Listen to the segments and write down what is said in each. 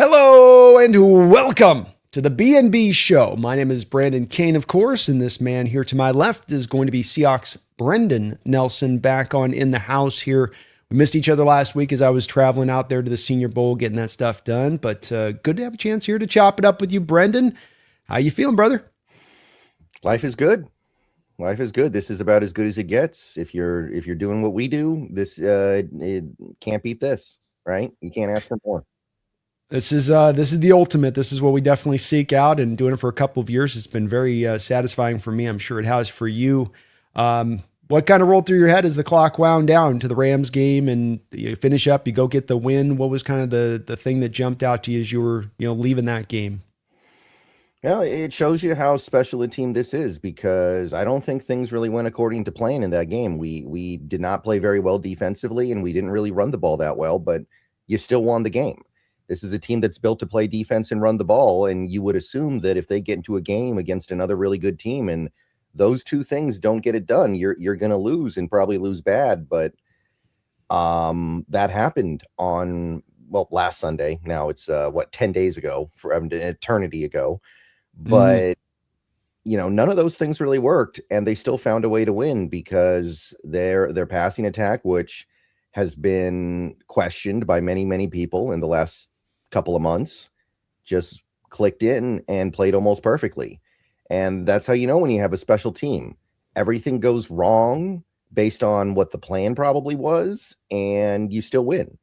Hello and welcome to the BNB show. My name is Brandon Kane, of course, and this man here to my left is going to be Seahawks Brendan Nelson back on in the house here. We missed each other last week as I was traveling out there to the Senior Bowl getting that stuff done, but good to have a chance here to chop it up with you, Brendan. How you feeling, brother? Life is good. Life is good. This is about as good as it gets. If you're doing what we do, this it can't beat this, right? You can't ask for more. This is the ultimate. This is what we definitely seek out, and doing it for a couple of years, it's been very satisfying for me. I'm sure it has for you. What kind of rolled through your head as the clock wound down to the Rams game and you finish up, you go get the win? What was kind of the thing that jumped out to you as you were leaving that game? Well, it shows you how special a team this is, because I don't think things really went according to plan in that game. We did not play very well defensively, and we didn't really run the ball that well, but you still won the game. This is a team that's built to play defense and run the ball, and you would assume that if they get into a game against another really good team and those two things don't get it done, you're going to lose, and probably lose bad. But that happened on, last Sunday. Now it's 10 days ago, for an eternity ago. But none of those things really worked, and they still found a way to win because their passing attack, which has been questioned by many people in the last couple of months, just clicked in and played almost perfectly. And that's how you know when you have a special team. Everything goes wrong based on what the plan probably was, and you still win.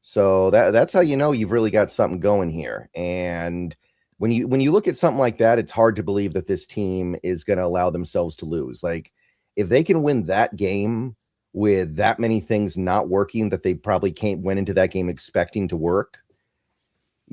So that's how you know you've really got something going here. And when you look at something like that, it's hard to believe that this team is going to allow themselves to lose. Like, if they can win that game with that many things not working that they probably went into that game expecting to work,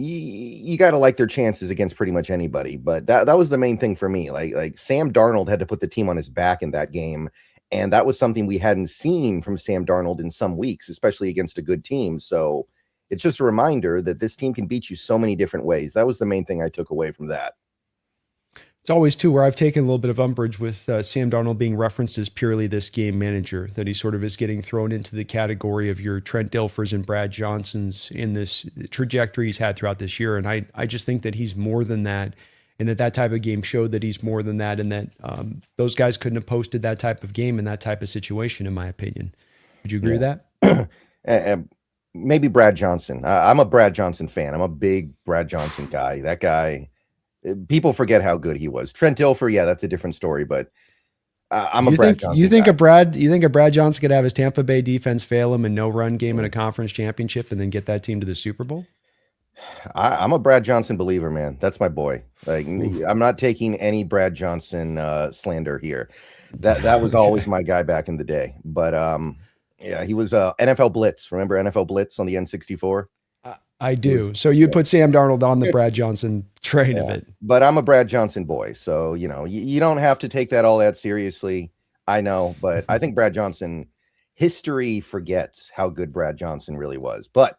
you got to like their chances against pretty much anybody. But that was the main thing for me. Like Sam Darnold had to put the team on his back in that game, and that was something we hadn't seen from Sam Darnold in some weeks, especially against a good team. So it's just a reminder that this team can beat you so many different ways. That was the main thing I took away from that. It's always, too, where I've taken a little bit of umbrage with Sam Darnold being referenced as purely this game manager, that he sort of is getting thrown into the category of your Trent Dilfers and Brad Johnsons in this trajectory he's had throughout this year. And I just think that he's more than that, and that type of game showed that he's more than that, and that those guys couldn't have posted that type of game in that type of situation, in my opinion. Would you agree with that? Maybe Brad Johnson. I'm a Brad Johnson fan. I'm a big Brad Johnson guy. That guy, people forget how good he was. Trent Dilfer, yeah, that's a different story. But I'm a Brad Johnson. You think a Brad Johnson could have his Tampa Bay defense fail him and no run game in a conference championship and then get that team to the Super Bowl? I'm a Brad Johnson believer, man. That's my boy. Like, I'm not taking any Brad Johnson slander here. That was always my guy back in the day. But yeah, he was NFL Blitz. Remember NFL Blitz on the N64? I do. So you'd put Sam Darnold on the Brad Johnson train of it. But I'm a Brad Johnson boy. So, you don't have to take that all that seriously. I know. But I think Brad Johnson, history forgets how good Brad Johnson really was. But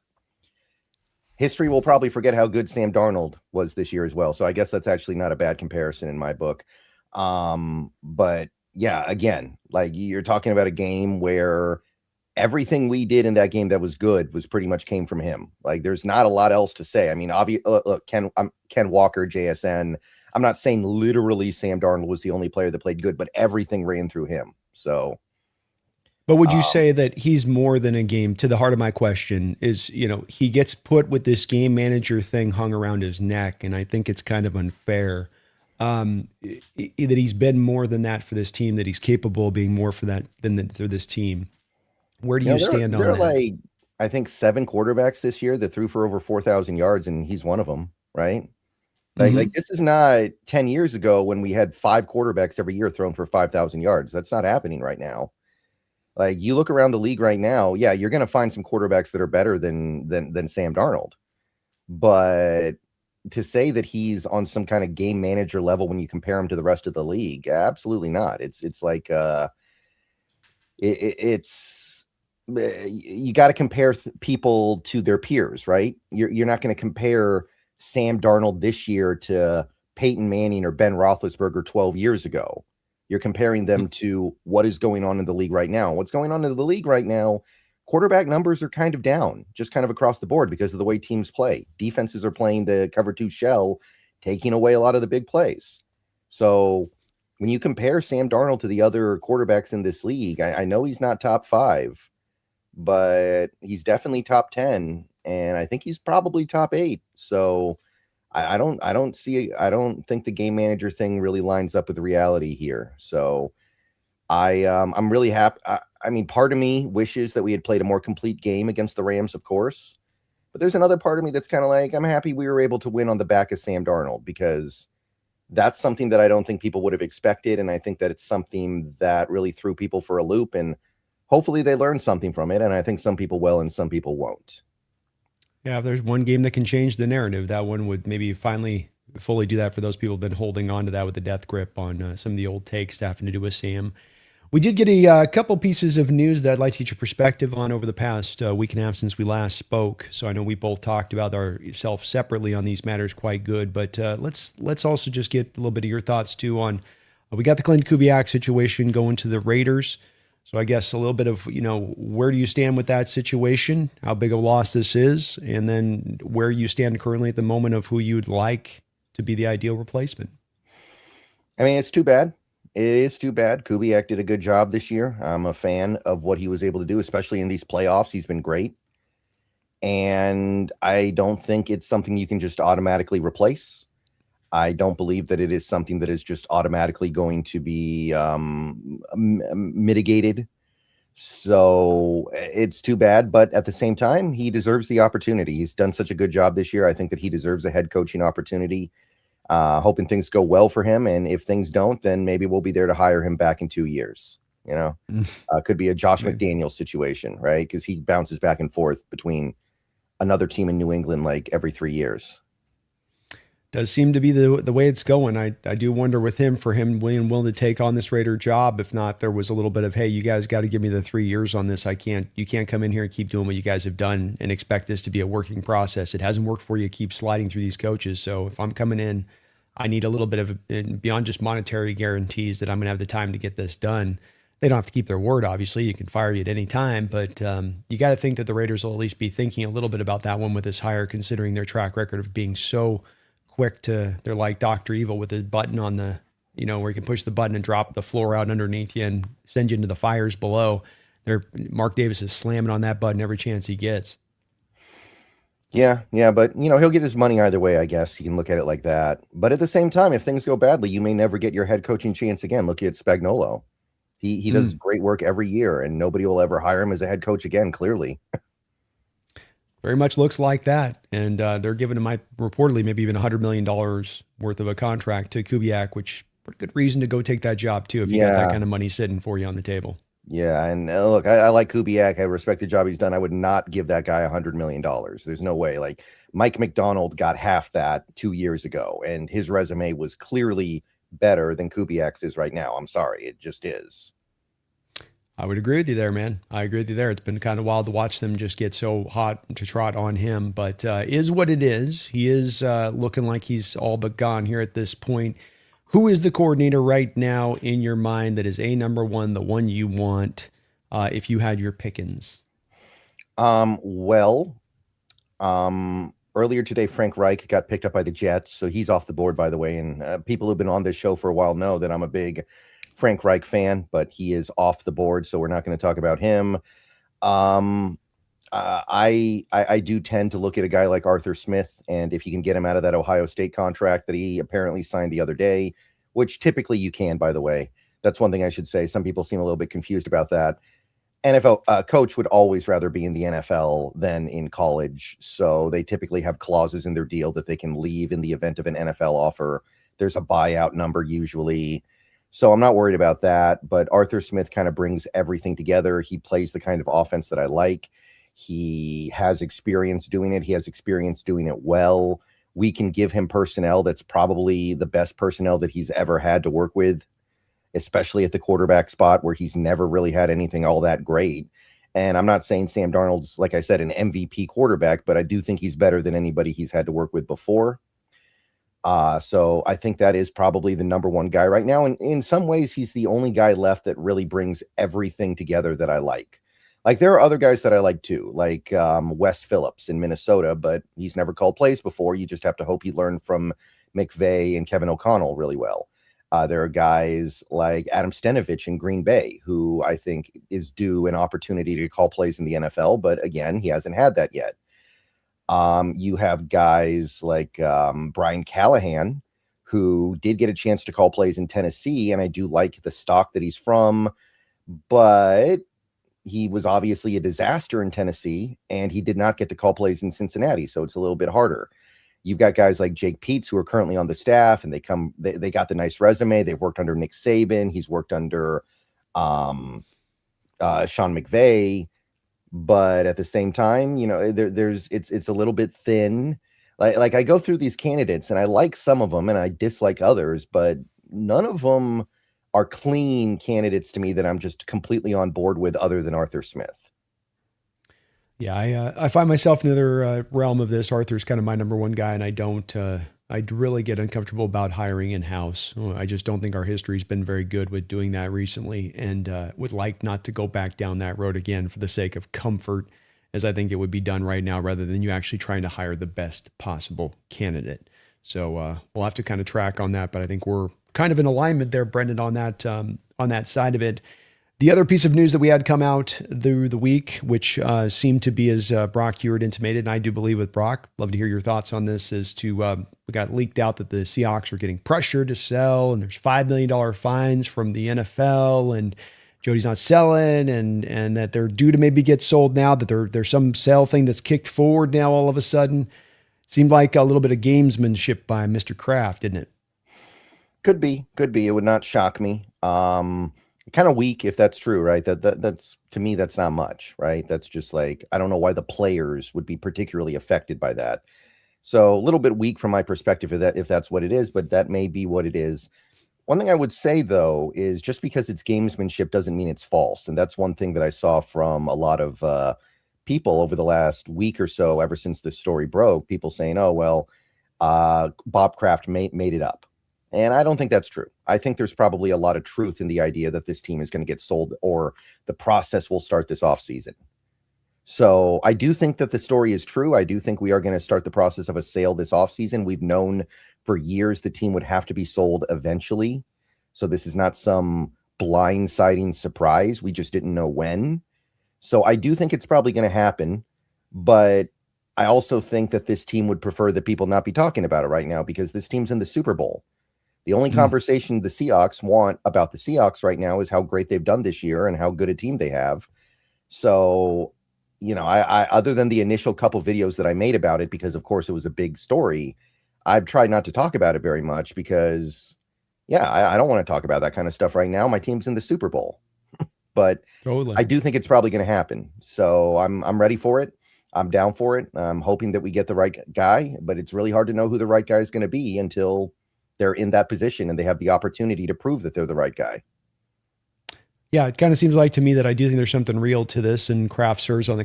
history will probably forget how good Sam Darnold was this year as well. So I guess that's actually not a bad comparison in my book. But yeah, again, like, you're talking about a game where everything we did in that game that was good was pretty much came from him. Like, there's not a lot else to say. I mean, look, Ken Walker, JSN. I'm not saying literally Sam Darnold was the only player that played good, but everything ran through him. So, but would you say that he's more than a game? To the heart of my question is, he gets put with this game manager thing hung around his neck, and I think it's kind of unfair that he's been more than that for this team, that he's capable of being more for that than for this team. Where do you stand on that? There are like, I think 7 quarterbacks this year that threw for over 4,000 yards, and he's one of them, right? Like this is not 10 years ago when we had 5 quarterbacks every year thrown for 5,000 yards. That's not happening right now. Like, you look around the league right now, yeah, you're going to find some quarterbacks that are better than Sam Darnold. But to say that he's on some kind of game manager level when you compare him to the rest of the league, absolutely not. It's like you got to compare people to their peers, right? You're not going to compare Sam Darnold this year to Peyton Manning or Ben Roethlisberger 12 years ago. You're comparing them to what is going on in the league right now. What's going on in the league right now, quarterback numbers are kind of down, just kind of across the board because of the way teams play. Defenses are playing the cover 2 shell, taking away a lot of the big plays. So when you compare Sam Darnold to the other quarterbacks in this league, I know he's not top 5, but he's definitely top 10, and I think he's probably top 8. So I don't think the game manager thing really lines up with the reality here. So I'm really happy. I mean, part of me wishes that we had played a more complete game against the Rams, of course. But there's another part of me that's kind of like, I'm happy we were able to win on the back of Sam Darnold, because that's something that I don't think people would have expected. And I think that it's something that really threw people for a loop, and hopefully they learned something from it. And I think some people will and some people won't. Yeah, if there's one game that can change the narrative, that one would maybe finally fully do that for those people who've been holding on to that with the death grip on some of the old takes having to do with Sam. We did get a couple pieces of news that I'd like to get your perspective on over the past week and a half since we last spoke. So I know we both talked about ourselves separately on these matters quite good, but let's also just get a little bit of your thoughts too on we got the Clint Kubiak situation going to the Raiders. So I guess a little bit of, where do you stand with that situation, how big a loss this is, and then where you stand currently at the moment of who you'd like to be the ideal replacement. I mean, it's too bad. It is too bad. Kubiak did a good job this year. I'm a fan of what he was able to do, especially in these playoffs. He's been great. And I don't think it's something you can just automatically replace. I don't believe that it is something that is just automatically going to be mitigated. So it's too bad. But at the same time, he deserves the opportunity. He's done such a good job this year. I think that he deserves a head coaching opportunity. Hoping things go well for him. And if things don't, then maybe we'll be there to hire him back in 2 years. Could be a Josh McDaniels situation, right? Because he bounces back and forth between another team in New England like every 3 years. Does seem to be the way it's going. I do wonder with him, for him being willing to take on this Raider job. If not, there was a little bit of, hey, you guys got to give me the 3 years on this. You can't come in here and keep doing what you guys have done and expect this to be a working process. It hasn't worked for you. Keep sliding through these coaches. So if I'm coming in, I need a little bit of, beyond just monetary guarantees that I'm going to have the time to get this done. They don't have to keep their word, obviously. You can fire you at any time, but you got to think that the Raiders will at least be thinking a little bit about that one with this hire, considering their track record of being so quick they're like Dr. Evil with his button on the, where you can push the button and drop the floor out underneath you and send you into the fires below. Mark Davis is slamming on that button every chance he gets. Yeah, but he'll get his money either way, I guess. You can look at it like that. But at the same time, if things go badly, you may never get your head coaching chance again. Look at Spagnuolo. He does great work every year, and nobody will ever hire him as a head coach again, clearly. Very much looks like that. And they're giving him, reportedly, maybe even $100 million worth of a contract to Kubiak, which pretty good reason to go take that job, too, if you got that kind of money sitting for you on the table. Yeah, and look, I like Kubiak. I respect the job he's done. I would not give that guy $100 million. There's no way. Like, Mike Macdonald got half that 2 years ago, and his resume was clearly better than Kubiak's is right now. I'm sorry. It just is. I would agree with you there, man. I agree with you there. It's been kind of wild to watch them just get so hot to trot on him, but is what it is. He is looking like he's all but gone here at this point. Who is the coordinator right now in your mind that is number one, the one you want, if you had your pickings? Earlier today, Frank Reich got picked up by the Jets, so he's off the board, by the way. And people who've been on this show for a while know that I'm a big Frank Reich fan, but he is off the board, so we're not going to talk about him. I do tend to look at a guy like Arthur Smith, and if you can get him out of that Ohio State contract that he apparently signed the other day, which typically you can, by the way. That's one thing I should say. Some people seem a little bit confused about that. NFL coach would always rather be in the NFL than in college, so they typically have clauses in their deal that they can leave in the event of an NFL offer. There's a buyout number usually. So I'm not worried about that, but Arthur Smith kind of brings everything together. He plays the kind of offense that I like. He has experience doing it. He has experience doing it well. We can give him personnel that's probably the best personnel that he's ever had to work with, especially at the quarterback spot where he's never really had anything all that great. And I'm not saying Sam Darnold's, like I said, an MVP quarterback, but I do think he's better than anybody he's had to work with before. So I think that is probably the number one guy right now. And in some ways, he's the only guy left that really brings everything together that I like. Like there are other guys that I like too, like Wes Phillips in Minnesota, but he's never called plays before. You just have to hope he learned from McVay and Kevin O'Connell really well. There are guys like Adam Stenavich in Green Bay, who I think is due an opportunity to call plays in the NFL, but again, he hasn't had that yet. You have guys like Brian Callahan, who did get a chance to call plays in Tennessee, and I do like the stock that he's from, but he was obviously a disaster in Tennessee, and he did not get to call plays in Cincinnati, so it's a little bit harder. You've got guys like Jake Peets who are currently on the staff, and they got the nice resume. They've worked under Nick Saban. He's worked under Sean McVay, but at the same time, you know, it's a little bit thin. Like I go through these candidates, and I like some of them, and I dislike others, but none of them are clean candidates to me that I'm just completely on board with, other than Arthur Smith. Yeah, I find myself in the other realm of this. Arthur's kind of my number one guy, and I'd really get uncomfortable about hiring in-house. I just don't think our history's been very good with doing that recently, and would like not to go back down that road again for the sake of comfort, as I think it would be done right now, rather than you actually trying to hire the best possible candidate. So we'll have to kind of track on that, but I think we're kind of in alignment there, Brendan, on that side of it. The other piece of news that we had come out through the week, which seemed to be, as Brock, you had intimated, and I do believe with Brock, love to hear your thoughts on this, is to, we got leaked out that the Seahawks are getting pressured to sell, and there's $5 million fines from the NFL, and Jody's not selling, and that they're due to maybe get sold now, that there's some sale thing that's kicked forward now all of a sudden. Seemed like a little bit of gamesmanship by Mr. Kraft, didn't it? Could be. It would not shock me. Kind of weak if that's true, right? That's, to me, that's not much, right? That's just like, I don't know why the players would be particularly affected by that. So a little bit weak from my perspective if that's what it is, but that may be what it is. One thing I would say, though, is just because it's gamesmanship doesn't mean it's false. And that's one thing that I saw from a lot of people over the last week or so, ever since this story broke, people saying, oh, well, Bob Kraft made it up. And I don't think that's true. I think there's probably a lot of truth in the idea that this team is going to get sold, or the process will start this offseason. So I do think that the story is true. I do think we are going to start the process of a sale this offseason. We've known for years the team would have to be sold eventually. So this is not some blindsiding surprise. We just didn't know when. So I do think it's probably going to happen. But I also think that this team would prefer that people not be talking about it right now, because this team's in the Super Bowl. The only conversation the Seahawks want about the Seahawks right now is how great they've done this year and how good a team they have. So, you know, I other than the initial couple videos that I made about it, because of course it was a big story, I've tried not to talk about it very much because, yeah, I don't want to talk about that kind of stuff right now. My team's in the Super Bowl, but totally. I do think it's probably going to happen. So I'm ready for it. I'm down for it. I'm hoping that we get the right guy, but it's really hard to know who the right guy is going to be until they're in that position and they have the opportunity to prove that they're the right guy. Yeah, it kind of seems like to me that I do think there's something real to this, and Kraft serves on the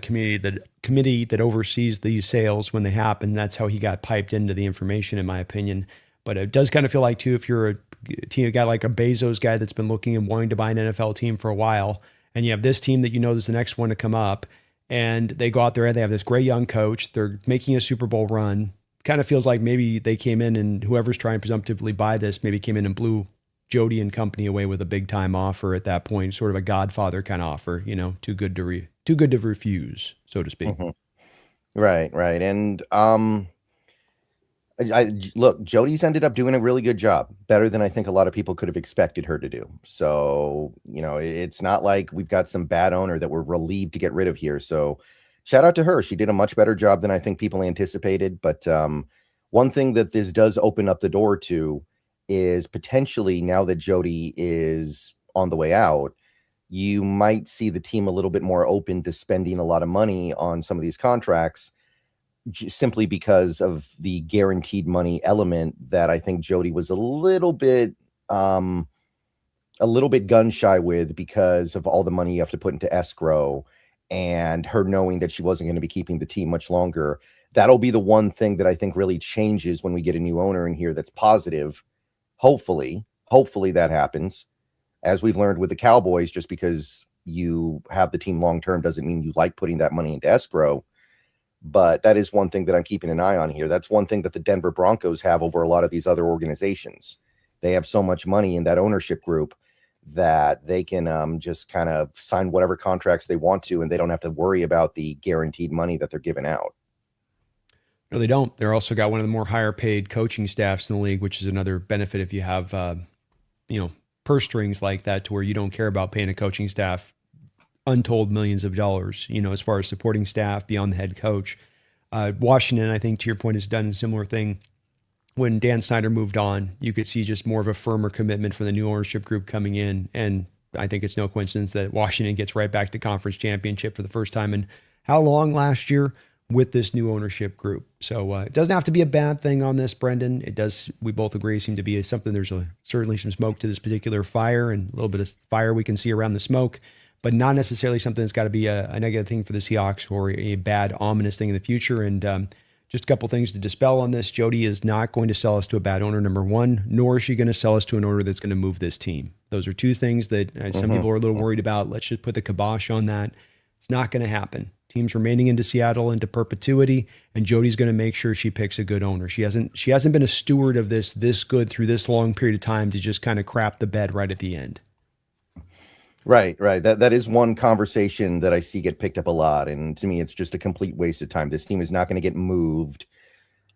committee that oversees these sales when they happen. That's how he got piped into the information, in my opinion. But it does kind of feel like, too, if you're a guy like a Bezos guy that's been looking and wanting to buy an NFL team for a while, and you have this team that you know is the next one to come up, and they go out there and they have this great young coach, they're making a Super Bowl run. Kind of feels like maybe they came in, and whoever's trying to presumptively buy this maybe came in and blew Jody and company away with a big time offer at that point, sort of a Godfather kind of offer, you know, too good to refuse, so to speak. Mm-hmm. Right. And look, Jody's ended up doing a really good job, better than I think a lot of people could have expected her to do. So, you know, it's not like we've got some bad owner that we're relieved to get rid of here. So shout out to her. She did a much better job than I think people anticipated. But one thing that this does open up the door to is potentially, now that Jody is on the way out, you might see the team a little bit more open to spending a lot of money on some of these contracts, simply because of the guaranteed money element that I think Jody was a little bit gun shy with, because of all the money you have to put into escrow, and her knowing that she wasn't going to be keeping the team much longer. That'll be the one thing that I think really changes when we get a new owner in here that's positive. Hopefully that happens, as we've learned with the Cowboys, just because you have the team long term doesn't mean you like putting that money into escrow. But that is one thing that I'm keeping an eye on here. That's one thing that the Denver Broncos have over a lot of these other organizations. They have so much money in that ownership group that they can just kind of sign whatever contracts they want to, and they don't have to worry about the guaranteed money that they're giving out. No, they don't. They're also got one of the more higher paid coaching staffs in the league, which is another benefit if you have, purse strings like that to where you don't care about paying a coaching staff untold millions of dollars, as far as supporting staff beyond the head coach. Washington, I think to your point, has done a similar thing. When Dan Snyder moved on, you could see just more of a firmer commitment for the new ownership group coming in. And I think it's no coincidence that Washington gets right back to conference championship for the first time in how long last year with this new ownership group. So it doesn't have to be a bad thing on this, Brendan. It does, we both agree, seem to be something. There's certainly some smoke to this particular fire and a little bit of fire we can see around the smoke, but not necessarily something that's got to be a negative thing for the Seahawks or a bad, ominous thing in the future. And just a couple things to dispel on this. Jody is not going to sell us to a bad owner, number one, nor is she going to sell us to an owner that's going to move this team. Those are two things that some people are a little worried about. Let's just put the kibosh on that. It's not going to happen. Team's remaining into Seattle into perpetuity, and Jody's going to make sure she picks a good owner. She hasn't been a steward of this good through this long period of time to just kind of crap the bed right at the end. Right. That is one conversation that I see get picked up a lot, and to me, it's just a complete waste of time. This team is not going to get moved.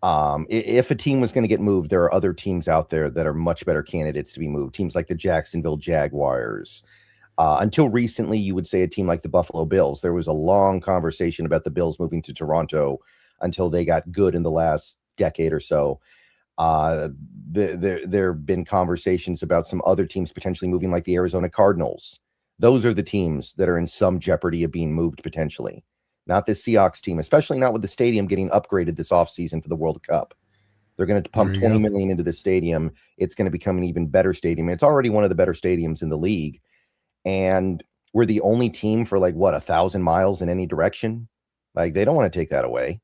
If a team was going to get moved, there are other teams out there that are much better candidates to be moved. Teams like the Jacksonville Jaguars. Until recently, you would say a team like the Buffalo Bills. There was a long conversation about the Bills moving to Toronto until they got good in the last decade or so. There have been conversations about some other teams potentially moving, like the Arizona Cardinals. Those are the teams that are in some jeopardy of being moved potentially. Not the Seahawks team, especially not with the stadium getting upgraded this offseason for the World Cup. They're going to pump $20 million into the stadium. It's going to become an even better stadium. It's already one of the better stadiums in the league. And we're the only team for 1,000 miles in any direction. They don't want to take that away.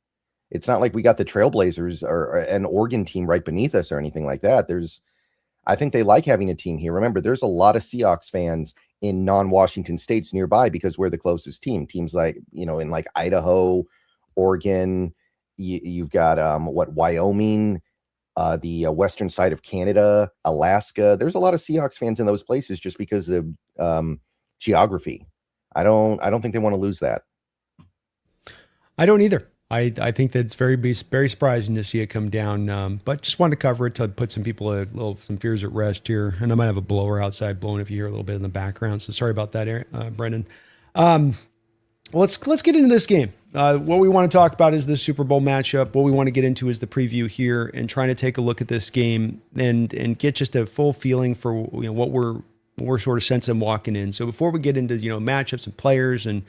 It's not like we got the Trailblazers or an Oregon team right beneath us or anything like that. I think they like having a team here. Remember, there's a lot of Seahawks fans in non-Washington states nearby because we're the closest team. Teams in Idaho, Oregon, you've got Wyoming, the western side of Canada, Alaska. There's a lot of Seahawks fans in those places just because of geography. I don't think they want to lose that. I don't either. I think that it's very surprising to see it come down. But just wanted to cover it to put some people some fears at rest here. And I might have a blower outside blowing if you hear a little bit in the background. So sorry about that, Brendan. Let's get into this game. What we want to talk about is the Super Bowl matchup. What we want to get into is the preview here and trying to take a look at this game and get just a full feeling for what we're sort of sensing walking in. So before we get into matchups and players and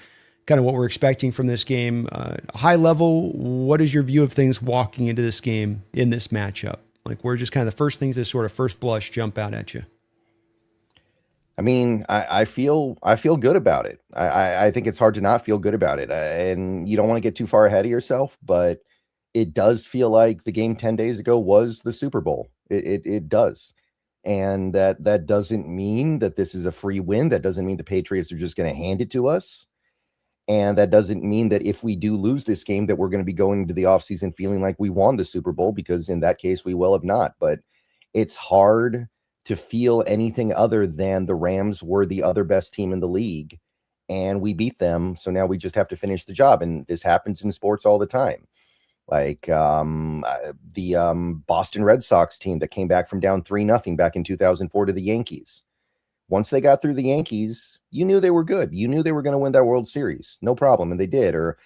kind of what we're expecting from this game, high level, what is your view of things walking into this game in this matchup? Where just kind of the first things that sort of first blush jump out at you? I mean, I feel good about it. I think it's hard to not feel good about it. And you don't want to get too far ahead of yourself, but it does feel like the game 10 days ago was the Super Bowl. It does. And that doesn't mean that this is a free win. That doesn't mean the Patriots are just going to hand it to us. And that doesn't mean that if we do lose this game, that we're going to be going into the offseason feeling like we won the Super Bowl, because in that case, we will have not. But it's hard to feel anything other than the Rams were the other best team in the league and we beat them. So now we just have to finish the job. And this happens in sports all the time. The Boston Red Sox team that came back from down 3-0 back in 2004 to the Yankees. Once they got through the Yankees, you knew they were good. You knew they were going to win that World Series. No problem. And they did. Or,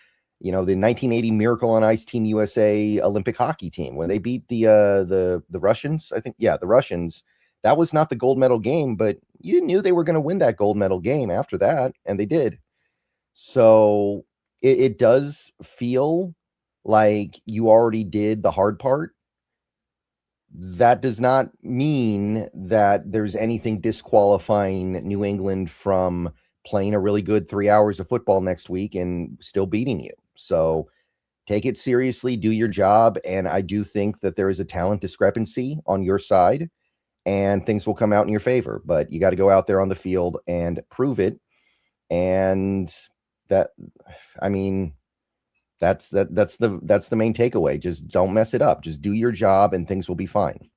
the 1980 Miracle on Ice Team USA Olympic hockey team, when they beat the Russians, I think. Yeah, the Russians. That was not the gold medal game, but you knew they were going to win that gold medal game after that. And they did. So it does feel like you already did the hard part. That does not mean that there's anything disqualifying New England from playing a really good 3 hours of football next week and still beating you. So take it seriously, do your job. And I do think that there is a talent discrepancy on your side and things will come out in your favor, but you got to go out there on the field and prove it. And that, I mean, that's the main takeaway. Just don't mess it up. Just do your job and things will be fine.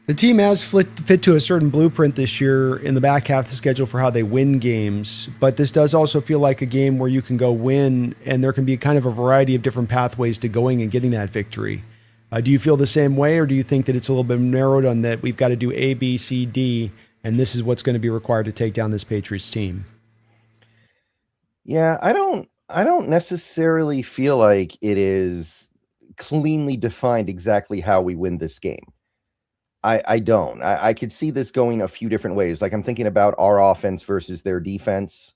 The team has fit to a certain blueprint this year in the back half of the schedule for how they win games, but this does also feel like a game where you can go win, and there can be kind of a variety of different pathways to going and getting that victory. Do you feel the same way, or do you think that it's a little bit narrowed on that we've got to do A, B, C, D, and this is what's going to be required to take down this Patriots team? Yeah, I don't necessarily feel like it is cleanly defined exactly how we win this game. I don't. I could see this going a few different ways. Like, I'm thinking about our offense versus their defense.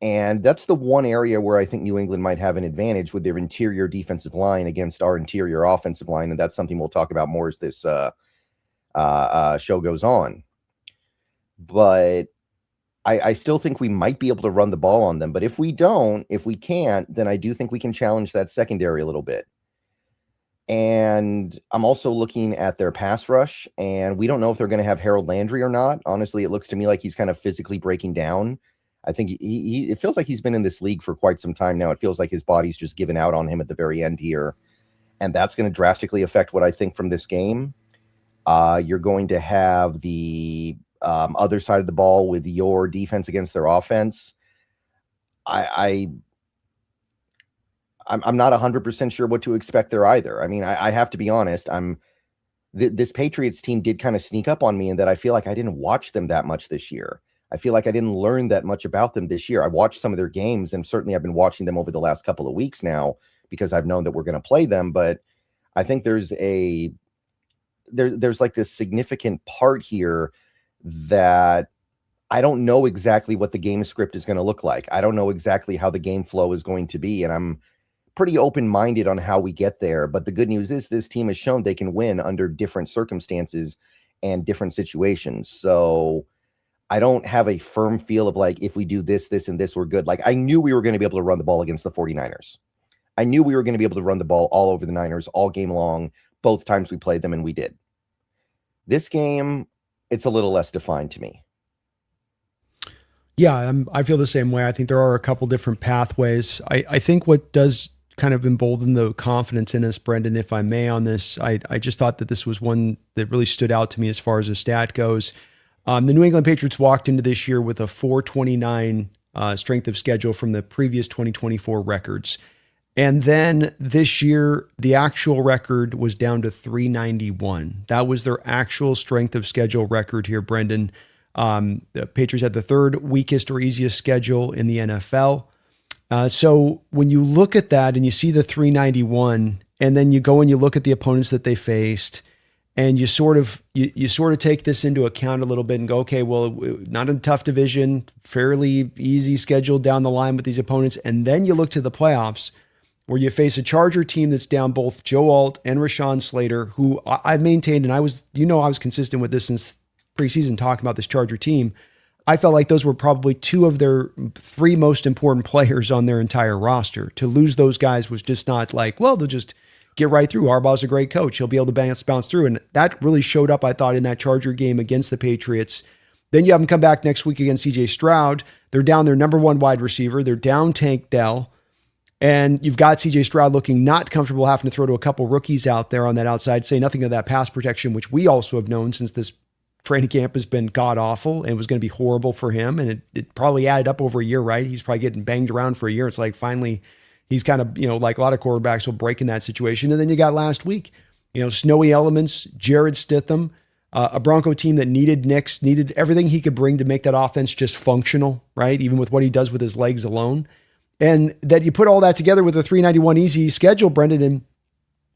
And that's the one area where I think New England might have an advantage with their interior defensive line against our interior offensive line. And that's something we'll talk about more as this show goes on. But I still think we might be able to run the ball on them. But if we can't, then I do think we can challenge that secondary a little bit. And I'm also looking at their pass rush, and we don't know if they're going to have Harold Landry or not. Honestly, it looks to me like he's kind of physically breaking down. I think it feels like he's been in this league for quite some time now. It feels like his body's just given out on him at the very end here. And that's going to drastically affect what I think from this game. You're going to have the other side of the ball with your defense against their offense. I'm not 100% sure what to expect there either. I mean, I have to be honest. This Patriots team did kind of sneak up on me in that I feel like I didn't watch them that much this year. I feel like I didn't learn that much about them this year. I watched some of their games, and certainly I've been watching them over the last couple of weeks now because I've known that we're going to play them. But I think there's like this significant part here that I don't know exactly what the game script is going to look like. I don't know exactly how the game flow is going to be, and I'm pretty open-minded on how we get there. But the good news is this team has shown they can win under different circumstances and different situations. So I don't have a firm feel of like, if we do this, this, and this, we're good. Like, I knew we were going to be able to run the ball against the 49ers. I knew we were going to be able to run the ball all over the Niners all game long, both times we played them, and we did. This game, it's a little less defined to me. Yeah, I feel the same way. I think there are a couple different pathways. I think what does kind of embolden the confidence in us, Brendan, if I may, on this, I just thought that this was one that really stood out to me as far as a stat goes. The New England Patriots walked into this year with a 429 strength of schedule from the previous 2024 records. And then this year, the actual record was down to 391. That was their actual strength of schedule record here, Brendan. The Patriots had the third weakest or easiest schedule in the NFL. So when you look at that and you see the 391, and then you go and you look at the opponents that they faced, and you sort of take this into account a little bit and go, okay, well, not a tough division, fairly easy schedule down the line with these opponents. And then you look to the playoffs where you face a Charger team that's down both Joe Alt and Rashawn Slater, who I maintained, and I was consistent with this since preseason talking about this Charger team. I felt like those were probably two of their three most important players on their entire roster. To lose those guys was just not like, well, they'll just get right through. Harbaugh's a great coach. He'll be able to bounce through. And that really showed up, I thought, in that Charger game against the Patriots. Then you have them come back next week against CJ Stroud. They're down their number one wide receiver. They're down Tank Dell. And you've got CJ Stroud looking not comfortable having to throw to a couple rookies out there on that outside, say nothing of that pass protection, which we also have known since this training camp has been god-awful and was going to be horrible for him. And it probably added up over a year, right? He's probably getting banged around for a year. It's like finally he's kind of, like a lot of quarterbacks will break in that situation. And then you got last week, snowy elements, Jared Stitham, a Bronco team that needed everything he could bring to make that offense just functional, right? Even with what he does with his legs alone. And that you put all that together with a 391 easy schedule, Brendan, and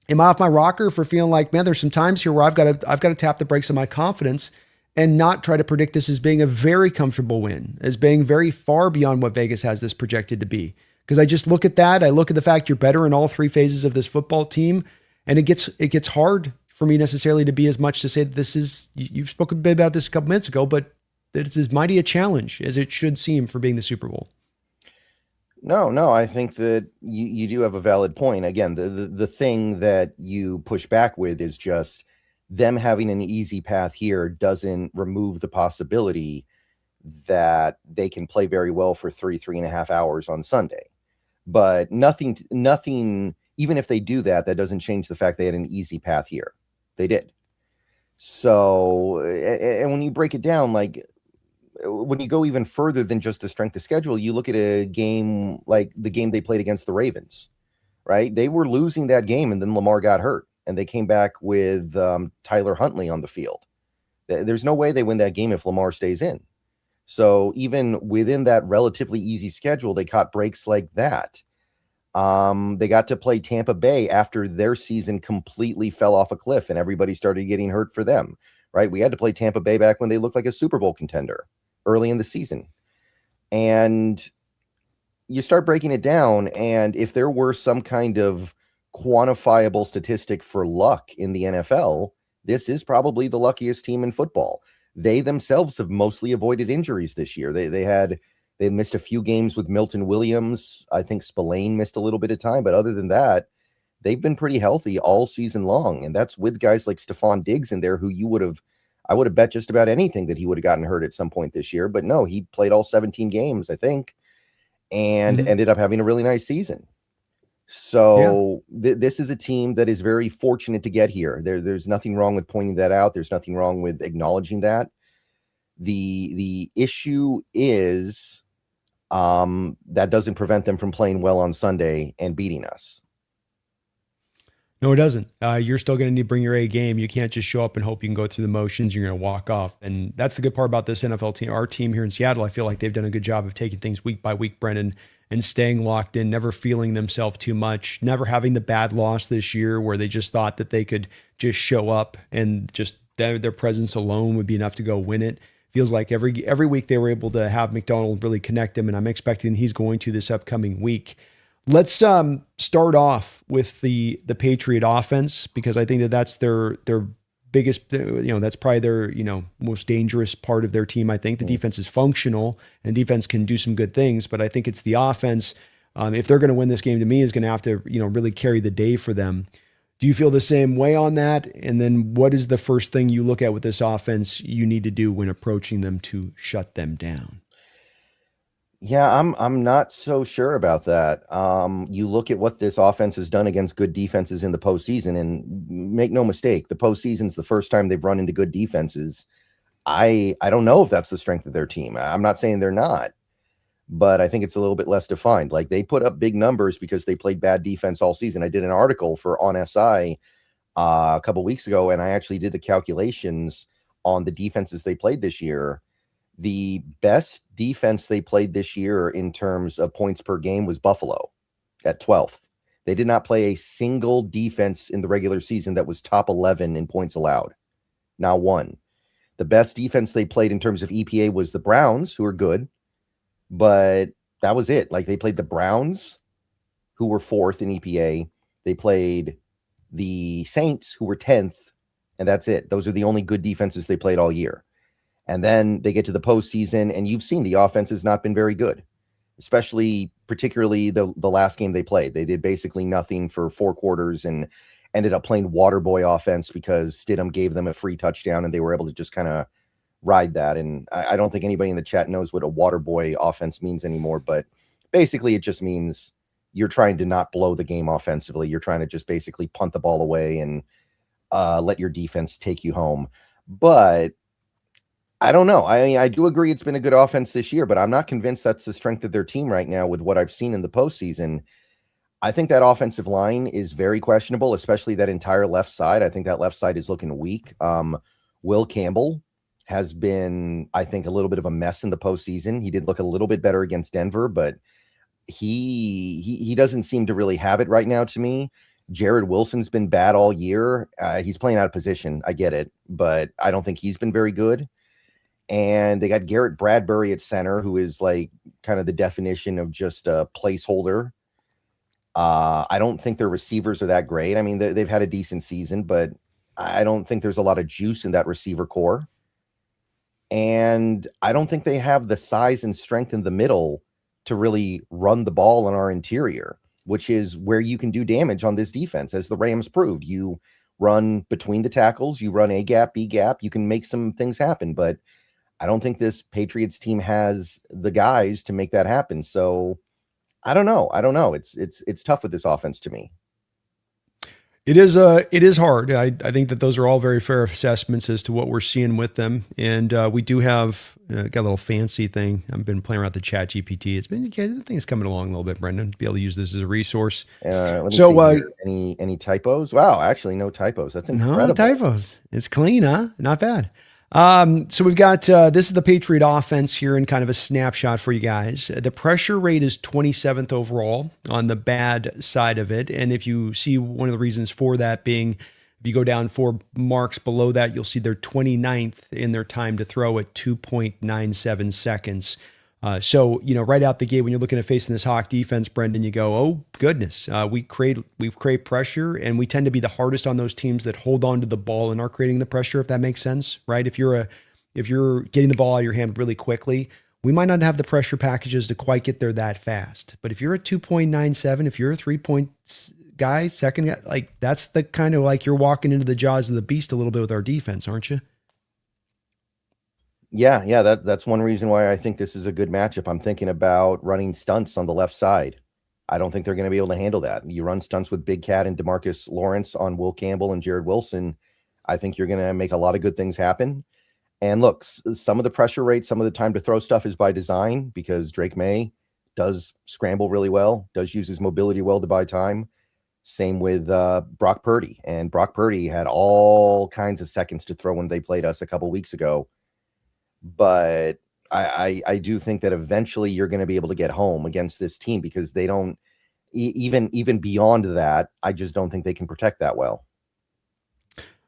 am I off my rocker for feeling like, man, there's some times here where I've got to tap the brakes on my confidence and not try to predict this as being a very comfortable win, as being very far beyond what Vegas has this projected to be. Because I just look at that. I look at the fact you're better in all three phases of this football team. And it gets hard for me necessarily to be as much to say that this is, you've spoken a bit about this a couple minutes ago, but that it's as mighty a challenge as it should seem for being the Super Bowl. No, I think that you do have a valid point. Again, the thing that you push back with is just them having an easy path here doesn't remove the possibility that they can play very well for 3.5 hours on Sunday. But nothing, even if they do that, that doesn't change the fact they had an easy path here. They did. So, and when you break it down, like when you go even further than just the strength of schedule, you look at a game like the game they played against the Ravens, right? They were losing that game, and then Lamar got hurt, and they came back with Tyler Huntley on the field. There's no way they win that game if Lamar stays in. So even within that relatively easy schedule, they caught breaks like that. They got to play Tampa Bay after their season completely fell off a cliff and everybody started getting hurt for them, right? We had to play Tampa Bay back when they looked like a Super Bowl contender early in the season. And you start breaking it down, and if there were some kind of quantifiable statistic for luck in the NFL, this is probably the luckiest team in football. They themselves have mostly avoided injuries this year. They missed a few games with Milton Williams. I think Spillane missed a little bit of time, but other than that, they've been pretty healthy all season long. And that's with guys like Stephon Diggs in there, who I would have bet just about anything that he would have gotten hurt at some point this year. But no, he played all 17 games, I think, and ended up having a really nice season. So this is a team that is very fortunate to get here. There's nothing wrong with pointing that out. There's nothing wrong with acknowledging that. The issue is that doesn't prevent them from playing well on Sunday and beating us. No, it doesn't. You're still going to need to bring your A game. You can't just show up and hope you can go through the motions. You're going to walk off. And that's the good part about this NFL team. Our team here in Seattle, I feel like they've done a good job of taking things week by week, Brennan, and staying locked in, never feeling themselves too much, never having the bad loss this year where they just thought that they could just show up and just their presence alone would be enough to go win it. Feels like every week they were able to have Macdonald really connect him, and I'm expecting he's going to this upcoming week. Let's start off with the Patriot offense, because I think that that's their biggest, that's probably their, most dangerous part of their team. I think the defense is functional and defense can do some good things, but I think it's the offense. If they're going to win this game, to me, is going to have to, really carry the day for them. Do you feel the same way on that? And then what is the first thing you look at with this offense you need to do when approaching them to shut them down? Yeah, I'm not so sure about that. You look at what this offense has done against good defenses in the postseason, and make no mistake, the postseason's the first time they've run into good defenses. I don't know if that's the strength of their team. I'm not saying they're not, but I think it's a little bit less defined. Like, they put up big numbers because they played bad defense all season. I did an article for On SI a couple weeks ago, and I actually did the calculations on the defenses they played this year. The best defense they played this year in terms of points per game was Buffalo at 12th. They did not play a single defense in the regular season that was top 11 in points allowed. Not one. The best defense they played in terms of EPA was the Browns, who are good, but that was it. Like, they played the Browns, who were 4th in EPA. They played the Saints, who were 10th, and that's it. Those are the only good defenses they played all year. And then they get to the postseason, and you've seen the offense has not been very good, particularly the last game they played. They did basically nothing for 4 quarters and ended up playing water boy offense because Stidham gave them a free touchdown, and they were able to just kind of ride that. And I don't think anybody in the chat knows what a water boy offense means anymore, but basically it just means you're trying to not blow the game offensively. You're trying to just basically punt the ball away and let your defense take you home. But I don't know. I do agree it's been a good offense this year, but I'm not convinced that's the strength of their team right now with what I've seen in the postseason. I think that offensive line is very questionable, especially that entire left side. I think that left side is looking weak. Will Campbell has been, I think, a little bit of a mess in the postseason. He did look a little bit better against Denver, but he doesn't seem to really have it right now to me. Jared Wilson's been bad all year. He's playing out of position. I get it, but I don't think he's been very good. And they got Garrett Bradbury at center, who is like kind of the definition of just a placeholder. I don't think their receivers are that great. I mean, they've had a decent season, but I don't think there's a lot of juice in that receiver core. And I don't think they have the size and strength in the middle to really run the ball on our interior, which is where you can do damage on this defense, as the Rams proved. You run between the tackles, you run A gap, B gap, you can make some things happen, but I don't think this Patriots team has the guys to make that happen. So I don't know. It's tough with this offense to me. It is hard. I think that those are all very fair assessments as to what we're seeing with them. And we do have got a little fancy thing. I've been playing around with the Chat GPT. It's been the thing's coming along a little bit, Brendan, to be able to use this as a resource. Let me So see here. Any typos? Wow, actually no typos. That's incredible. no typos. It's clean, huh? Not bad. So we've got this is the Patriot offense here in kind of a snapshot for you guys. The pressure rate is 27th overall on the bad side of it. And if you see one of the reasons for that being, if you go down 4 marks below that, you'll see they're 29th in their time to throw at 2.97 seconds. So, right out the gate, when you're looking at facing this Hawk defense, Brendan, you go, oh goodness, we create pressure, and we tend to be the hardest on those teams that hold on to the ball and are creating the pressure, if that makes sense, right? If you're getting the ball out of your hand really quickly, we might not have the pressure packages to quite get there that fast. But if you're at 2.97, if you're a 3-point guy, second guy, like that's the kind of like you're walking into the jaws of the beast a little bit with our defense, aren't you? Yeah, that's one reason why I think this is a good matchup. I'm thinking about running stunts on the left side. I don't think they're going to be able to handle that. You run stunts with Big Cat and DeMarcus Lawrence on Will Campbell and Jared Wilson. I think you're going to make a lot of good things happen. And look, some of the pressure rate, some of the time to throw stuff is by design because Drake Maye does scramble really well, does use his mobility well to buy time. Same with Brock Purdy. And Brock Purdy had all kinds of seconds to throw when they played us a couple weeks ago. But I do think that eventually you're going to be able to get home against this team because they don't even beyond that. I just don't think they can protect that well.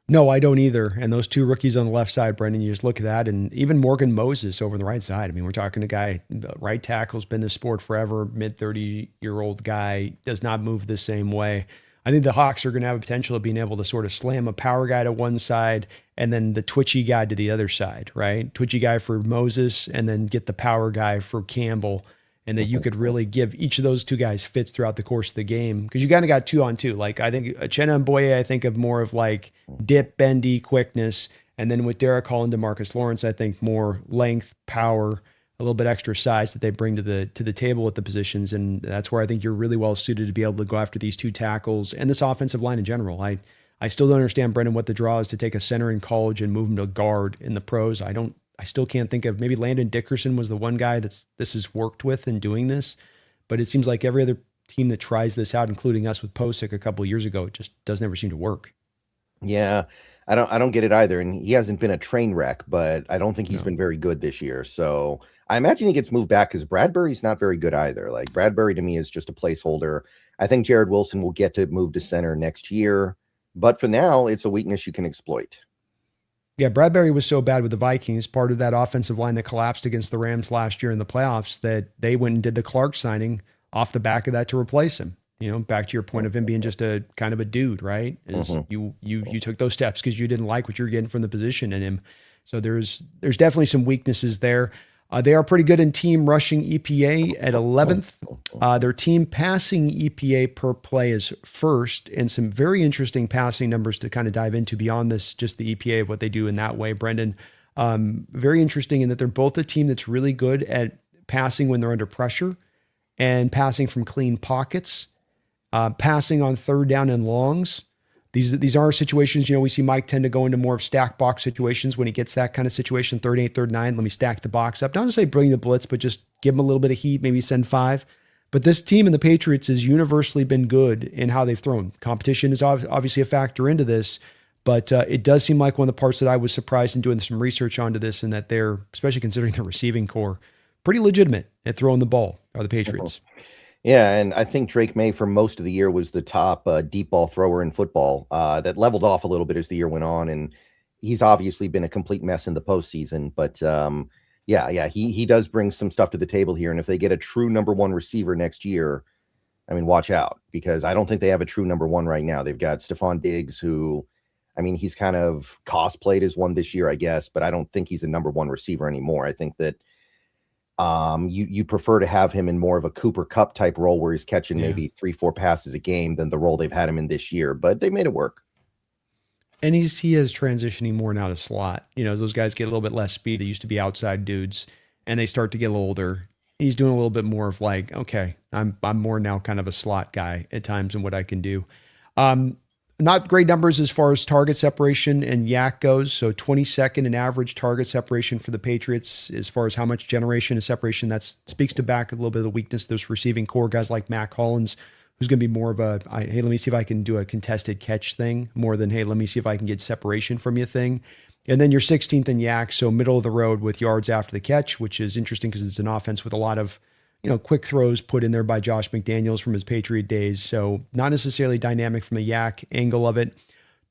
No, I don't either. And those 2 rookies on the left side, Brendan, you just look at that. And even Morgan Moses over on the right side. I mean, we're talking a guy, right tackle's been in the sport forever, mid 30-year-old guy, does not move the same way. I think the Hawks are going to have a potential of being able to sort of slam a power guy to one side and then the twitchy guy to the other side, right? Twitchy guy for Moses and then get the power guy for Campbell. And that you could really give each of those 2 guys fits throughout the course of the game. Because you kind of got 2-on-2. Like I think Uchenna and Boye, I think of more of like dip, bendy, quickness. And then with Derek Hall and DeMarcus Lawrence, I think more length, power, a little bit extra size that they bring to the table with the positions. And that's where I think you're really well suited to be able to go after these 2 tackles and this offensive line in general. I still don't understand, Brendan, what the draw is to take a center in college and move him to guard in the pros. I still can't think of, maybe Landon Dickerson was the one guy this has worked with in doing this, but it seems like every other team that tries this out, including us with Posick a couple of years ago, it just doesn't ever seem to work. Yeah, I don't get it either. And he hasn't been a train wreck, but I don't think he's been very good this year. So I imagine he gets moved back because Bradbury's not very good either. Like Bradbury to me is just a placeholder. I think Jared Wilson will get to move to center next year, but for now, it's a weakness you can exploit. Yeah, Bradbury was so bad with the Vikings, part of that offensive line that collapsed against the Rams last year in the playoffs, that they went and did the Clark signing off the back of that to replace him. Back to your point of him being just a kind of a dude, right? You took those steps because you didn't like what you were getting from the position in him. So there's definitely some weaknesses there. They are pretty good in team rushing EPA at 11th. Their team passing EPA per play is first, and some very interesting passing numbers to kind of dive into beyond this, just the EPA of what they do in that way, Brendan. Very interesting in that they're both a team that's really good at passing when they're under pressure and passing from clean pockets, passing on 3rd down and longs. These are situations, we see Mike tend to go into more of stack box situations when he gets that kind of situation, 3rd and 8, 3rd and 9. Let me stack the box up. Not to say bring the blitz, but just give him a little bit of heat, maybe send 5. But this team in the Patriots has universally been good in how they've thrown. Competition is obviously a factor into this, but it does seem like one of the parts that I was surprised in doing some research onto this, and that they're, especially considering their receiving core, pretty legitimate at throwing the ball, are the Patriots. Yeah, and I think Drake Maye for most of the year was the top deep ball thrower in football. That leveled off a little bit as the year went on, and he's obviously been a complete mess in the postseason. But he does bring some stuff to the table here. And if they get a true number 1 receiver next year, I mean, watch out, because I don't think they have a true number 1 right now. They've got Stephon Diggs, who, I mean, he's kind of cosplayed as one this year, I guess, but I don't think he's a number 1 receiver anymore. I think that you prefer to have him in more of a Cooper Kupp type role where he's catching maybe 3-4 passes a game than the role they've had him in this year, but they made it work. And he is transitioning more now to slot. Those guys get a little bit less speed. They used to be outside dudes, and they start to get a little older. He's doing a little bit more of like, okay, I'm more now kind of a slot guy at times in what I can do. Um, Not great numbers as far as target separation and yak goes. So 22nd in average target separation for the Patriots as far as how much generation and separation. That speaks to back a little bit of the weakness of those receiving core guys like Mac Hollins, who's going to be more of a, hey, let me see if I can do a contested catch thing more than, hey, let me see if I can get separation from you thing. And then you're 16th in yak, so middle of the road with yards after the catch, which is interesting because it's an offense with a lot of quick throws put in there by Josh McDaniels from his Patriot days. So not necessarily dynamic from a yak angle of it.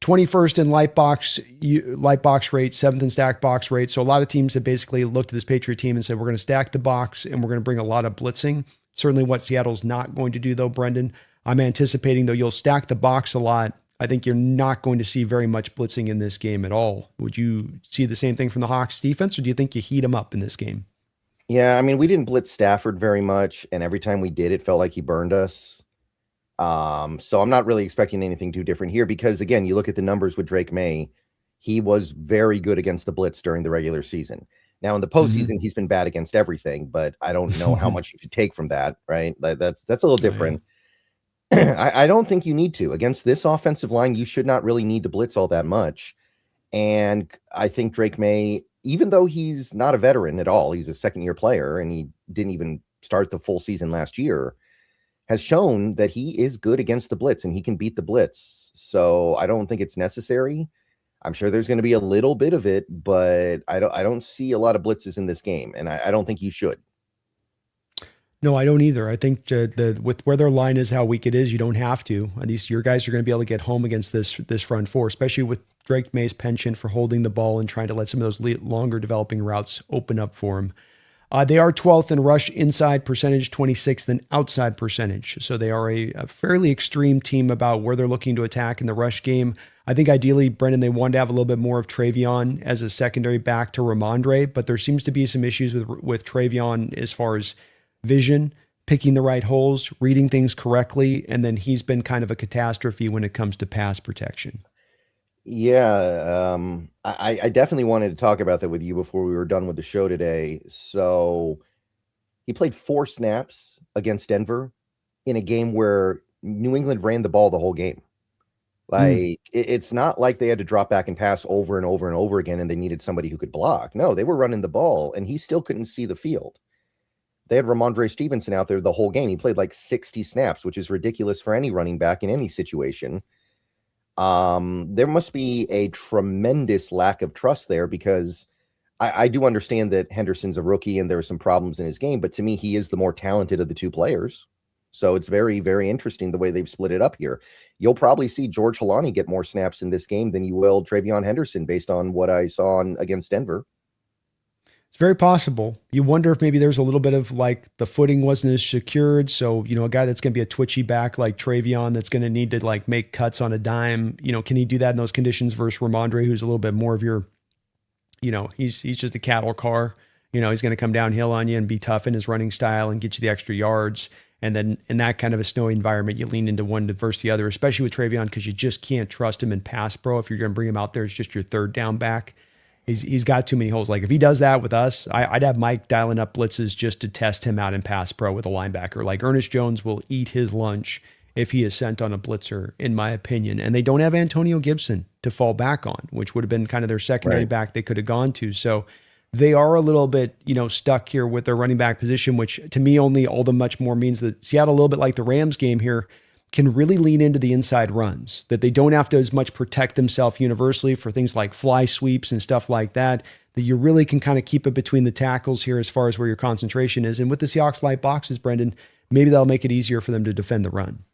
21st in light box rate, 7th in stack box rate. So a lot of teams have basically looked at this Patriot team and said, we're going to stack the box and we're going to bring a lot of blitzing. Certainly what Seattle's not going to do though, Brendan. I'm anticipating though you'll stack the box a lot. I think you're not going to see very much blitzing in this game at all. Would you see the same thing from the Hawks defense, or do you think you heat them up in this game? Yeah, I mean, we didn't blitz Stafford very much, and every time we did, it felt like he burned us. So I'm not really expecting anything too different here because, again, you look at the numbers with Drake Maye, he was very good against the blitz during the regular season. Now, in the postseason, he's been bad against everything, but I don't know how much you should take from that, right? That's a little different. I don't think you need to. Against this offensive line, you should not really need to blitz all that much. And I think Drake Maye, even though he's not a veteran at all, he's a second-year player, and he didn't even start the full season last year, has shown that he is good against the blitz, and he can beat the blitz. So I don't think it's necessary. I'm sure there's going to be a little bit of it, but I don't see a lot of blitzes in this game, and I don't think you should. No, I don't either. I think with where their line is, how weak it is, you don't have to. Your guys are going to be able to get home against this front four, especially with Drake Maye's penchant for holding the ball and trying to let some of those longer developing routes open up for him. They are 12th in rush inside percentage, 26th in outside percentage. So they are a fairly extreme team about where they're looking to attack in the rush game. I think ideally, Brendan, they wanted to have a little bit more of Travion as a secondary back to Ramondre, but there seems to be some issues with Travion as far as vision, picking the right holes, reading things correctly, and then he's been kind of a catastrophe when it comes to pass protection. Yeah, I definitely wanted to talk about that with you before we were done with the show today. So he played 4 snaps against Denver in a game where New England ran the ball the whole game. It's not like they had to drop back and pass over and over and over again and they needed somebody who could block. No, they were running the ball and he still couldn't see the field. They had Ramondre Stevenson out there the whole game. He played like 60 snaps, which is ridiculous for any running back in any situation. There must be a tremendous lack of trust there because I do understand that Henderson's a rookie and there are some problems in his game, but to me, he is the more talented of the two players. So it's very, very interesting the way they've split it up here. You'll probably see George Halani get more snaps in this game than you will Travion Henderson based on what I saw against Denver. It's very possible. You wonder if maybe there's a little bit of like the footing wasn't as secured. So, a guy that's going to be a twitchy back like Travion that's going to need to like make cuts on a dime, can he do that in those conditions versus Ramondre, who's a little bit more of your, he's just a cattle car. He's going to come downhill on you and be tough in his running style and get you the extra yards. And then in that kind of a snowy environment, you lean into one versus the other, especially with Travion, because you just can't trust him in pass pro. If you're going to bring him out there, it's just your third down back. He's got too many holes. Like if he does that with us, I'd have Mike dialing up blitzes just to test him out in pass pro with a linebacker. Like Ernest Jones will eat his lunch if he is sent on a blitzer, in my opinion. And they don't have Antonio Gibson to fall back on, which would have been kind of their secondary back they could have gone to. So they are a little bit, stuck here with their running back position, which to me only all the much more means that Seattle, a little bit like the Rams game here, can really lean into the inside runs, that they don't have to as much protect themselves universally for things like fly sweeps and stuff like that, that you really can kind of keep it between the tackles here as far as where your concentration is. And with the Seahawks light boxes, Brendan, maybe that'll make it easier for them to defend the run.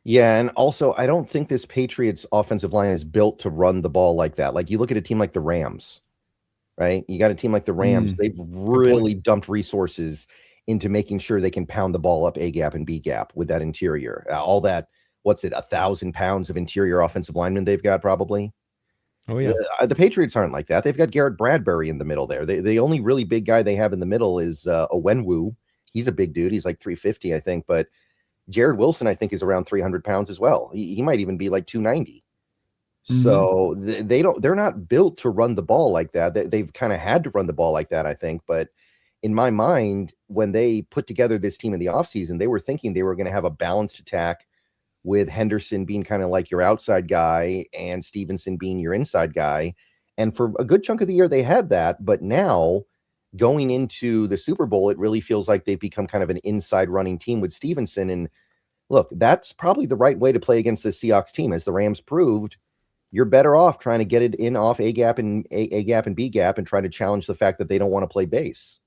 Yeah, and also I don't think this Patriots offensive line is built to run the ball like that. Like you look at a team like the Rams, right? You got a team like the Rams. They've really dumped resources into making sure they can pound the ball up A gap and B gap with that interior. All that, 1,000 pounds of interior offensive linemen they've got probably. Oh yeah. The Patriots aren't like that. They've got Garrett Bradbury in the middle there. The only really big guy they have in the middle is Owenwu. He's a big dude. He's like 350, I think. But Jared Wilson, I think, is around 300 pounds as well. He might even be like 290. Hmm. So they're not built to run the ball like that. They've kind of had to run the ball like that, I think. But in my mind, when they put together this team in the offseason, they were thinking they were going to have a balanced attack with Henderson being kind of like your outside guy and Stevenson being your inside guy. And for a good chunk of the year, they had that. But now going into the Super Bowl, it really feels like they've become kind of an inside running team with Stevenson. And look, that's probably the right way to play against the Seahawks team. As the Rams proved, you're better off trying to get it in off A gap and A gap and B gap and try to challenge the fact that they don't want to play base.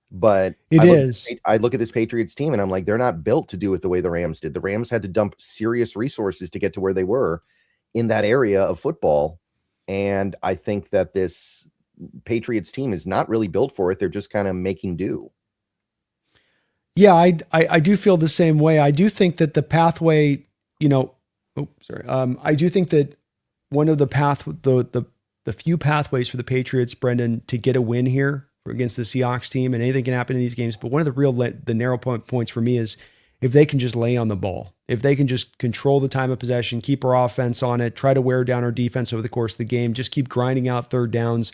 But It is. I look at this Patriots team and I'm like, they're not built to do it the way the Rams did. The Rams had to dump serious resources to get to where they were in that area of football. And I think that this Patriots team is not really built for it. They're just kind of making do. Yeah, I do feel the same way. I do think that the pathway, you know, oh, sorry. I do think that one of the few pathways for the Patriots, Brendan, to get a win here against the Seahawks team, and anything can happen in these games. But one of the narrow points for me is if they can just lay on the ball, if they can just control the time of possession, keep our offense on it, try to wear down our defense over the course of the game, just keep grinding out third downs,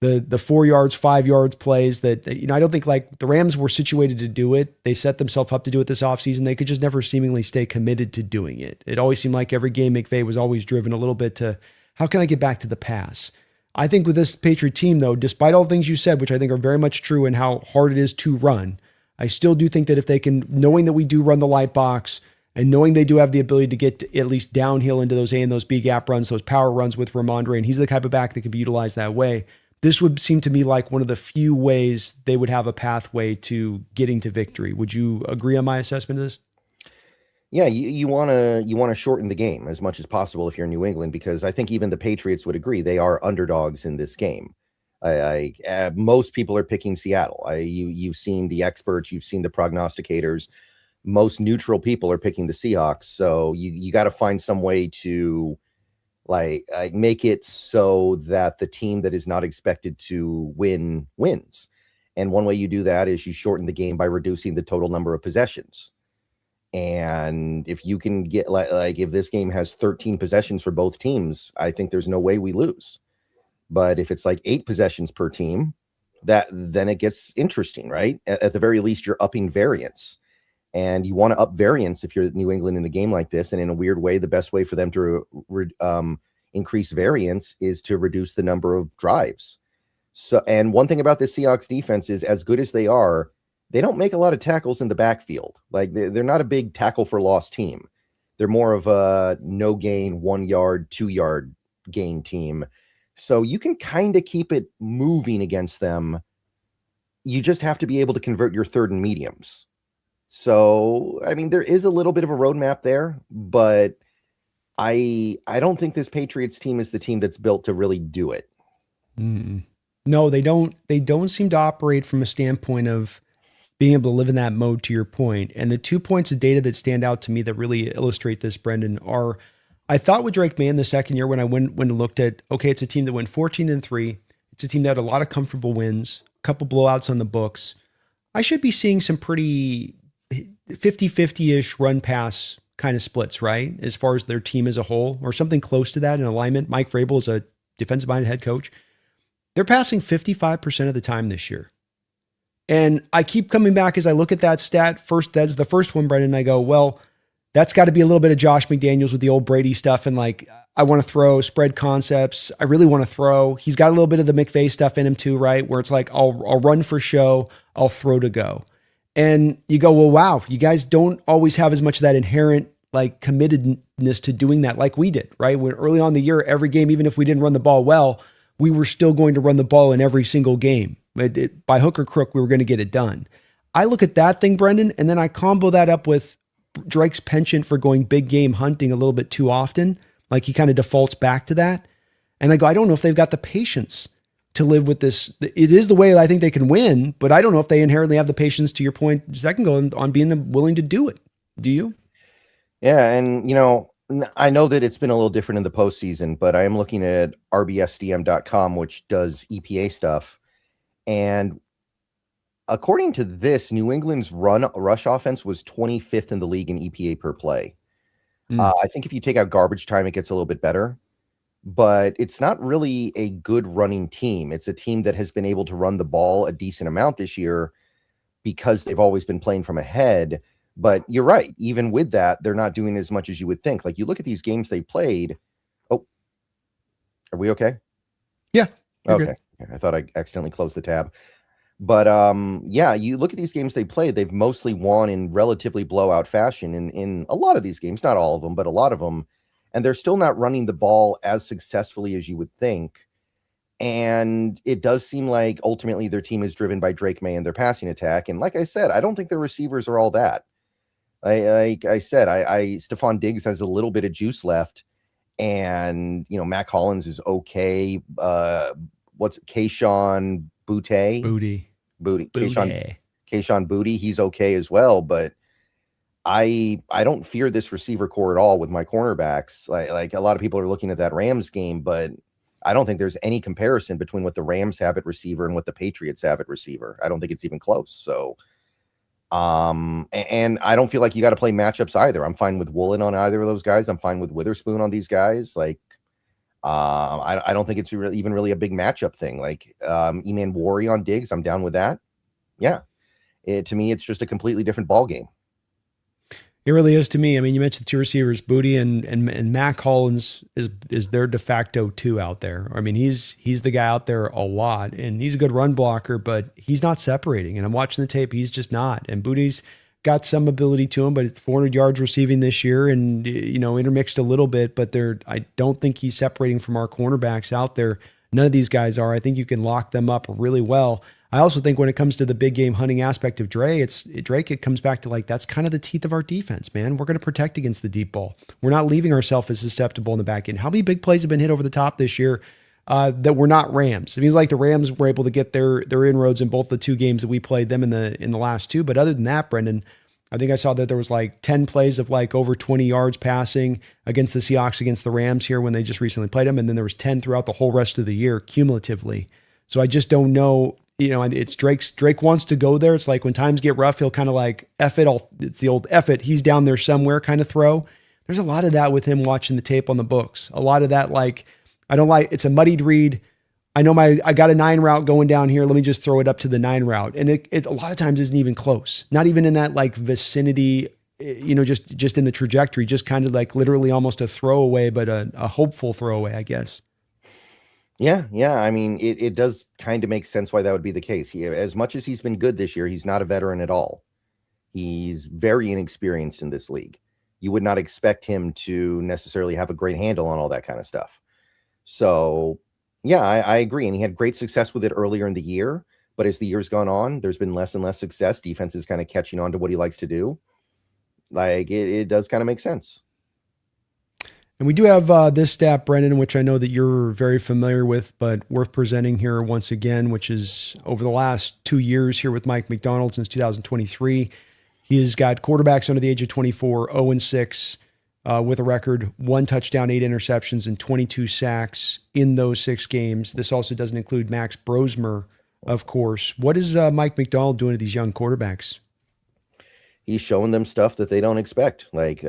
the 4 yards, 5 yards plays that, I don't think like the Rams were situated to do it. They set themselves up to do it this offseason. They could just never seemingly stay committed to doing it. It always seemed like every game McVay was always driven a little bit to how can I get back to the pass? I think with this Patriot team, though, despite all the things you said, which I think are very much true and how hard it is to run, I still do think that if they can, knowing that we do run the light box and knowing they do have the ability to get at least downhill into those A and those B gap runs, those power runs with Ramondre, and he's the type of back that can be utilized that way. This would seem to me like one of the few ways they would have a pathway to getting to victory. Would you agree on my assessment of this? Yeah, you want to shorten the game as much as possible if you're in New England, because I think even the Patriots would agree they are underdogs in this game. Most people are picking Seattle. You've seen the experts, you've seen the prognosticators. Most neutral people are picking the Seahawks. So you got to find some way to like make it so that the team that is not expected to win wins. And one way you do that is you shorten the game by reducing the total number of possessions. And if you can get like if this game has 13 possessions for both teams, I think there's no way we lose. But if it's like 8 possessions per team, then it gets interesting, right? At the very least, you're upping variance. And you want to up variance if you're New England in a game like this. And in a weird way, the best way for them to increase variance is to reduce the number of drives. So, and one thing about the Seahawks defense is, as good as they are, they don't make a lot of tackles in the backfield. Like they're not a big tackle for loss team. They're more of a no gain, 1 yard, 2 yard gain team. So you can kind of keep it moving against them. You just have to be able to convert your third and mediums. So, I mean, there is a little bit of a roadmap there, but I don't think this Patriots team is the team that's built to really do it. Mm. No, they don't. They don't seem to operate from a standpoint of being able to live in that mode, to your point. And the 2 points of data that stand out to me that really illustrate this, Brendan, are I thought with Drake Maye in the second year when I went and looked at, okay, it's a team that went 14-3. It's a team that had a lot of comfortable wins, a couple blowouts on the books. I should be seeing some pretty 50-50-ish run pass kind of splits, right? As far as their team as a whole, or something close to that in alignment. Mike Vrabel is a defensive minded head coach. They're passing 55% of the time this year. And I keep coming back as I look at that stat. First, that's the first one, Brendan. And I go, well, that's got to be a little bit of Josh McDaniels with the old Brady stuff. And like, I want to throw spread concepts. I really want to throw. He's got a little bit of the McVay stuff in him too, right? Where it's like, I'll run for show. I'll throw to go. And you go, well, wow, you guys don't always have as much of that inherent like committedness to doing that like we did, right? When early on in the year, every game, even if we didn't run the ball well, we were still going to run the ball in every single game. By hook or crook, we were going to get it done. I look at that thing, Brendan, and then I combo that up with Drake's penchant for going big game hunting a little bit too often. Like he kind of defaults back to that. And I go, I don't know if they've got the patience to live with this. It is the way I think they can win, but I don't know if they inherently have the patience, to your point, second go on being willing to do it. Do you? Yeah. And, I know that it's been a little different in the postseason, but I am looking at rbsdm.com, which does EPA stuff. And according to this, New England's rush offense was 25th in the league in EPA per play. I think if you take out garbage time, it gets a little bit better. but it's not really a good running team. It's a team that has been able to run the ball a decent amount this year because they've always been playing from ahead. But you're right. Even with that, they're not doing as much as you would think. Like you look at these games they played. Oh, are we okay? Yeah, you're Okay. good. I thought I accidentally closed the tab. But yeah, you look at these games they played, they've mostly won in relatively blowout fashion in a lot of these games, not all of them, but a lot of them. And they're still not running the ball as successfully as you would think. And it does seem like ultimately their team is driven by Drake Maye and their passing attack. And like I said, I don't think their receivers are all that. Like I said, Stephon Diggs has a little bit of juice left, and Mac Hollins is okay. What's Kayshawn Boutte? Booty. Kayshawn Booty, he's okay as well, but I don't fear this receiver core at all with my cornerbacks. Like a lot of people are looking at that Rams game, but I don't think there's any comparison between what the Rams have at receiver and what the Patriots have at receiver. I don't think it's even close. So and I don't feel like you got to play matchups either. I'm fine with Woolen on either of those guys. I'm fine with Witherspoon on these guys. Like I don't think it's even really a big matchup thing. Like Eman Wari on Diggs, I'm down with that. Yeah. To me, it's just a completely different ball game. It really is to me. I mean, you mentioned the two receivers, Booty and Mac Hollins is their de facto two out there. I mean, he's the guy out there a lot, and he's a good run blocker, but he's not separating. And I'm watching the tape; he's just not. And Booty's got some ability to him, but it's 400 yards receiving this year, and intermixed a little bit. But I don't think he's separating from our cornerbacks out there. None of these guys are. I think you can lock them up really well. I also think when it comes to the big game hunting aspect of Drake, it comes back to like, that's kind of the teeth of our defense, man. We're going to protect against the deep ball. We're not leaving ourselves as susceptible in the back end. How many big plays have been hit over the top this year that were not Rams? It means like the Rams were able to get their inroads in both the two games that we played them in the last two. But other than that, Brendan, I think I saw that there was like 10 plays of like over 20 yards passing against the Seahawks, against the Rams here when they just recently played them. And then there was 10 throughout the whole rest of the year cumulatively. So I just don't know. It's Drake wants to go there. It's like when times get rough, he'll kind of like F it. It's the old F it. He's down there somewhere kind of throw. There's a lot of that with him watching the tape on the books. A lot of that, like, I don't like, it's a muddied read. I know I got a 9 route going down here. Let me just throw it up to the 9 route. And it a lot of times isn't even close. Not even in that like vicinity, just in the trajectory, just kind of like literally almost a throwaway, but a hopeful throwaway, I guess. Yeah. I mean, it does kind of make sense why that would be the case. As much as he's been good this year, he's not a veteran at all. He's very inexperienced in this league. You would not expect him to necessarily have a great handle on all that kind of stuff. So, yeah, I agree. And he had great success with it earlier in the year. But as the year's gone on, there's been less and less success. Defense is kind of catching on to what he likes to do. Like, it does kind of make sense. And we do have this stat, Brendan, which I know that you're very familiar with, but worth presenting here once again, which is over the last 2 years here with Mike Macdonald since 2023. He has got quarterbacks under the age of 24, 0-6, with a record, 1 touchdown, 8 interceptions, and 22 sacks in those 6 games. This also doesn't include Max Brosmer, of course. What is Mike Macdonald doing to these young quarterbacks? He's showing them stuff that they don't expect. Like,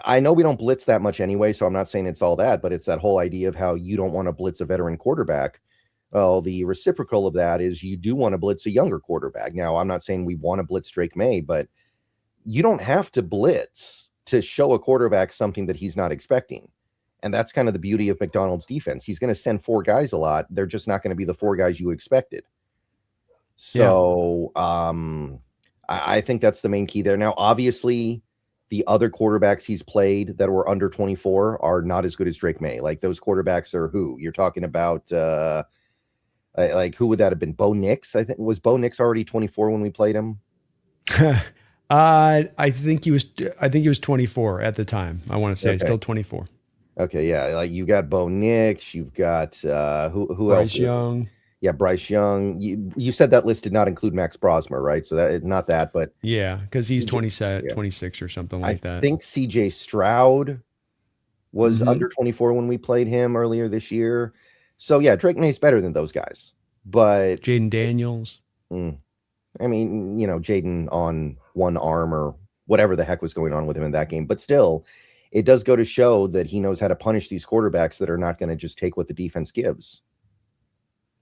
I know we don't blitz that much anyway, so I'm not saying it's all that, but it's that whole idea of how you don't want to blitz a veteran quarterback. Well, the reciprocal of that is you do want to blitz a younger quarterback. Now, I'm not saying we want to blitz Drake Maye, but you don't have to blitz to show a quarterback something that he's not expecting. And that's kind of the beauty of Macdonald's defense. He's going to send 4 guys a lot. They're just not going to be the 4 guys you expected. So I think that's the main key there. Now, obviously, the other quarterbacks he's played that were under 24 are not as good as Drake Maye. Like those quarterbacks are who? You're talking about like who would that have been? Bo Nix? I think was Bo Nix already 24 when we played him? I think he was 24 at the time. I want to say still 24. Okay, yeah. Like you got Bo Nix, you've got who Bryce else? Young. Yeah, Bryce Young. You said that list did not include Max Brosmer, right? So that not that, but yeah, because he's 26 or something like that. I think CJ Stroud was under 24 when we played him earlier this year. So yeah, Drake Maye's better than those guys. But Jaden Daniels. I mean, Jaden on one arm or whatever the heck was going on with him in that game. But still, it does go to show that he knows how to punish these quarterbacks that are not going to just take what the defense gives.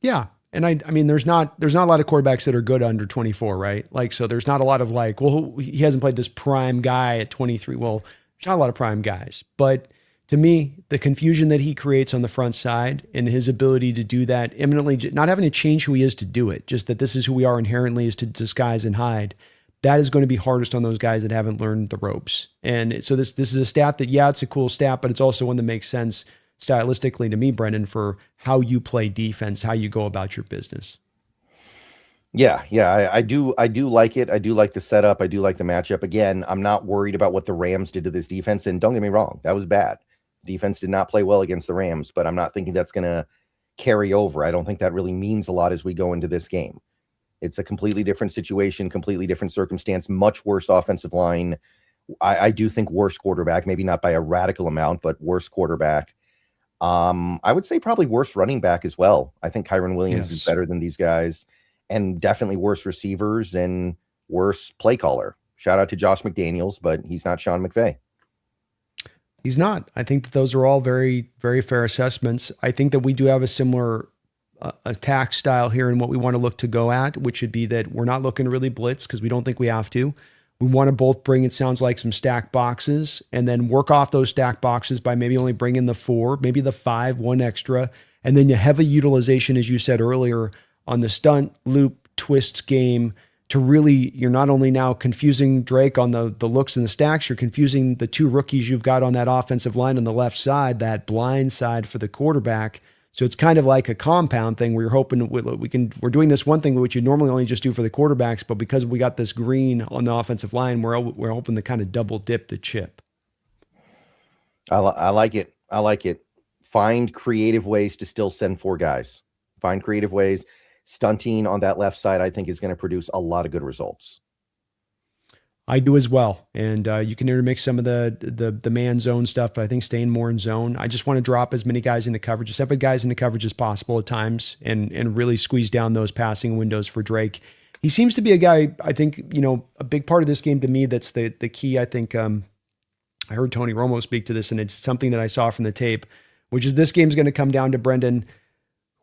Yeah. And I mean, there's not a lot of quarterbacks that are good under 24, right? Like, so there's not a lot of like, well, he hasn't played this prime guy at 23. Well, there's not a lot of prime guys, but to me, the confusion that he creates on the front side and his ability to do that imminently, not having to change who he is to do it, just that this is who we are inherently, is to disguise and hide. That is going to be hardest on those guys that haven't learned the ropes. And so this is a stat that, yeah, it's a cool stat, but it's also one that makes sense stylistically to me, Brendan, for how you play defense, how you go about your business. Yeah, I do like it. I do like the setup. I do like the matchup. Again, I'm not worried about what the Rams did to this defense. And don't get me wrong, that was bad. Defense did not play well against the Rams, but I'm not thinking that's going to carry over. I don't think that really means a lot as we go into this game. It's a completely different situation, completely different circumstance, much worse offensive line. I do think worse quarterback, maybe not by a radical amount, but worse quarterback. I would say probably worse running back as well. I think Kyron Williams is better than these guys, and definitely worse receivers and worse play caller. Shout out to Josh McDaniels, but he's not Sean McVay. He's not. I think that those are all very, very fair assessments. I think that we do have a similar attack style here in what we want to look to go at, which would be that we're not looking to really blitz because we don't think we have to. We want to both bring, it sounds like, some stack boxes and then work off those stack boxes by maybe only bringing the 4, maybe the 5, one extra. And then you heavy utilization, as you said earlier, on the stunt, loop, twist game to really, you're not only now confusing Drake on the looks and the stacks, you're confusing the 2 rookies you've got on that offensive line on the left side, that blind side for the quarterback. So it's kind of like a compound thing where you're hoping we're doing this one thing which you normally only just do for the quarterbacks, but because we got this green on the offensive line, we're hoping to kind of double dip the chip. I like it. I like it. Find creative ways to still send 4 guys. Find creative ways. Stunting on that left side, I think, is going to produce a lot of good results. I do as well. And you can intermix some of the man zone stuff, but I think staying more in zone. I just want to drop as many guys into coverage, 7 guys into coverage as possible at times, and really squeeze down those passing windows for Drake. He seems to be a guy, I think, a big part of this game to me that's the key. I think I heard Tony Romo speak to this, and it's something that I saw from the tape, which is this game's going to come down to, Brendan,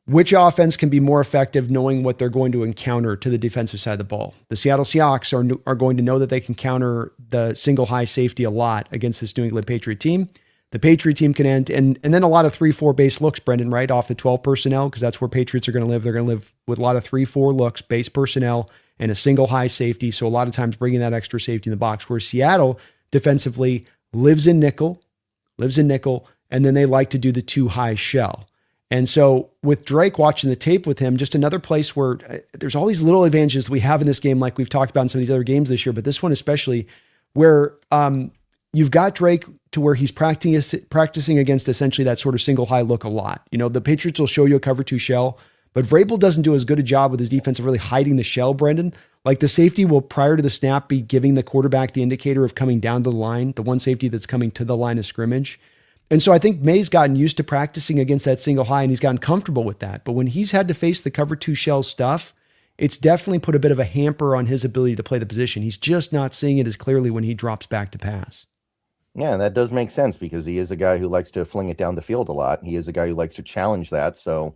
which offense can be more effective knowing what they're going to encounter to the defensive side of the ball. The Seattle Seahawks are going to know that they can counter the single high safety a lot against this New England Patriot team. The Patriot team can end, and then a lot of 3-4 base looks, Brendan, right off the 12 personnel, because that's where Patriots are going to live. They're going to live with a lot of 3-4 looks, base personnel, and a single high safety. So a lot of times bringing that extra safety in the box, where Seattle defensively lives in nickel, and then they like to do the 2 high shell. And so with Drake, watching the tape with him, just another place where there's all these little advantages we have in this game, like we've talked about in some of these other games this year, but this one especially, where you've got Drake to where he's practicing against essentially that sort of single high look a lot. The Patriots will show you a cover 2 shell, but Vrabel doesn't do as good a job with his defense of really hiding the shell, Brendan. Like the safety will, prior to the snap, be giving the quarterback the indicator of coming down to the line, the one safety that's coming to the line of scrimmage. And so I think Maye's gotten used to practicing against that single high, and he's gotten comfortable with that. But when he's had to face the cover 2 shell stuff, it's definitely put a bit of a hamper on his ability to play the position. He's just not seeing it as clearly when he drops back to pass. Yeah, that does make sense because he is a guy who likes to fling it down the field a lot. He is a guy who likes to challenge that. So,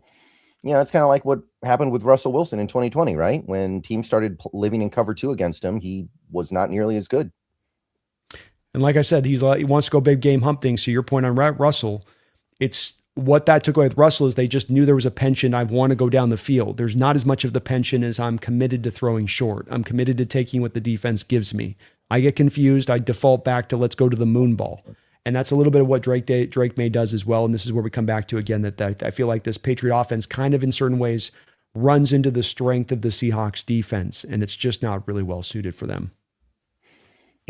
it's kind of like what happened with Russell Wilson in 2020, right? When teams started living in cover 2 against him, he was not nearly as good. And like I said, he wants to go big game hump thing. So your point on Russell, it's what that took away with Russell is they just knew there was a penchant. I want to go down the field. There's not as much of the penchant as I'm committed to throwing short. I'm committed to taking what the defense gives me. I get confused. I default back to let's go to the moon ball. And that's a little bit of what Drake Maye does as well. And this is where we come back to again, that I feel like this Patriot offense kind of in certain ways runs into the strength of the Seahawks defense. And it's just not really well suited for them.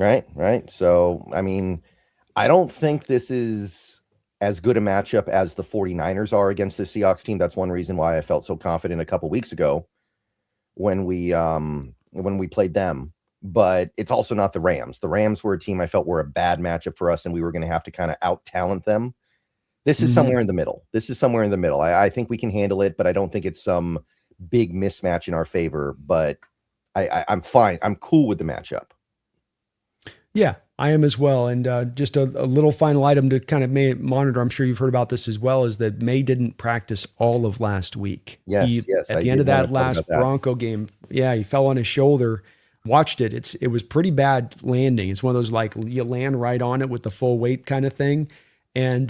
Right. So, I don't think this is as good a matchup as the 49ers are against the Seahawks team. That's one reason why I felt so confident a couple weeks ago when we played them. But it's also not the Rams. The Rams were a team I felt were a bad matchup for us, and we were going to have to kind of out-talent them. This is somewhere in the middle. I think we can handle it, but I don't think it's some big mismatch in our favor. But I'm fine. I'm cool with the matchup. Yeah, I am as well. And just a little final item to kind of monitor. I'm sure you've heard about this as well. Is that May didn't practice all of last week. Yes, He yes, at I the end did of want to that talk about last that. Bronco game. Yeah, he fell on his shoulder. Watched it. It was pretty bad landing. It's one of those like you land right on it with the full weight kind of thing. And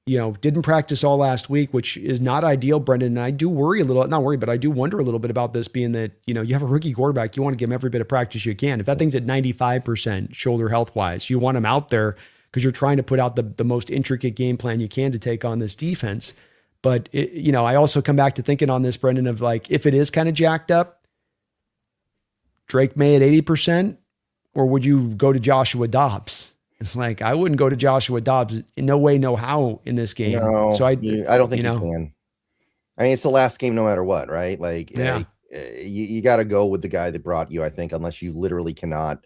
didn't practice all last week, which is not ideal, Brendan. And I do worry a little, not worry, but I do wonder a little bit about this being that, you have a rookie quarterback. You want to give him every bit of practice you can. If that thing's at 95% shoulder health wise, you want him out there because you're trying to put out the most intricate game plan you can to take on this defense. But, I also come back to thinking on this, Brendan, of like, if it is kind of jacked up, Drake Maye at 80%, or would you go to Joshua Dobbs? It's like, I wouldn't go to Joshua Dobbs in no way, no how in this game. No, So I don't think you can. I mean, it's the last game no matter what, right? Like, yeah. you got to go with the guy that brought you, I think, unless you literally cannot.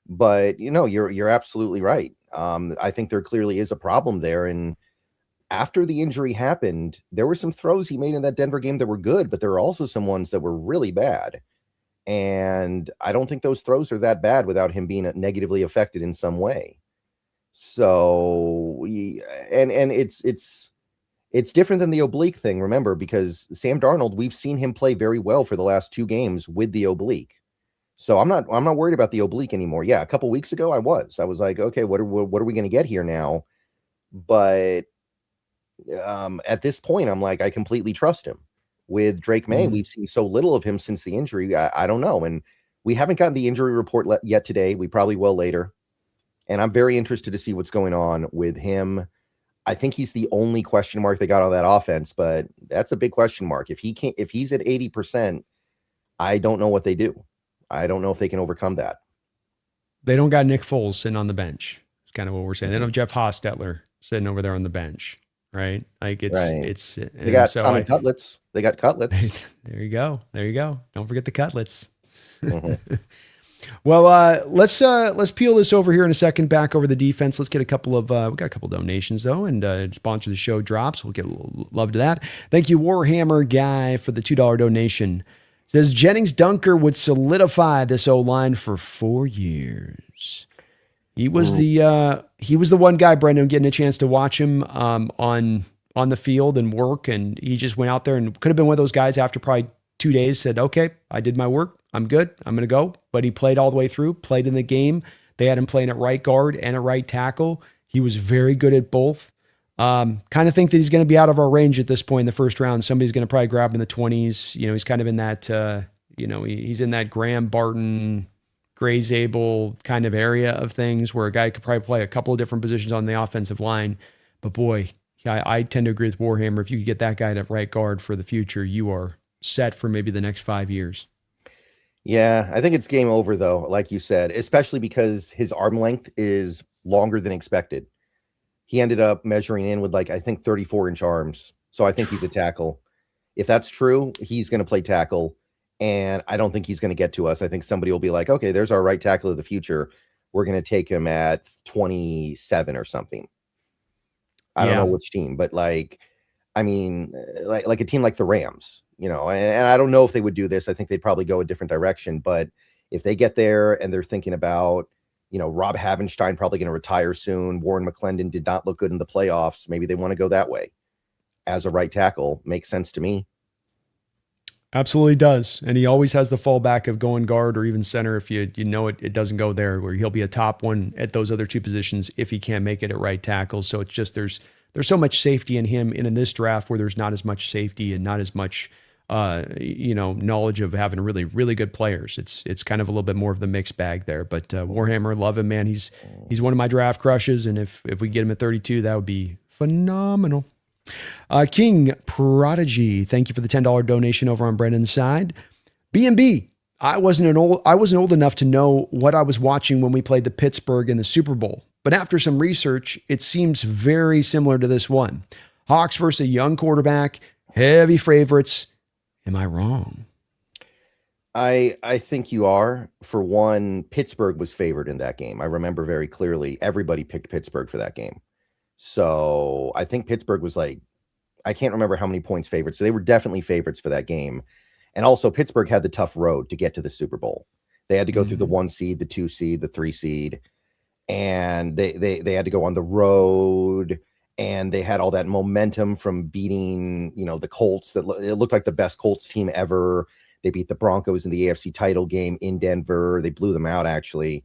But, you're absolutely right. I think there clearly is a problem there. And after the injury happened, there were some throws he made in that Denver game that were good, but there were also some ones that were really bad. And I don't think those throws are that bad without him being negatively affected in some way. So, and it's different than the oblique thing, remember, because Sam Darnold, we've seen him play very well for the last 2 games with the oblique. So I'm not worried about the oblique anymore. Yeah, a couple weeks ago I was like, okay, what are we going to get here now? But at this point, I'm like, I completely trust him. With Drake Maye, we've seen so little of him since the injury. I don't know. And we haven't gotten the injury report yet today. We probably will later. And I'm very interested to see what's going on with him. I think he's the only question mark they got on that offense, but that's a big question mark. If he's at 80%, I don't know what they do. I don't know if they can overcome that. They don't got Nick Foles sitting on the bench. It's kind of what we're saying. They don't have Jeff Hostetler sitting over there on the bench, right? Like they got Tommy Cutlets. They got Cutlets. There you go. Don't forget the Cutlets. Mm-hmm. Well, let's peel this over here in a second. Back over the defense. Let's get a couple of we got a couple donations though, and sponsor the show drops. We'll get a little love to that. Thank you, Warhammer Guy, for the $2 donation. It says Jennings Dunker would solidify this O-line for 4 years. He was the one guy, Brendan, getting a chance to watch him on the field and work, and he just went out there and could have been one of those guys after probably 2 days said, okay, I did my work. I'm good. I'm going to go. But he played all the way through, played in the game. They had him playing at right guard and a right tackle. He was very good at both. Kind of think that he's going to be out of our range at this point in the first round. Somebody's going to probably grab him in the 20s. He's kind of in that, he's in that Graham Barton, Gray Zabel kind of area of things where a guy could probably play a couple of different positions on the offensive line. But boy, I tend to agree with Warhammer. If you could get that guy to right guard for the future, you are set for maybe the next 5 years. Yeah, I think it's game over though, like you said, especially because his arm length is longer than expected. He ended up measuring in with I think 34-inch arms. So I think he's a tackle. If that's true, he's going to play tackle. And I don't think he's going to get to us. I think somebody will be like, okay, there's our right tackle of the future. We're going to take him at 27 or something. I don't know which team, but like a team like the Rams, and I don't know if they would do this. I think they'd probably go a different direction. But if they get there and they're thinking about, Rob Havenstein probably going to retire soon. Warren McClendon did not look good in the playoffs. Maybe they want to go that way as a right tackle. Makes sense to me. Absolutely does. And he always has the fallback of going guard or even center if it doesn't go there, where he'll be a top one at those other two positions if he can't make it at right tackle. So it's just there's so much safety in him in this draft where there's not as much safety and not as much knowledge of having really, really good players. It's kind of a little bit more of the mixed bag there. But Warhammer, love him, man. He's one of my draft crushes, and if we get him at 32, that would be phenomenal. King Prodigy, thank you for the $10 donation over on Brendan's side. BNB, I wasn't old enough to know what I was watching when we played the Pittsburgh in the Super Bowl, but after some research, it seems very similar to this one. Hawks versus a young quarterback, heavy favorites. Am I wrong? I think you are. For one, Pittsburgh was favored in that game. I remember very clearly. Everybody picked Pittsburgh for that game. So I think Pittsburgh was I can't remember how many points favored. So they were definitely favorites for that game. And also Pittsburgh had the tough road to get to the Super Bowl. They had to go through the 1 seed, the 2 seed, the 3 seed. and they had to go on the road, and they had all that momentum from beating, the Colts. It looked like the best Colts team ever. They beat the Broncos in the AFC title game in Denver. They blew them out, actually.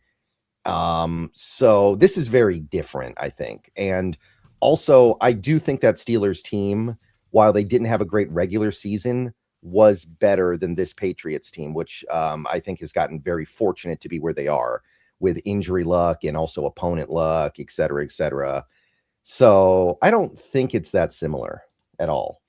So this is very different, I think. And also, I do think that Steelers team, while they didn't have a great regular season, was better than this Patriots team, which I think has gotten very fortunate to be where they are with injury luck and also opponent luck, et cetera, et cetera. So I don't think it's that similar at all.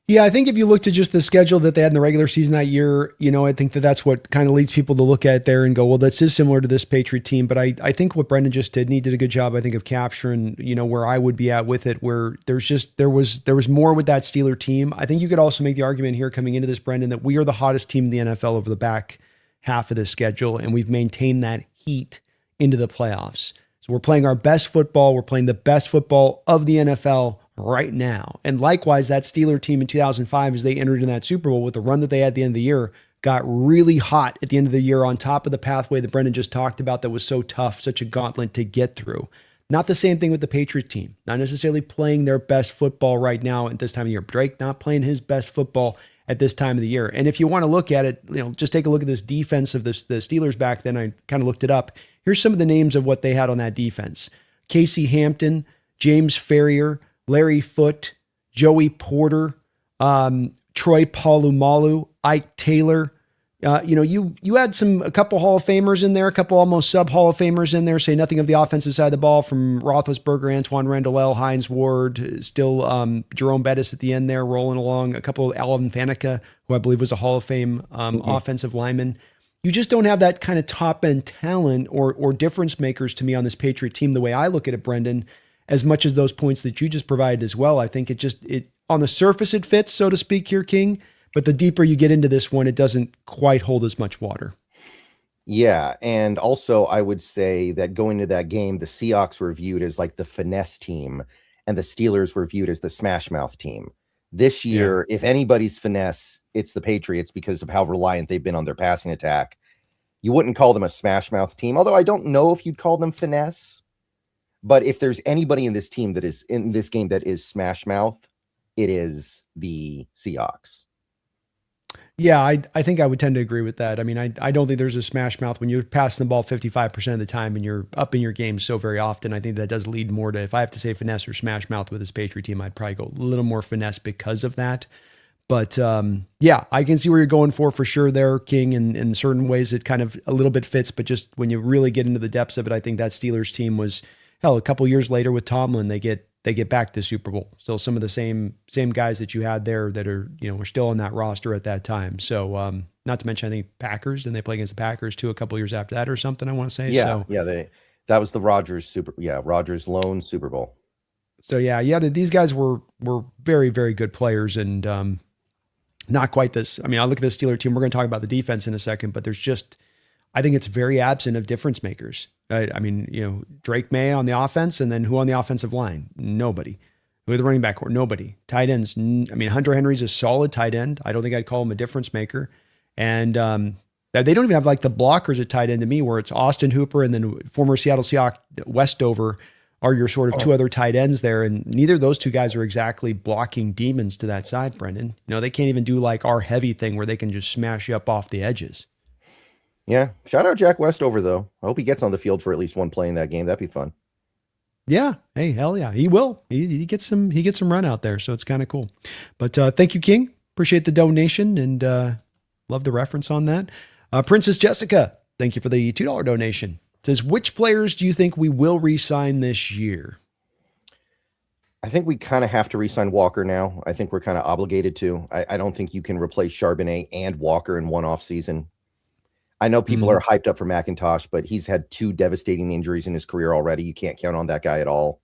Yeah, I think if you looked at just the schedule that they had in the regular season that year, I think that's what kind of leads people to look at there and go, well, this is similar to this Patriot team. But I think what Brendan just did, and he did a good job, I think, of capturing, where I would be at with it, where there was more with that Steeler team. I think you could also make the argument here coming into this, Brendan, that we are the hottest team in the NFL over the back half of the schedule, and we've maintained that heat into the playoffs. So we're playing our best football. We're playing the best football of the NFL right now. And likewise, that Steeler team in 2005, as they entered in that Super Bowl with the run that they had at the end of the year, got really hot at the end of the year on top of the pathway that Brendan just talked about that was so tough, such a gauntlet to get through. Not the same thing with the Patriots team. Not necessarily playing their best football right now at this time of year. Drake not playing his best football at this time of the year. And if you want to look at it, just take a look at this defense of the Steelers back then. I kind of looked it up. Here's some of the names of what they had on that defense. Casey Hampton, James Ferrier, Larry Foote, Joey Porter, Troy Polamalu, Ike Taylor. You had a couple Hall of Famers in there, a couple almost sub Hall of Famers in there. Say nothing of the offensive side of the ball from Roethlisberger, Antoine Randall, Hines Ward, still Jerome Bettis at the end there, rolling along. A couple of Alvin Faneca, who I believe was a Hall of Fame offensive lineman. You just don't have that kind of top end talent or difference makers to me on this Patriot team. The way I look at it, Brendan, as much as those points that you just provided as well, I think it on the surface it fits, so to speak, here, King. But the deeper you get into this one, it doesn't quite hold as much water. Yeah, and also I would say that going to that game, the Seahawks were viewed as like the finesse team, and the Steelers were viewed as the smash mouth team. This year, if anybody's finesse, it's the Patriots because of how reliant they've been on their passing attack. You wouldn't call them a smash mouth team, although I don't know if you'd call them finesse. But if there's anybody in this team that is in this game that is smash mouth, it is the Seahawks. Yeah, I think I would tend to agree with that. I mean, I don't think there's a smash mouth when you're passing the ball 55% of the time and you're up in your game so very often. I think that does lead more to, if I have to say finesse or smash mouth with this Patriot team, I'd probably go a little more finesse because of that. But yeah, I can see where you're going for sure there, King. In certain ways, it kind of a little bit fits. But just when you really get into the depths of it, I think that Steelers team was, hell, a couple years later with Tomlin, they get back to Super Bowl. Still some of the same guys that you had there that are, were still on that roster at that time. So not to mention, I think Packers, and they play against the Packers too a couple years after that or something, I want to say. Yeah, that was the Rodgers lone Super Bowl. So these guys were very, very good players, and not quite this. I mean, I look at the Steeler team. We're going to talk about the defense in a second, but there's just, I think it's very absent of difference makers. I mean, Drake Maye on the offense, and then who on the offensive line? Nobody. Who are the running back core? Nobody. Tight ends. I mean, Hunter Henry's a solid tight end. I don't think I'd call him a difference maker. And they don't even have like the blockers at tight end to me, where it's Austin Hooper and then former Seattle Seahawks Westover are your sort of two other tight ends there. And neither of those two guys are exactly blocking demons to that side, Brendan. They can't even do like our heavy thing where they can just smash you up off the edges. Yeah. Shout out Jack Westover, though. I hope he gets on the field for at least one play in that game. That'd be fun. Yeah. Hey, hell yeah. He will. He gets some run out there. So it's kind of cool. But thank you, King. Appreciate the donation and love the reference on that. Princess Jessica, thank you for the $2 donation. It says, which players do you think we will re-sign this year? I think we kind of have to re-sign Walker now. I think we're kind of obligated to. I don't think you can replace Charbonnet and Walker in one off season. I know people are hyped up for McIntosh, but he's had 2 devastating injuries in his career already. You can't count on that guy at all.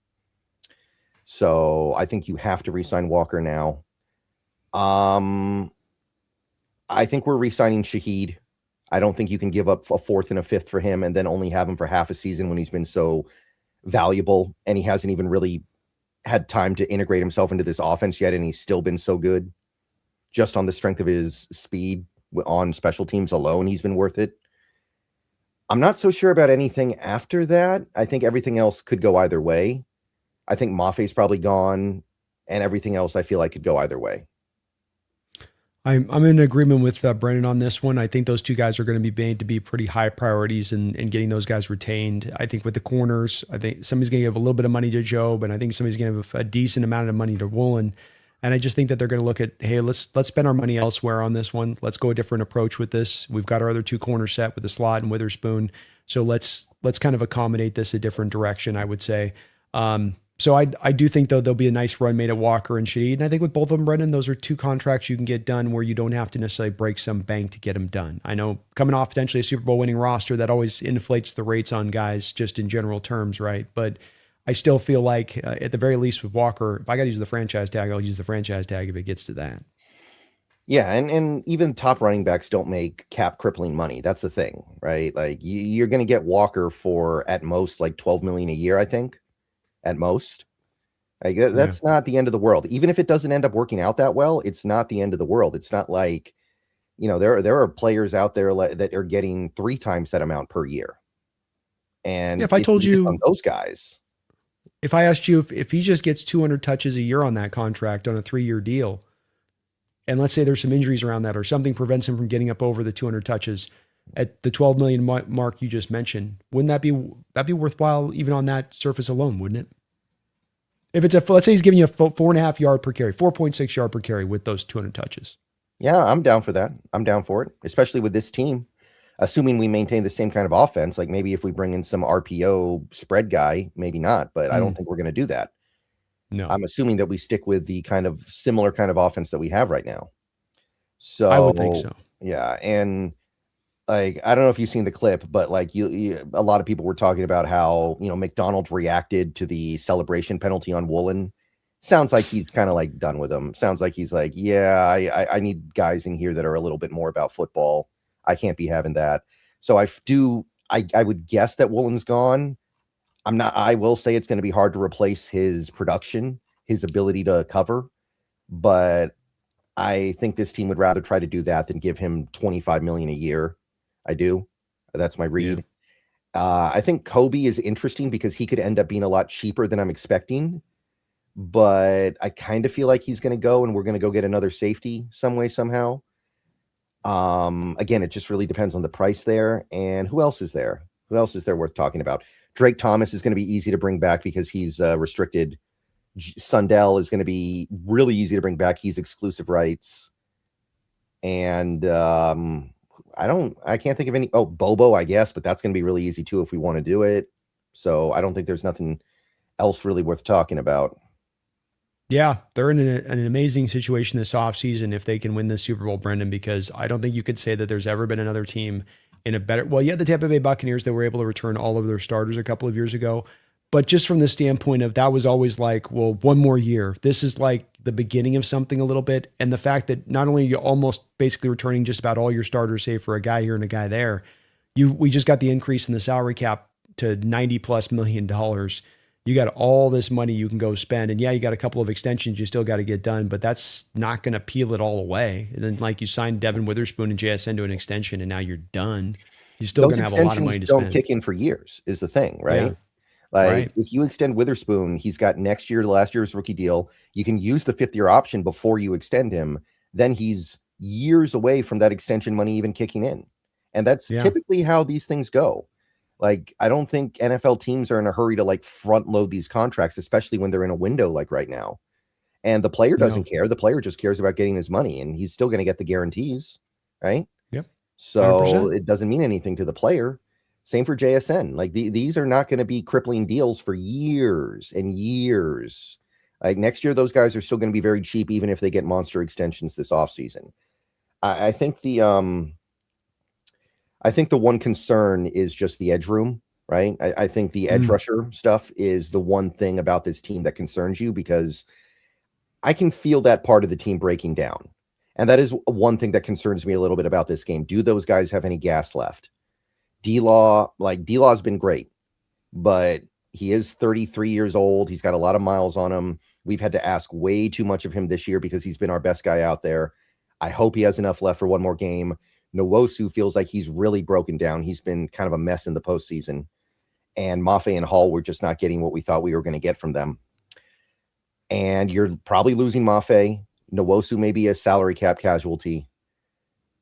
So I think you have to re-sign Walker now. I think we're re-signing Shaheed. I don't think you can give up a 4th and a 5th for him and then only have him for half a season when he's been so valuable and he hasn't even really had time to integrate himself into this offense yet, and he's still been so good. Just on the strength of his speed on special teams alone, he's been worth it. I'm not so sure about anything after that. I think everything else could go either way. I think Maffe's probably gone, and everything else I feel like could go either way. I'm in agreement with Brennan on this one. I think those two guys are going to be made to be pretty high priorities in getting those guys retained. I think with the corners, I think somebody's going to give a little bit of money to Job, and I think somebody's going to give a decent amount of money to Woolen. And I just think that they're going to look at, hey, let's spend our money elsewhere on this one. Let's go a different approach with this. We've got our other two corners set with the Slot and Witherspoon, so let's kind of accommodate this a different direction, I would say. So I do think, though, there'll be a nice run made at Walker and Shaheed. And I think with both of them, Brendan, those are two contracts you can get done where you don't have to necessarily break some bank to get them done. I know coming off potentially a Super Bowl winning roster, that always inflates the rates on guys just in general terms, right? But I still feel like at the very least with Walker, if I got to use the franchise tag, I'll use the franchise tag if it gets to that. Yeah, and even top running backs don't make cap crippling money. That's the thing, right? Like you're going to get Walker for at most like $12 million a year, I think, at most. Like that's not the end of the world. Even if it doesn't end up working out that well, it's not the end of the world. It's not like, there are players out there that are getting 3 times that amount per year. And if I told you on those guys, if I asked you if he just gets 200 touches a year on that contract on a 3-year deal, and let's say there's some injuries around that or something prevents him from getting up over the 200 touches at the 12 million mark you just mentioned, wouldn't that be worthwhile even on that surface alone, wouldn't it? If it's let's say he's giving you a 4.5 yard per carry, 4.6 yard per carry with those 200 touches. Yeah, I'm down for that. I'm down for it, especially with this team. Assuming we maintain the same kind of offense, like maybe if we bring in some RPO spread guy, maybe not, but I don't think we're going to do that. No, I'm assuming that we stick with the kind of similar kind of offense that we have right now. So I would think so. Yeah, and like I don't know if you've seen the clip, but like a lot of people were talking about how Macdonald reacted to the celebration penalty on Woolen. Sounds like he's kind of like done with him. Sounds like he's like, yeah, I need guys in here that are a little bit more about football. I can't be having that. So I would guess that Woolen's gone. I will say it's going to be hard to replace his production, his ability to cover, but I think this team would rather try to do that than give him $25 million a year. I do. That's my read. Yeah. I think Kobe is interesting because he could end up being a lot cheaper than I'm expecting, but I kind of feel like he's going to go and we're going to go get another safety some way, somehow. Again, it just really depends on the price there. And who else is there? Who else is there worth talking about? Drake Thomas is going to be easy to bring back because he's restricted. Sundell is going to be really easy to bring back. He's exclusive rights. And I can't think of any. Oh, Bobo, I guess, but that's going to be really easy too if we want to do it. So I don't think there's nothing else really worth talking about. Yeah, they're in an amazing situation this offseason if they can win this Super Bowl, Brendan, because I don't think you could say that there's ever been another team in a better. Well, yeah, the Tampa Bay Buccaneers that were able to return all of their starters a couple of years ago. But just from the standpoint of that was always like, well, one more year. This is like the beginning of something a little bit. And the fact that not only are you almost basically returning just about all your starters, save for a guy here and a guy there, we just got the increase in the salary cap to $90+ million. You got all this money you can go spend. And yeah, you got a couple of extensions you still got to get done, but that's not going to peel it all away. And then like you signed Devin Witherspoon and JSN to an extension and now you're done. You're still going to have a lot of money to spend. Don't kick in for years is the thing, right? Yeah. Like if you extend Witherspoon, he's got next year, last year's rookie deal. You can use the 5th-year option before you extend him. Then he's years away from that extension money even kicking in. And that's typically how these things go. Like, I don't think NFL teams are in a hurry to like front load these contracts, especially when they're in a window like right now. And the player doesn't care. The player just cares about getting his money and he's still going to get the guarantees. Right. Yep. So 100%. It doesn't mean anything to the player. Same for JSN. Like these are not going to be crippling deals for years and years. Like next year, those guys are still going to be very cheap, even if they get monster extensions this offseason. I think the one concern is just the edge room, right? I think the edge rusher stuff is the one thing about this team that concerns you because I can feel that part of the team breaking down. And that is one thing that concerns me a little bit about this game. Do those guys have any gas left? D-Law's been great, but he is 33 years old. He's got a lot of miles on him. We've had to ask way too much of him this year because he's been our best guy out there. I hope he has enough left for one more game. Nwosu feels like he's really broken down. He's been kind of a mess in the postseason. And Mafe and Hall were just not getting what we thought we were going to get from them. And you're probably losing Mafe. Nwosu may be a salary cap casualty.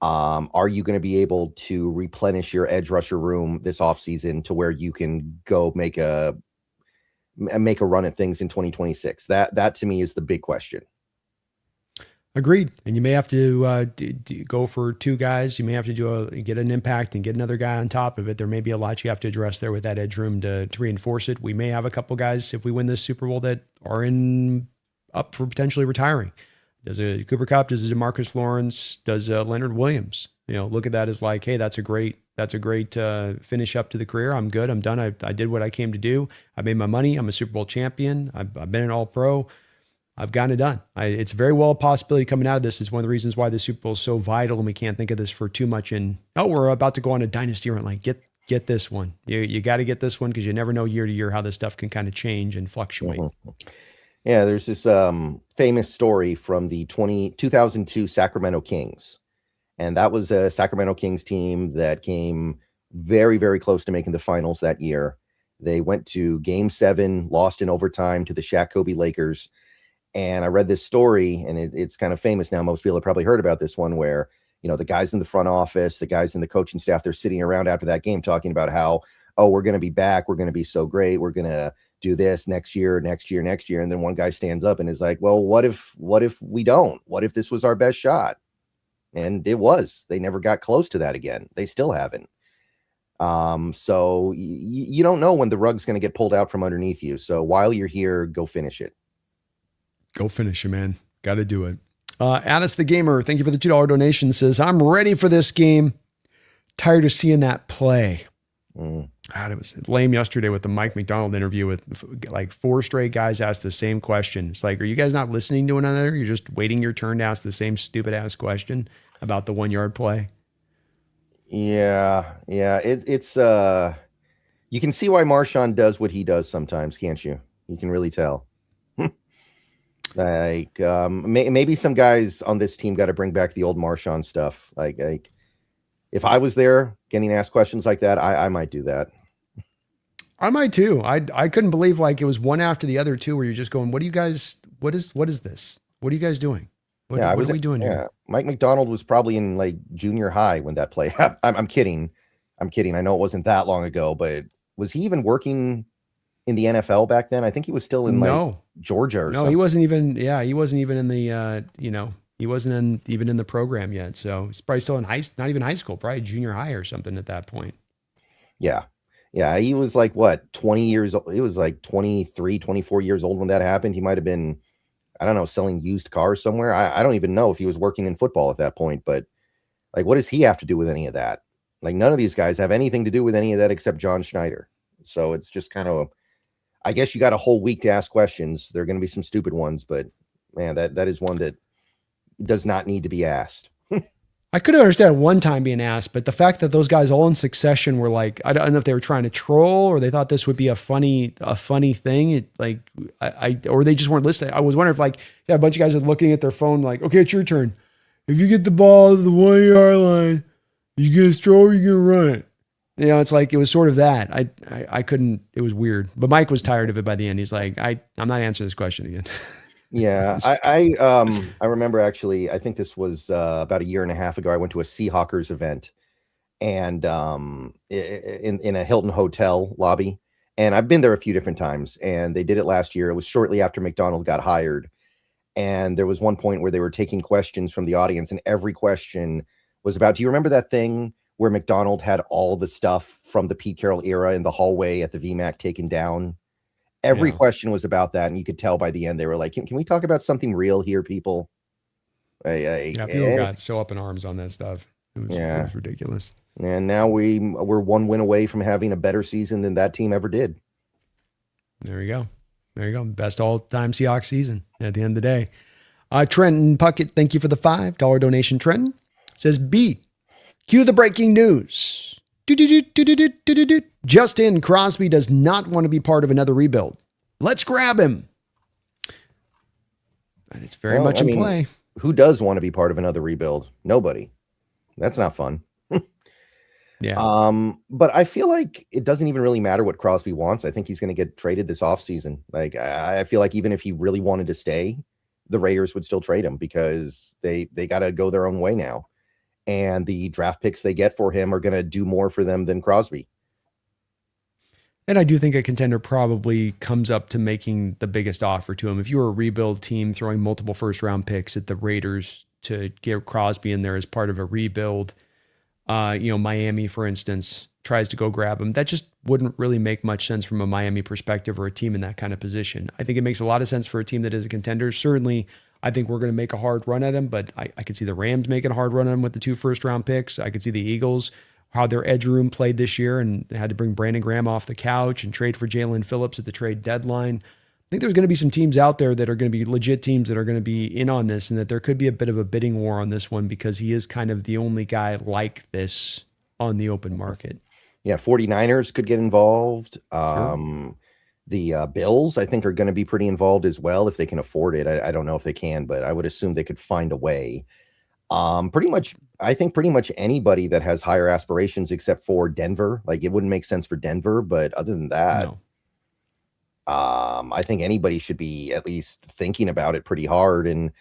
Are you going to be able to replenish your edge rusher room this offseason to where you can go make a run at things in 2026? That to me is the big question. Agreed. And you may have to go for two guys. You may have to get an impact and get another guy on top of it. There may be a lot you have to address there with that edge room to reinforce it. We may have a couple guys, if we win this Super Bowl, that are up for potentially retiring. Does a Cooper Kupp? Does a DeMarcus Lawrence? Does Leonard Williams? Look at that as like, hey, that's a great finish up to the career. I'm good. I'm done. I did what I came to do. I made my money. I'm a Super Bowl champion. I've been an All-Pro. I've gotten it done. It's very well a possibility coming out of this. Is one of the reasons why the Super Bowl is so vital, and we can't think of this for too much. And we're about to go on a dynasty run. Like get this one. You got to get this one because you never know year to year how this stuff can kind of change and fluctuate. Mm-hmm. Yeah, there's this famous story from the 2002 Sacramento Kings, and that was a Sacramento Kings team that came very, very close to making the finals that year. They went to Game 7, lost in overtime to the Shaq Kobe Lakers. And I read this story, and it's kind of famous now. Most people have probably heard about this one where, the guys in the front office, the guys in the coaching staff, they're sitting around after that game talking about how, we're going to be back. We're going to be so great. We're going to do this next year. And then one guy stands up and is like, well, what if we don't? What if this was our best shot? And it was. They never got close to that again. They still haven't. So you don't know when the rug's going to get pulled out from underneath you. So while you're here, go finish it. Go finish it, man. Got to do it. Addis the Gamer, thank you for the $2 donation, says, I'm ready for this game. Tired of seeing that play. God, it was lame yesterday with the Mike Macdonald interview with like 4 straight guys asked the same question. It's like, are you guys not listening to one another? You're just waiting your turn to ask the same stupid ass question about the 1-yard play. Yeah. It's you can see why Marshawn does what he does sometimes, can't you? You can really tell. Like maybe some guys on this team got to bring back the old Marshawn stuff. Like if I was there getting asked questions like that, I might do that. I might too. I couldn't believe like it was one after the other too, where you're just going, what is this? What are you guys doing? What are we doing here? Mike Macdonald was probably in like junior high when that play happened. I'm kidding. I know it wasn't that long ago, but was he even working in the NFL back then? I think he was still in Georgia or something. No, he wasn't even in the, he wasn't even in the program yet. So he's probably still in not even high school, probably junior high or something at that point. Yeah. Yeah. He was like, 20 years old. He was like 23, 24 years old when that happened. He might've been, I don't know, selling used cars somewhere. I don't even know if he was working in football at that point, but like, what does he have to do with any of that? Like none of these guys have anything to do with any of that except John Schneider. So it's just kind of, I guess you got a whole week to ask questions. There are going to be some stupid ones, but man, that is one that does not need to be asked. I could understand one time being asked, but the fact that those guys all in succession were like, I don't know if they were trying to troll or they thought this would be a funny thing. Or they just weren't listening. I was wondering if a bunch of guys are looking at their phone like, okay, it's your turn. If you get the ball to the 1-yard line, you get a throw or you gonna run it. It's like, it was sort of that. I couldn't, it was weird, but Mike was tired of it by the end. He's like, I'm not answering this question again. Yeah. I remember actually, I think this was about a year and a half ago. I went to a Seahawks event and in a Hilton hotel lobby. And I've been there a few different times and they did it last year. It was shortly after Macdonald got hired. And there was one point where they were taking questions from the audience and every question was about, do you remember that thing where Macdonald had all the stuff from the Pete Carroll era in the hallway at the VMAC taken down? Every question was about that. And you could tell by the end, they were like, can we talk about something real here, people? People got so up in arms on that stuff. It was ridiculous. And now we're one win away from having a better season than that team ever did. There you go. Best all-time Seahawks season at the end of the day. Trenton Puckett, thank you for the $5 donation. Trenton says, B, cue the breaking news. Justin Crosby does not want to be part of another rebuild. Let's grab him. It's very much in play. Who does want to be part of another rebuild? Nobody. That's not fun. Yeah. But I feel like it doesn't even really matter what Crosby wants. I think he's going to get traded this offseason. Like I feel like even if he really wanted to stay, the Raiders would still trade him because they got to go their own way now. And the draft picks they get for him are going to do more for them than Crosby. And I do think a contender probably comes up to making the biggest offer to him. If you were a rebuild team throwing multiple first round picks at the Raiders to get Crosby in there as part of a rebuild, Miami, for instance, tries to go grab him. That just wouldn't really make much sense from a Miami perspective or a team in that kind of position. I think it makes a lot of sense for a team that is a contender. Certainly, I think we're going to make a hard run at him, but I could see the Rams making a hard run at him with the 2 first-round picks. I could see the Eagles, how their edge room played this year and they had to bring Brandon Graham off the couch and trade for Jalen Phillips at the trade deadline. I think there's going to be some teams out there that are going to be legit teams that are going to be in on this, and that there could be a bit of a bidding war on this one because he is kind of the only guy like this on the open market. Yeah, 49ers could get involved. Sure. The Bills, I think, are going to be pretty involved as well if they can afford it. I don't know if they can, but I would assume they could find a way. I think pretty much anybody that has higher aspirations except for Denver. Like, it wouldn't make sense for Denver, but other than that, No. I think anybody should be at least thinking about it pretty hard. And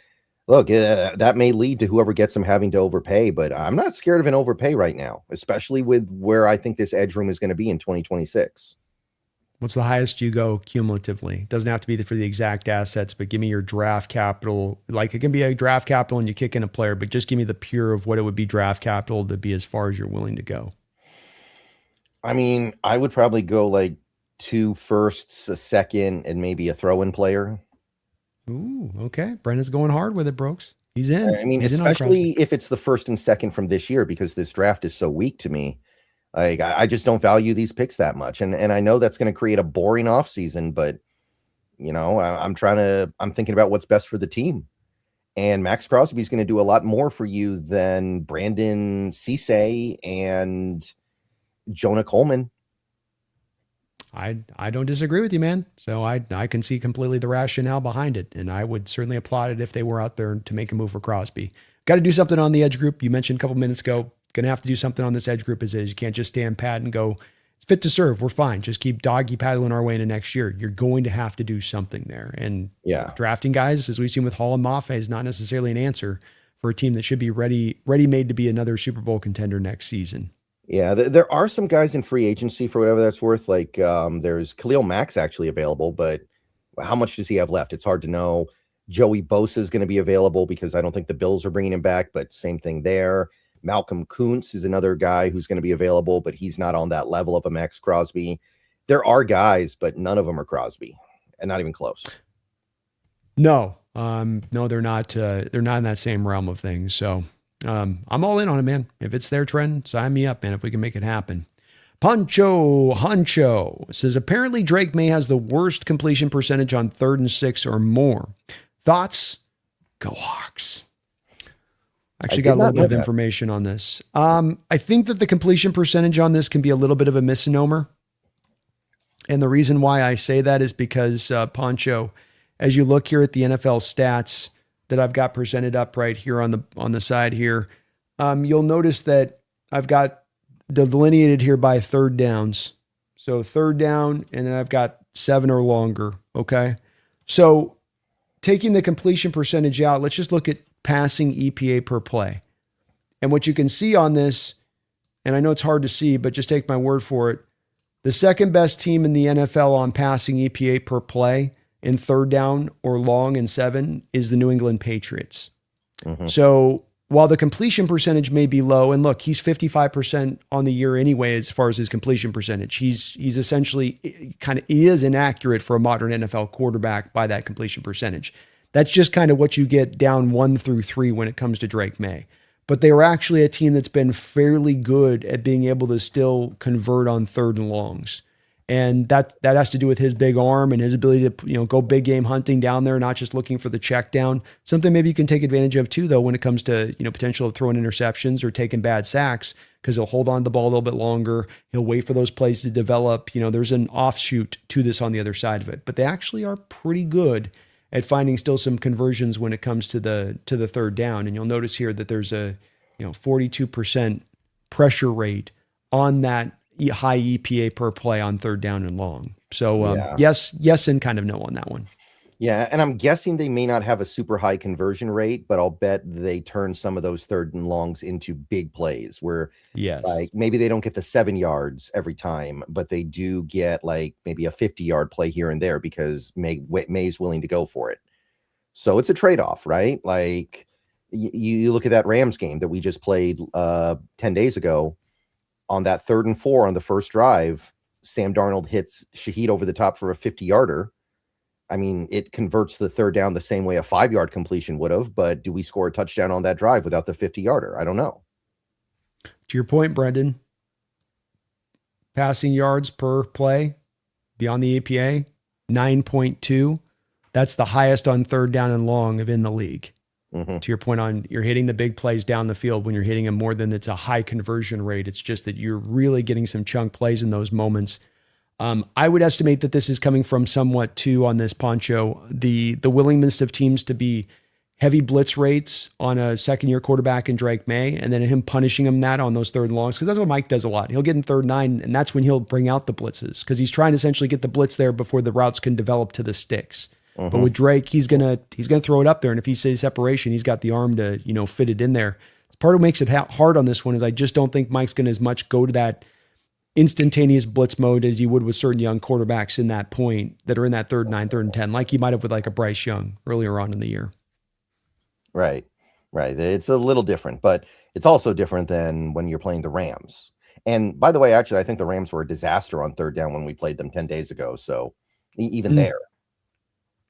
look, that may lead to whoever gets them having to overpay, but I'm not scared of an overpay right now, especially with where I think this edge room is going to be in 2026. What's the highest you go cumulatively? Doesn't have to be for the exact assets, but give me your draft capital. Like, it can be a draft capital and you kick in a player, but just give me the pure of what it would be draft capital to be as far as you're willing to go. I mean, I would probably go like 2 firsts, a second, and maybe a throw-in player. Ooh, okay. Brendan's going hard with it, Brooks. He's in. I mean, He's in on especially Crosby. if it's the first and second from this year, because this draft is so weak to me. Like, I just don't value these picks that much. And I know that's going to create a boring offseason, but I'm thinking about what's best for the team. And Max Crosby is going to do a lot more for you than Brandon Cisse and Jonah Coleman. I don't disagree with you, man. So I can see completely the rationale behind it, and I would certainly applaud it if they were out there to make a move for Crosby. Got to do something on the edge group. You mentioned a couple minutes ago. Going to have to do something on this edge group as is. You can't just stand pat and go, it's fit to serve. We're fine. Just keep doggy paddling our way into next year. You're going to have to do something there. And Yeah. drafting guys, as we've seen with Hall and Mafe, is not necessarily an answer for a team that should be ready-made to be another Super Bowl contender next season. Yeah, there are some guys in free agency for whatever that's worth. Like, there's Khalil Mack's actually available, but how much does he have left? It's hard to know. Joey Bosa is going to be available because I don't think the Bills are bringing him back, but same thing there. Malcolm Kuntz is another guy who's going to be available, but he's not on that level of a Max Crosby. There are guys, but none of them are Crosby, and not even close. No, no, they're not. They're not in that same realm of things. So I'm all in on it, man. If it's their trend, sign me up, man. If we can make it happen. Poncho Honcho says apparently Drake Maye has the worst completion percentage on 3rd and 6 or more. Thoughts? Go Hawks. Actually got a little bit of information on this. I think that the completion percentage on this can be a little bit of a misnomer. And the reason why I say that is because, Poncho, as you look here at the NFL stats that I've got presented up right here on the side here, you'll notice that I've got delineated here by 3rd downs. So 3rd down, and then I've got 7 or longer. Okay. So taking the completion percentage out, let's just look at passing EPA per play. And what you can see on this, and I know it's hard to see, but just take my word for it. The second best team in the NFL on passing EPA per play in 3rd down or long and 7 is the New England Patriots. Mm-hmm. So while the completion percentage may be low, and look, he's 55% on the year anyway, as far as his completion percentage, he's essentially he is inaccurate for a modern NFL quarterback by that completion percentage. That's just kind of what you get down 1 through 3 when it comes to Drake Maye. But they were actually a team that's been fairly good at being able to still convert on 3rd and longs. And that has to do with his big arm and his ability to, go big game hunting down there, not just looking for the check down. Something maybe you can take advantage of too, though, when it comes to, potential of throwing interceptions or taking bad sacks, because he'll hold on to the ball a little bit longer. He'll wait for those plays to develop. There's an offshoot to this on the other side of it. But they actually are pretty good at finding still some conversions when it comes to the 3rd down. And you'll notice here that there's a 42% pressure rate on that high EPA per play on third down and long. So Yeah. yes, and kind of no on that one. Yeah, and I'm guessing they may not have a super high conversion rate, but I'll bet they turn some of those third and longs into big plays where Yes. like maybe they don't get the 7 yards every time, but they do get like maybe a 50-yard play here and there because May's willing to go for it. So it's a trade-off, right? Like you look at that Rams game that we just played 10 days ago on that 3rd and 4 on the first drive, Sam Darnold hits Shaheed over the top for a 50-yarder. I mean, it converts the third down the same way a 5-yard completion would have, but do we score a touchdown on that drive without the 50-yarder? I don't know. To your point, Brendan, passing yards per play beyond the APA, 9.2. That's the highest on third down and long in the league. Mm-hmm. To your point on you're hitting the big plays down the field when you're hitting them more than it's a high conversion rate. It's just that you're really getting some chunk plays in those moments. I would estimate that this is coming from somewhat too on this Poncho, the willingness of teams to be heavy blitz rates on a second-year quarterback in Drake Maye, and then him punishing him that on those third and longs, because that's what Mike does a lot. He'll get in 3rd and 9, and that's when he'll bring out the blitzes, because he's trying to essentially get the blitz there before the routes can develop to the sticks. Mm-hmm. But with Drake, he's gonna throw it up there, and if he says separation, he's got the arm to fit it in there. It's part of what makes it hard on this one is I just don't think Mike's gonna as much go to that instantaneous blitz mode as he would with certain young quarterbacks in that point that are in that 3rd and 9, 3rd and 10, like he might have with like a Bryce Young earlier on in the year. Right. It's a little different, but it's also different than when you're playing the Rams. And by the way, actually, I think the Rams were a disaster on third down when we played them 10 days ago. So even there.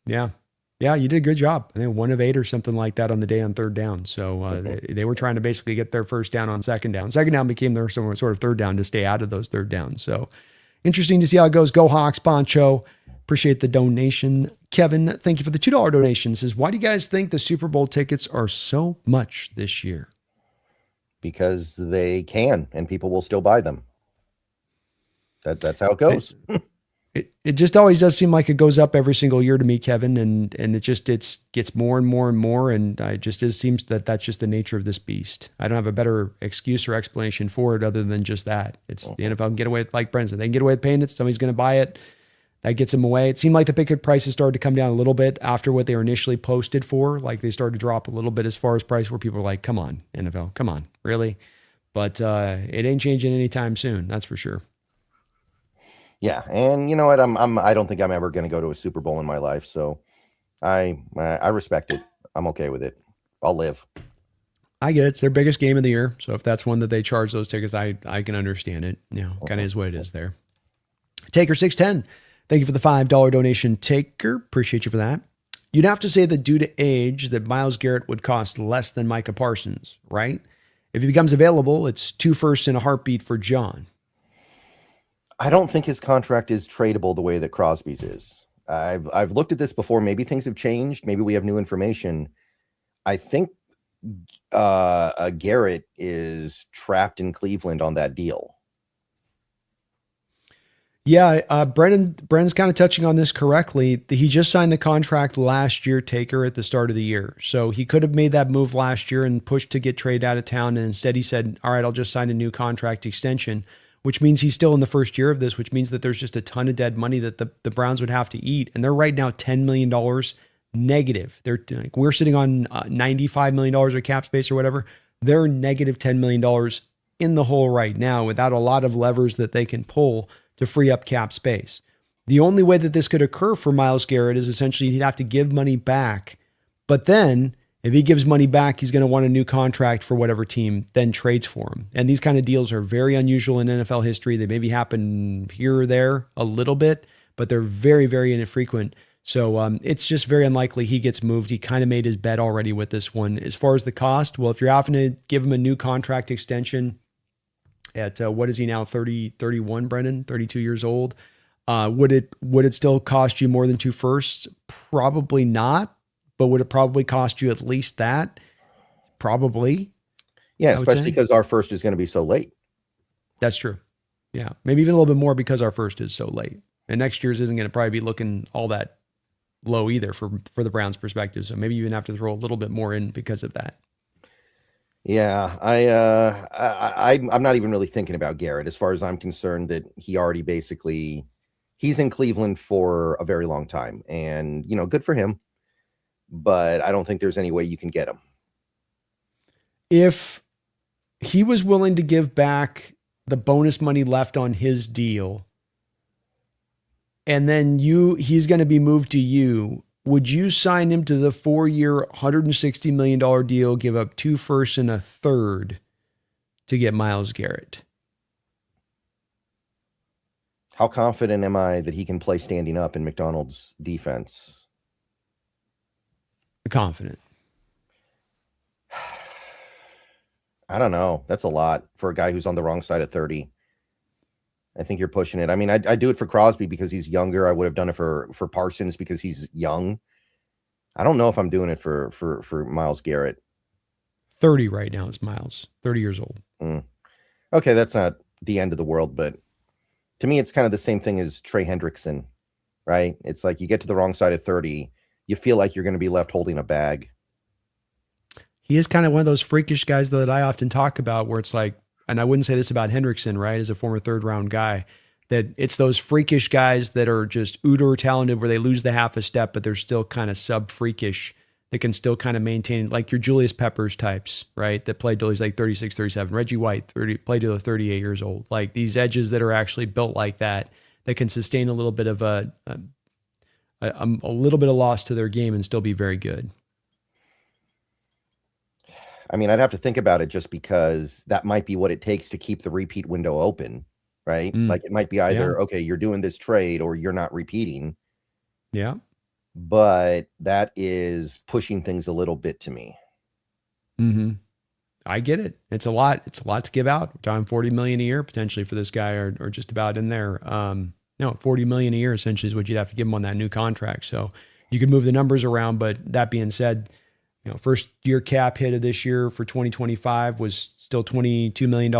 Yeah, you did a good job. I think 1 of 8 or something like that on the day on third down. So they were trying to basically get their first down on second down. Second down became their sort of third down to stay out of those third downs. So interesting to see how it goes. Go Hawks, Poncho. Appreciate the donation. Kevin, thank you for the $2 donation. Says, why do you guys think the Super Bowl tickets are so much this year? Because they can, and people will still buy them. That's how it goes. It just always does seem like it goes up every single year to me, Kevin, and it gets more and more and more, and it seems that that's just the nature of this beast. I don't have a better excuse or explanation for it other than just that. It's the NFL can get away with, like Brent said, they can get away with paying it. Somebody's going to buy it. That gets them away. It seemed like the ticket prices started to come down a little bit after what they were initially posted for. Like they started to drop a little bit as far as price, where people were like, "Come on, NFL, come on, really?" But it ain't changing anytime soon. That's for sure. Yeah, and you know what? I don't think I'm ever going to go to a Super Bowl in my life, so I respect it. I'm okay with it. I'll live. I get it. It's their biggest game of the year, so if that's one that they charge those tickets, I can understand it. Kind of is what it is there. Taker 610, thank you for the $5 donation, Taker. Appreciate you for that. You'd have to say that due to age, that Myles Garrett would cost less than Micah Parsons, right? If he becomes available, it's 2 firsts in a heartbeat for John. I don't think his contract is tradable the way that Crosby's is. I've looked at this before. Maybe things have changed. Maybe we have new information. I think Garrett is trapped in Cleveland on that deal. Yeah, Brendan's kind of touching on this correctly. He just signed the contract last year, Taker, at the start of the year. So he could have made that move last year and pushed to get traded out of town. And instead he said, all right, I'll just sign a new contract extension, which means he's still in the first year of this, which means that there's just a ton of dead money that the Browns would have to eat. And they're right now $10 million negative. We're sitting on $95 million of cap space or whatever. They're negative $10 million in the hole right now without a lot of levers that they can pull to free up cap space. The only way that this could occur for Myles Garrett is essentially he'd have to give money back. But then if he gives money back, he's going to want a new contract for whatever team then trades for him. And these kind of deals are very unusual in NFL history. They maybe happen here or there a little bit, but they're very, very infrequent. So it's just very unlikely he gets moved. He kind of made his bet already with this one. As far as the cost, well, if you're having to give him a new contract extension at what is he now, 31, Brendan, 32 years old, would it still cost you more than 2 firsts? Probably not. But would it probably cost you at least that? Probably. Yeah, especially because our first is going to be so late. That's true. Yeah, maybe even a little bit more because our first is so late. And next year's isn't going to probably be looking all that low either for the Browns' perspective. So maybe you even have to throw a little bit more in because of that. Yeah, I'm not even really thinking about Garrett. As far as I'm concerned, that he already basically he's in Cleveland for a very long time, and good for him. But I don't think there's any way you can get him. If he was willing to give back the bonus money left on his deal, and then he's going to be moved to you, would you sign him to the 4-year, $160 million deal, give up 2 firsts and a third to get Myles Garrett? How confident am I that he can play standing up in Macdonald's defense? Confident. I don't know. That's a lot for a guy who's on the wrong side of 30. I think you're pushing it. I mean, I do it for Crosby because he's younger. I would have done it for Parsons because he's young. I don't know if I'm doing it for Myles Garrett. 30 right now is Myles, 30 years old. Okay, that's not the end of the world, but to me, it's kind of the same thing as Trey Hendrickson, right? It's like you get to the wrong side of 30, you feel like you're going to be left holding a bag. He is kind of one of those freakish guys that I often talk about where it's like, and I wouldn't say this about Hendrickson, right? As a former 3rd-round guy, that it's those freakish guys that are just uber talented where they lose the half a step, but they're still kind of sub-freakish. They can still kind of maintain, like your Julius Peppers types, right? That played till he's like 36, 37. Reggie White, played till 38 years old. Like these edges that are actually built like that can sustain a little bit of a little bit of loss to their game and still be very good. I mean, I'd have to think about it just because that might be what it takes to keep the repeat window open, right? Like it might be either, okay, you're doing this trade or you're not repeating. Yeah. But that is pushing things a little bit to me. Mm-hmm. I get it. It's a lot. It's a lot to give out. We're talking $40 million a year potentially for this guy, or just about in there. No, $40 million a year essentially is what you'd have to give him on that new contract. So you could move the numbers around. But that being said, first year cap hit of this year for 2025 was still $22 million.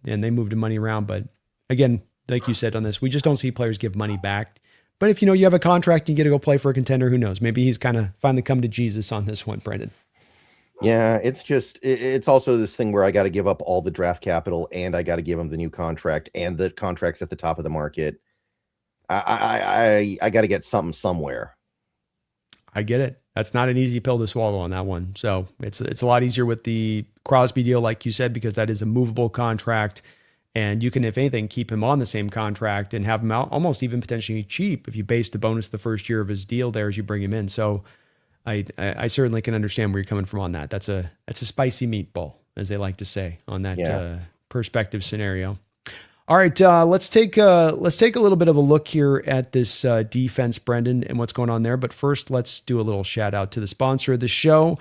And they moved the money around. But again, like you said on this, we just don't see players give money back. But if you have a contract and you get to go play for a contender, who knows? Maybe he's kind of finally come to Jesus on this one, Brendan. Yeah, it's also this thing where I got to give up all the draft capital and I got to give him the new contract and the contracts at the top of the market. I got to get something somewhere. I get it. That's not an easy pill to swallow on that one. So it's a lot easier with the Crosby deal, like you said, because that is a movable contract. And you can, if anything, keep him on the same contract and have him out almost even potentially cheap if you base the bonus the first year of his deal there as you bring him in. So I certainly can understand where you're coming from on that. That's a spicy meatball, as they like to say, on that perspective scenario. All right, let's take a little bit of a look here at this defense, Brendan, and what's going on there. But first, let's do a little shout out to the sponsor of the show.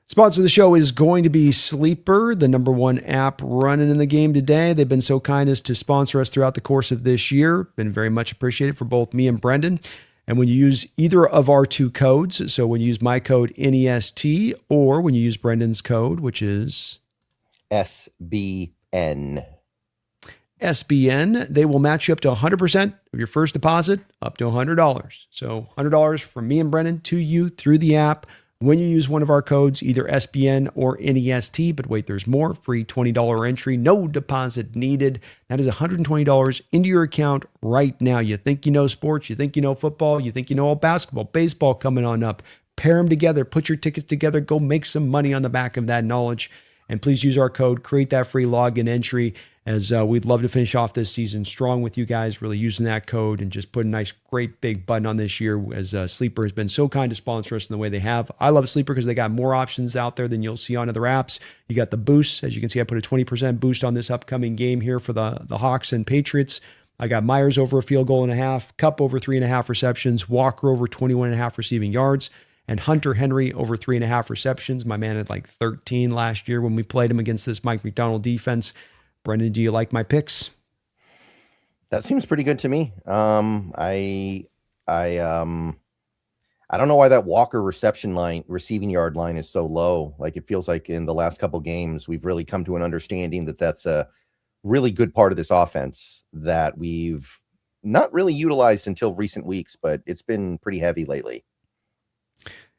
Sponsor of the show is going to be Sleeper, the #1 app running in the game today. They've been so kind as to sponsor us throughout the course of this year. Been very much appreciated for both me and Brendan. And when you use either of our 2 codes, so when you use my code NEST or when you use Brendan's code, which is SBN, they will match you up to 100% of your first deposit, up to $100. So $100 from me and Brendan to you through the app when you use one of our codes, either SBN or NEST. But wait, there's more. Free $20 entry, no deposit needed. That is $120 into your account right now. You think you know sports, you think you know football, you think you know all basketball, baseball coming on up. Pair them together, put your tickets together, go make some money on the back of that knowledge. And please use our code, create that free login entry, as we'd love to finish off this season strong with you guys, really using that code and just put a nice, great big button on this year, as Sleeper has been so kind to sponsor us in the way they have. I love Sleeper because they got more options out there than you'll see on other apps. You got the boosts. As you can see, I put a 20% boost on this upcoming game here for the Hawks and Patriots. I got Myers over a field goal and a half, Kupp over 3.5 receptions, Walker over 21.5 receiving yards, and Hunter Henry over 3.5 receptions. My man had like 13 last year when we played him against this Mike Macdonald defense. Brendan, do you like my picks? That seems pretty good to me. I don't know why that Walker receiving yard line is so low. Like it feels like in the last couple games, we've really come to an understanding that that's a really good part of this offense that we've not really utilized until recent weeks, but it's been pretty heavy lately.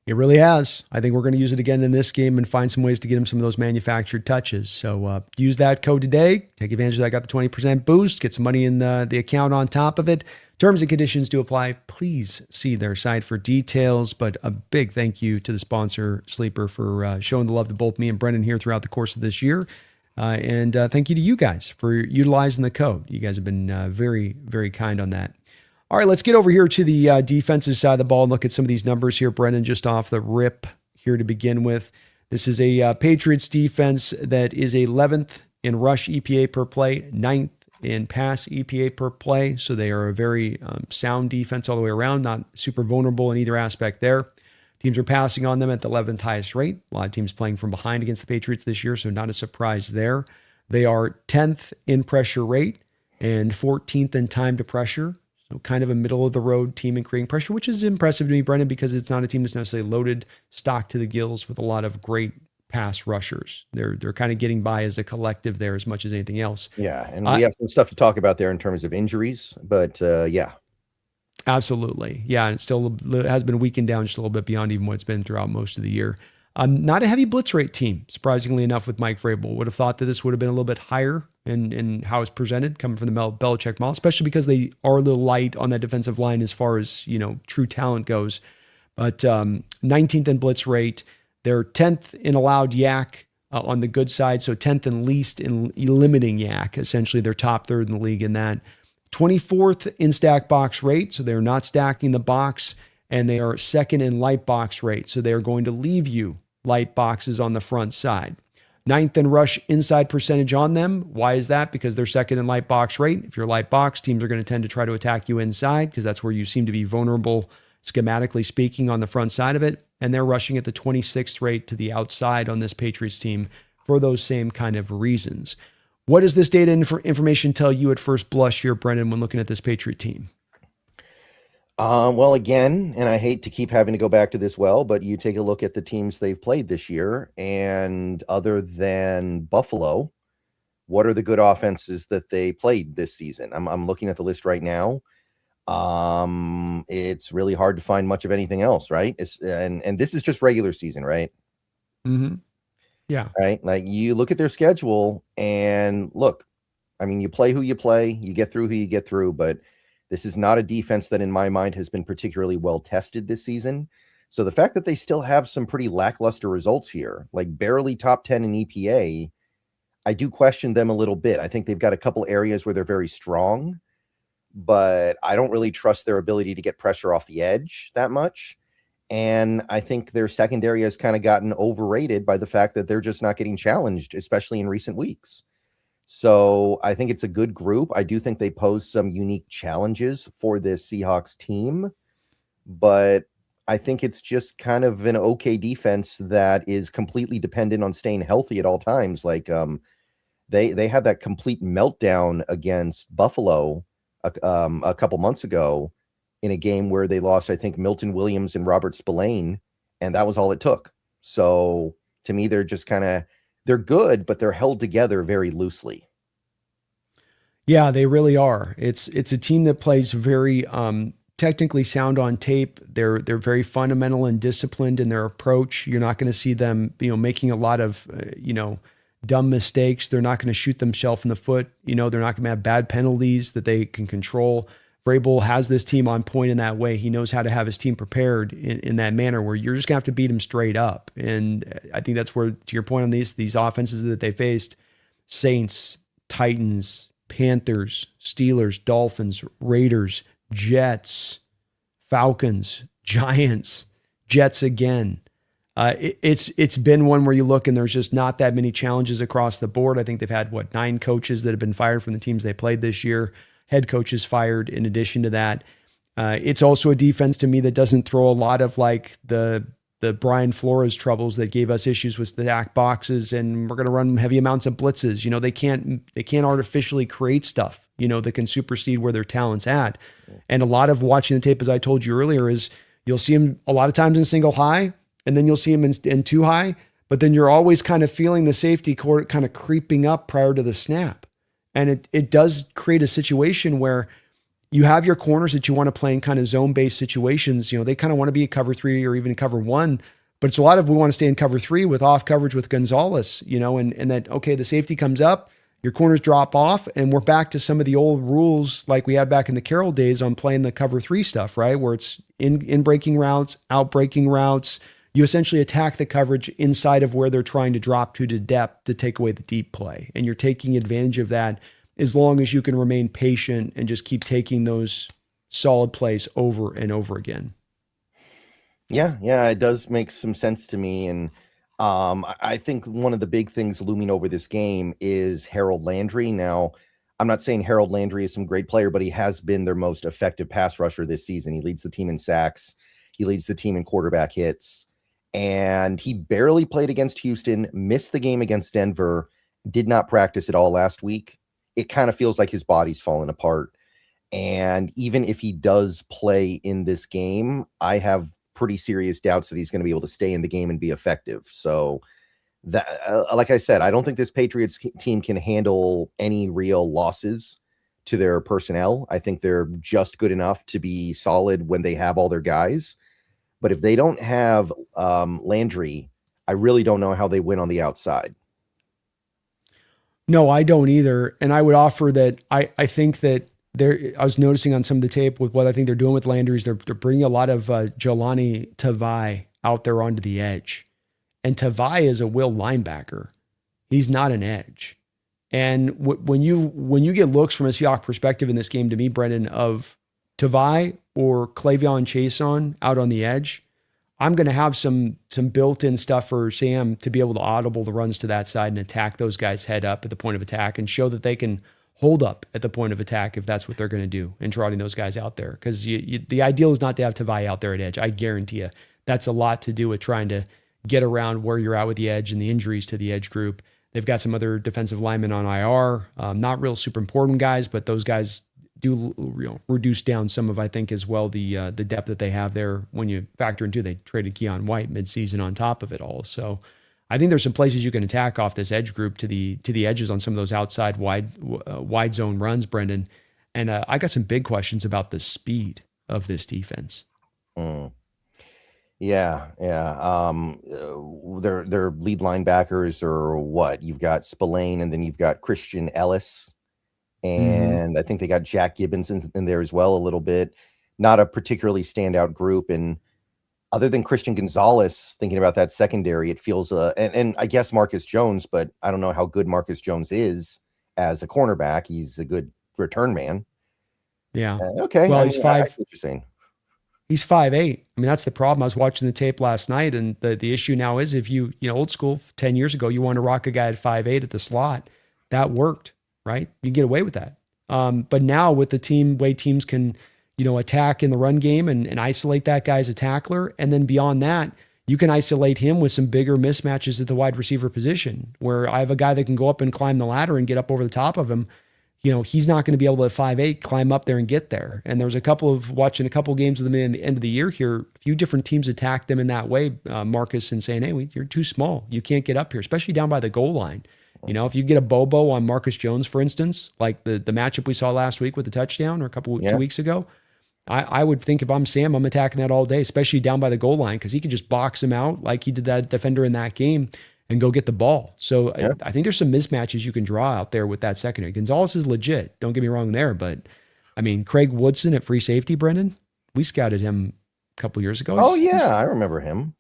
It really has. I think we're going to use it again in this game and find some ways to get him some of those manufactured touches. So use that code today. Take advantage of that. Got the 20% boost. Get some money in the account on top of it. Terms and conditions do apply. Please see their site for details. But a big thank you to the sponsor, Sleeper, for showing the love to both me and Brendan here throughout the course of this year. And thank you to you guys for utilizing the code. You guys have been very, very kind on that. All right, let's get over here to the defensive side of the ball and look at some of these numbers here, Brendan, just off the rip here to begin with. This is a Patriots defense that is 11th in rush EPA per play, 9th in pass EPA per play. So they are a very sound defense all the way around, not super vulnerable in either aspect there. Teams are passing on them at the 11th highest rate. A lot of teams playing from behind against the Patriots this year, so not a surprise there. They are 10th in pressure rate and 14th in time to pressure. So kind of a middle-of-the-road team in creating pressure, which is impressive to me, Brendan, because it's not a team that's necessarily loaded, stocked to the gills with a lot of great pass rushers. They're kind of getting by as a collective there as much as anything else. Yeah, and we have some stuff to talk about there in terms of injuries, but yeah. Absolutely. Yeah, and it still has been weakened down just a little bit beyond even what it's been throughout most of the year. Not a heavy blitz rate team, surprisingly enough, with Mike Vrabel. Would have thought that this would have been a little bit higher in how it's presented, coming from the Belichick model, especially because they are a little light on that defensive line as far as, true talent goes. But 19th in blitz rate. They're 10th in allowed yak on the good side, so 10th and least in limiting yak. Essentially, they're top third in the league in that. 24th in stack box rate, so they're not stacking the box, and they are second in light box rate, so they're going to leave you light boxes on the front side. 9th in rush inside percentage on them. Why is that? Because they're second in light box rate. If you're light box, teams are going to tend to try to attack you inside because that's where you seem to be vulnerable, schematically speaking, on the front side of it. And they're rushing at the 26th rate to the outside on this Patriots team for those same kind of reasons. What does this data information tell you at first blush here, Brendan, when looking at this Patriot team? Well, again, and I hate to keep having to go back to this but you take a look at the teams they've played this year, and other than Buffalo, what are the good offenses that they played this season? I'm looking at the list right now. It's really hard to find much of anything else, right? And this is just regular season, right? Mm-hmm. Yeah. Right. Like you look at their schedule and look, I mean, you play who you play, you get through who you get through, but this is not a defense that in my mind has been particularly well tested this season. So the fact that they still have some pretty lackluster results here, like barely top 10 in EPA, I do question them a little bit. I think they've got a couple areas where they're very strong, but I don't really trust their ability to get pressure off the edge that much. And I think their secondary has kind of gotten overrated by the fact that they're just not getting challenged, especially in recent weeks. So I think it's a good group. I do think they pose some unique challenges for this Seahawks team, but I think it's just kind of an okay defense that is completely dependent on staying healthy at all times. Like they had that complete meltdown against Buffalo a couple months ago in a game where they lost, I think, Milton Williams and Robert Spillane, and that was all it took. So to me, they're just they're good, but they're held together very loosely. Yeah, they really are. It's a team that plays very technically sound on tape. They're very fundamental and disciplined in their approach. You're not going to see them, making a lot of, dumb mistakes. They're not going to shoot themselves in the foot. They're not going to have bad penalties that they can control. Vrabel has this team on point in that way. He knows how to have his team prepared in that manner where you're just going to have to beat them straight up. And I think that's where, to your point on these offenses that they faced, Saints, Titans, Panthers, Steelers, Dolphins, Raiders, Jets, Falcons, Giants, Jets again. It's been one where you look and there's just not that many challenges across the board. I think they've had 9 coaches that have been fired from the teams they played this year. Head coaches fired in addition to that. It's also a defense to me that doesn't throw a lot of like the Brian Flores troubles that gave us issues with stack boxes, and we're going to run heavy amounts of blitzes. They can't artificially create stuff, that can supersede where their talent's at. And a lot of watching the tape, as I told you earlier, is you'll see him a lot of times in single high, and then you'll see him in two high, but then you're always kind of feeling the safety court kind of creeping up prior to the snap. And it does create a situation where, you have your corners that you want to play in kind of zone-based situations. They kind of want to be a cover 3 or even a cover 1, but it's a lot of we want to stay in cover 3 with off coverage with Gonzalez, and that, okay, the safety comes up, your corners drop off, and we're back to some of the old rules like we had back in the Carroll days on playing the cover 3 stuff, right? Where it's in breaking routes, out breaking routes. You essentially attack the coverage inside of where they're trying to drop to depth to take away the deep play. And you're taking advantage of that as long as you can remain patient and just keep taking those solid plays over and over again. Yeah, it does make some sense to me. And I think one of the big things looming over this game is Harold Landry. Now, I'm not saying Harold Landry is some great player, but he has been their most effective pass rusher this season. He leads the team in sacks. He leads the team in quarterback hits. And he barely played against Houston, missed the game against Denver, did not practice at all last week. It kind of feels like his body's falling apart. And even if he does play in this game, I have pretty serious doubts that he's going to be able to stay in the game and be effective. So that, like I said, I don't think this Patriots team can handle any real losses to their personnel. I think they're just good enough to be solid when they have all their guys. But if they don't have Landry, I really don't know how they win on the outside. No, I don't either. And I would offer that I think that I was noticing on some of the tape with what I think they're doing with Landry is they're bringing a lot of Jelani Tavai out there onto the edge. And Tavai is a will linebacker. He's not an edge. And when you get looks from a Seahawks perspective in this game, to me, Brendan, of Tavai or Clavion Chason out on the edge, I'm going to have some built-in stuff for Sam to be able to audible the runs to that side and attack those guys head up at the point of attack and show that they can hold up at the point of attack if that's what they're going to do and trotting those guys out there. Because the ideal is not to have Tavai out there at edge. I guarantee you that's a lot to do with trying to get around where you're at with the edge and the injuries to the edge group. They've got some other defensive linemen on IR, not real super important guys, but those guys do reduce down some of, I think, as well, the depth that they have there when you factor into they traded Keon White midseason on top of it all. So I think there's some places you can attack off this edge group to the edges on some of those outside wide zone runs, Brendan. And I got some big questions about the speed of this defense. Yeah. Their lead linebackers are what? You've got Spillane, and then you've got Christian Ellis. And I think they got Jack Gibbons in there as well a little bit. Not a particularly standout group. And other than Christian Gonzalez, thinking about that secondary, it feels and I guess Marcus Jones, but I don't know how good Marcus Jones is as a cornerback. He's a good return man. Yeah. Okay. Well, he's five. I see what you're saying. He's 5'8". I mean, that's the problem. I was watching the tape last night, and the issue now is if you old school 10 years ago, you want to rock a guy at 5'8" at the slot, that worked, right? You get away with that. But now with the way teams can, attack in the run game and isolate that guy as a tackler, and then beyond that, you can isolate him with some bigger mismatches at the wide receiver position, where I have a guy that can go up and climb the ladder and get up over the top of him. He's not going to be able to at 5'8" climb up there and get there. And there was watching a couple of games with them in the end of the year here, a few different teams attacked them in that way, Marcus, and saying, hey, you're too small. You can't get up here, especially down by the goal line. If you get a Bobo on Marcus Jones, for instance, like the matchup we saw last week with the touchdown or 2 weeks ago, I would think if I'm Sam, I'm attacking that all day, especially down by the goal line, because he could just box him out like he did that defender in that game and go get the ball. So I think there's some mismatches you can draw out there with that secondary. Gonzalez is legit. Don't get me wrong there, but I mean, Craig Woodson at free safety, Brendan, we scouted him a couple years ago. I remember him.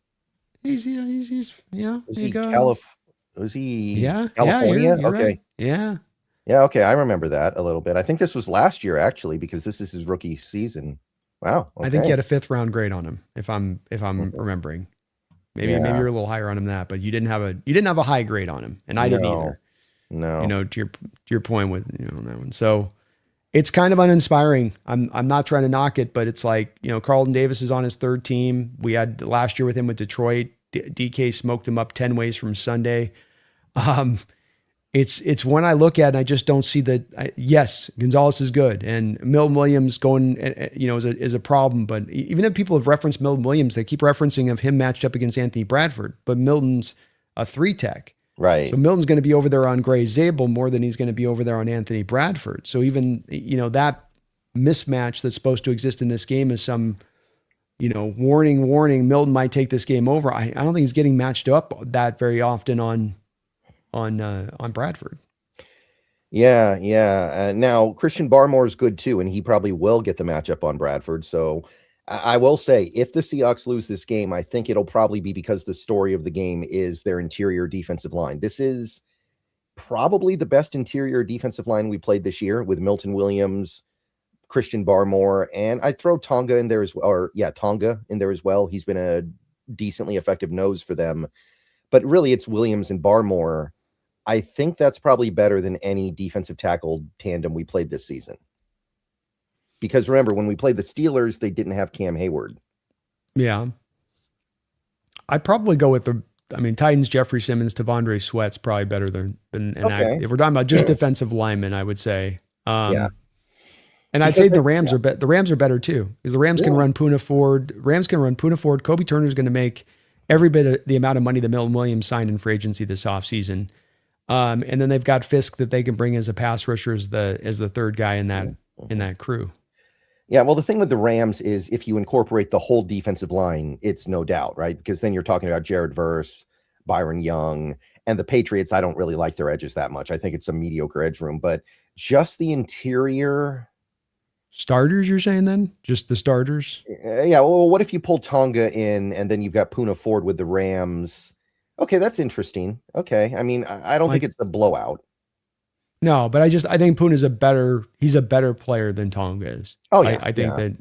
He's Was he California? California? You're okay. Right. Yeah. Yeah. Okay. I remember that a little bit. I think this was last year actually, because this is his rookie season. Wow. Okay. I think he had a 5th round grade on him. If I'm remembering. Maybe you're a little higher on him than that, but you didn't have a high grade on him, and I didn't either. No. To your point with on that one. So it's kind of uninspiring. I'm not trying to knock it, but it's like, Carlton Davis is on his 3rd team. We had last year with him with Detroit. DK smoked him up 10 ways from Sunday. It's when I look at it, and I just don't see yes, Gonzalez is good, and Milton Williams going, is a problem. But even if people have referenced Milton Williams, they keep referencing of him matched up against Anthony Bradford. But Milton's a 3-tech, right? So Milton's going to be over there on Gray Zabel more than he's going to be over there on Anthony Bradford. So even that mismatch that's supposed to exist in this game as some, warning, Milton might take this game over. I don't think he's getting matched up that very often on Bradford. Yeah, yeah. Now Christian Barmore is good too, and he probably will get the matchup on Bradford. So I will say, if the Seahawks lose this game, I think it'll probably be because the story of the game is their interior defensive line. This is probably the best interior defensive line we played this year with Milton Williams, Christian Barmore, and I'd throw Tonga in there as well. Tonga in there as well. He's been a decently effective nose for them, but really it's Williams and Barmore. I think that's probably better than any defensive tackle tandem we played this season. Because remember, when we played the Steelers, they didn't have Cam Hayward. Yeah. I'd probably go with Titans, Jeffrey Simmons, Tavondre Sweat's probably better than Okay. if we're talking about just defensive linemen, I would say. Yeah. And I'd say the Rams are the Rams are better too, because the Rams can run Poona Ford. Kobe Turner's going to make every bit of the amount of money that Milton Williams signed in free agency this offseason. And then they've got Fisk that they can bring as a pass rusher as the third guy in that crew. Yeah, well, the thing with the Rams is if you incorporate the whole defensive line, it's no doubt, right? Because then you're talking about Jared Verse, Byron Young, and the Patriots. I don't really like their edges that much. I think it's a mediocre edge room, but just the interior starters, you're saying then? Just the starters? Yeah, well, what if you pull Tonga in and then you've got Poona Ford with the Rams? Okay, that's interesting. Okay. I mean, I don't think it's a blowout. No, but I think Poona's he's a better player than Tonga is. Oh yeah. I think that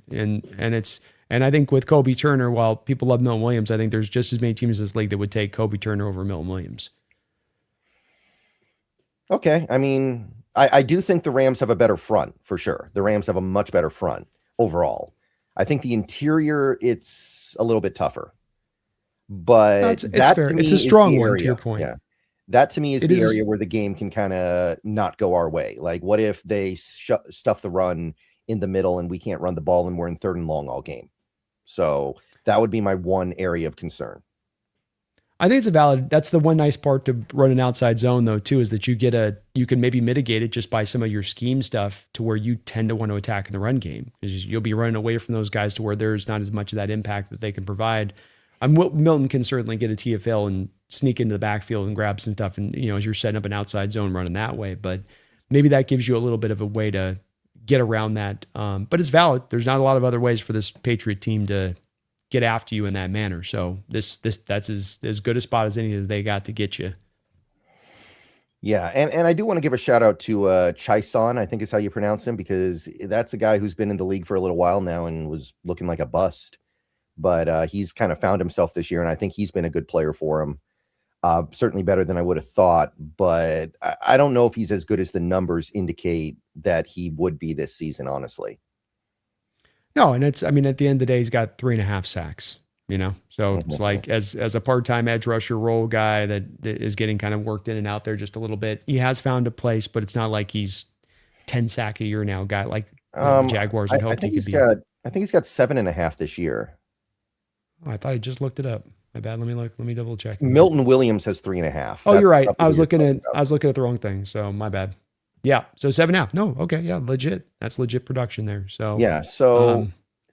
and I think with Kobe Turner, while people love Milton Williams, I think there's just as many teams in this league that would take Kobe Turner over Milton Williams. Okay. I mean, I do think the Rams have a better front for sure. The Rams have a much better front overall. I think the interior, it's a little bit tougher. But it's fair. It's a strong one to your point. Yeah. That to me is the area where the game can kind of not go our way. Like, what if they stuff the run in the middle and we can't run the ball and we're in 3rd and long all game? So that would be my one area of concern. I think that's the one nice part to run an outside zone though too, is that you can maybe mitigate it just by some of your scheme stuff to where you tend to want to attack in the run game, because you'll be running away from those guys to where there's not as much of that impact that they can provide. Milton can certainly get a TFL and sneak into the backfield and grab some stuff, and as you're setting up an outside zone running that way, but maybe that gives you a little bit of a way to get around that. But it's valid. There's not a lot of other ways for this Patriot team to get after you in that manner. So that's as good a spot as any that they got to get you. Yeah, and I do want to give a shout out to Chaisson, I think is how you pronounce him, because that's a guy who's been in the league for a little while now and was looking like a bust. But he's kind of found himself this year, and I think he's been a good player for him. Certainly better than I would have thought, but I don't know if he's as good as the numbers indicate that he would be this season, honestly. No, and at the end of the day, he's got 3.5 sacks, so it's like as a part-time edge rusher role guy that is getting kind of worked in and out there just a little bit. He has found a place, but it's not like he's 10 sack a year now guy like the Jaguars would hope he could be. I think he's got 7.5 this year. Oh, I thought I just looked it up. My bad. Let me double check. Milton Williams has 3.5. Oh, you're right. I was looking at the wrong thing. So my bad. Yeah. So 7.5. No. Okay. Yeah. Legit. That's legit production there. So yeah. So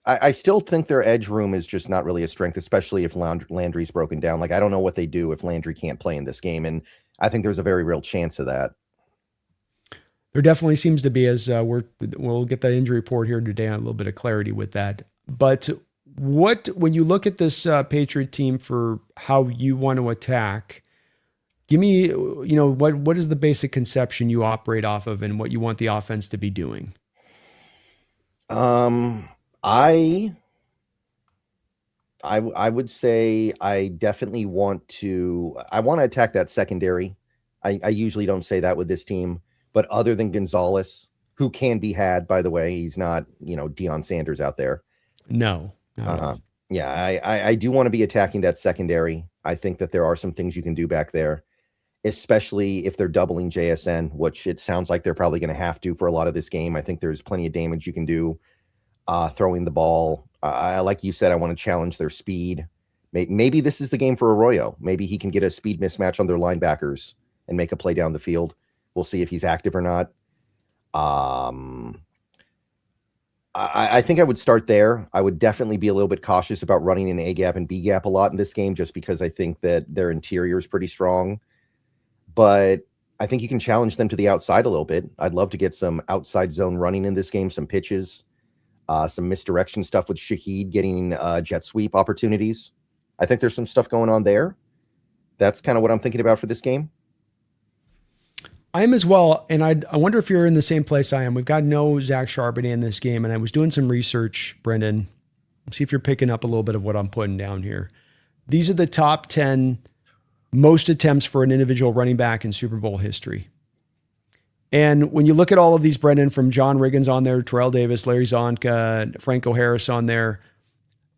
I still think their edge room is just not really a strength, especially if Landry's broken down. Like, I don't know what they do if Landry can't play in this game, and I think there's a very real chance of that. There definitely seems to be, as we'll get the injury report here today on a little bit of clarity with that. But when you look at this Patriot team for how you want to attack, give me, what is the basic conception you operate off of and what you want the offense to be doing? I would say I definitely want to attack that secondary. I usually don't say that with this team, but other than Gonzalez, who can be had, by the way, he's not, Deion Sanders out there. No. Yeah, I do want to be attacking that secondary. I think that there are some things you can do back there, especially if they're doubling JSN, which it sounds like they're probably going to have to for a lot of this game. I think there's plenty of damage you can do throwing the ball. Like you said, I want to challenge their speed. Maybe this is the game for Arroyo. Maybe he can get a speed mismatch on their linebackers and make a play down the field. We'll see if he's active or not. I think I would start there. I would definitely be a little bit cautious about running an A gap and B gap a lot in this game, just because I think that their interior is pretty strong. But I think you can challenge them to the outside a little bit. I'd love to get some outside zone running in this game, some pitches, some misdirection stuff with Shaheed getting jet sweep opportunities. I think there's some stuff going on there. That's kind of what I'm thinking about for this game. I am as well, and I wonder if you're in the same place I am. We've got no Zach Charbonnet in this game, and I was doing some research, Brendan. See if you're picking up a little bit of what I'm putting down here. These are the top 10 most attempts for an individual running back in Super Bowl history. And when you look at all of these, Brendan, from John Riggins on there, Terrell Davis, Larry Zonka, Franco Harris on there,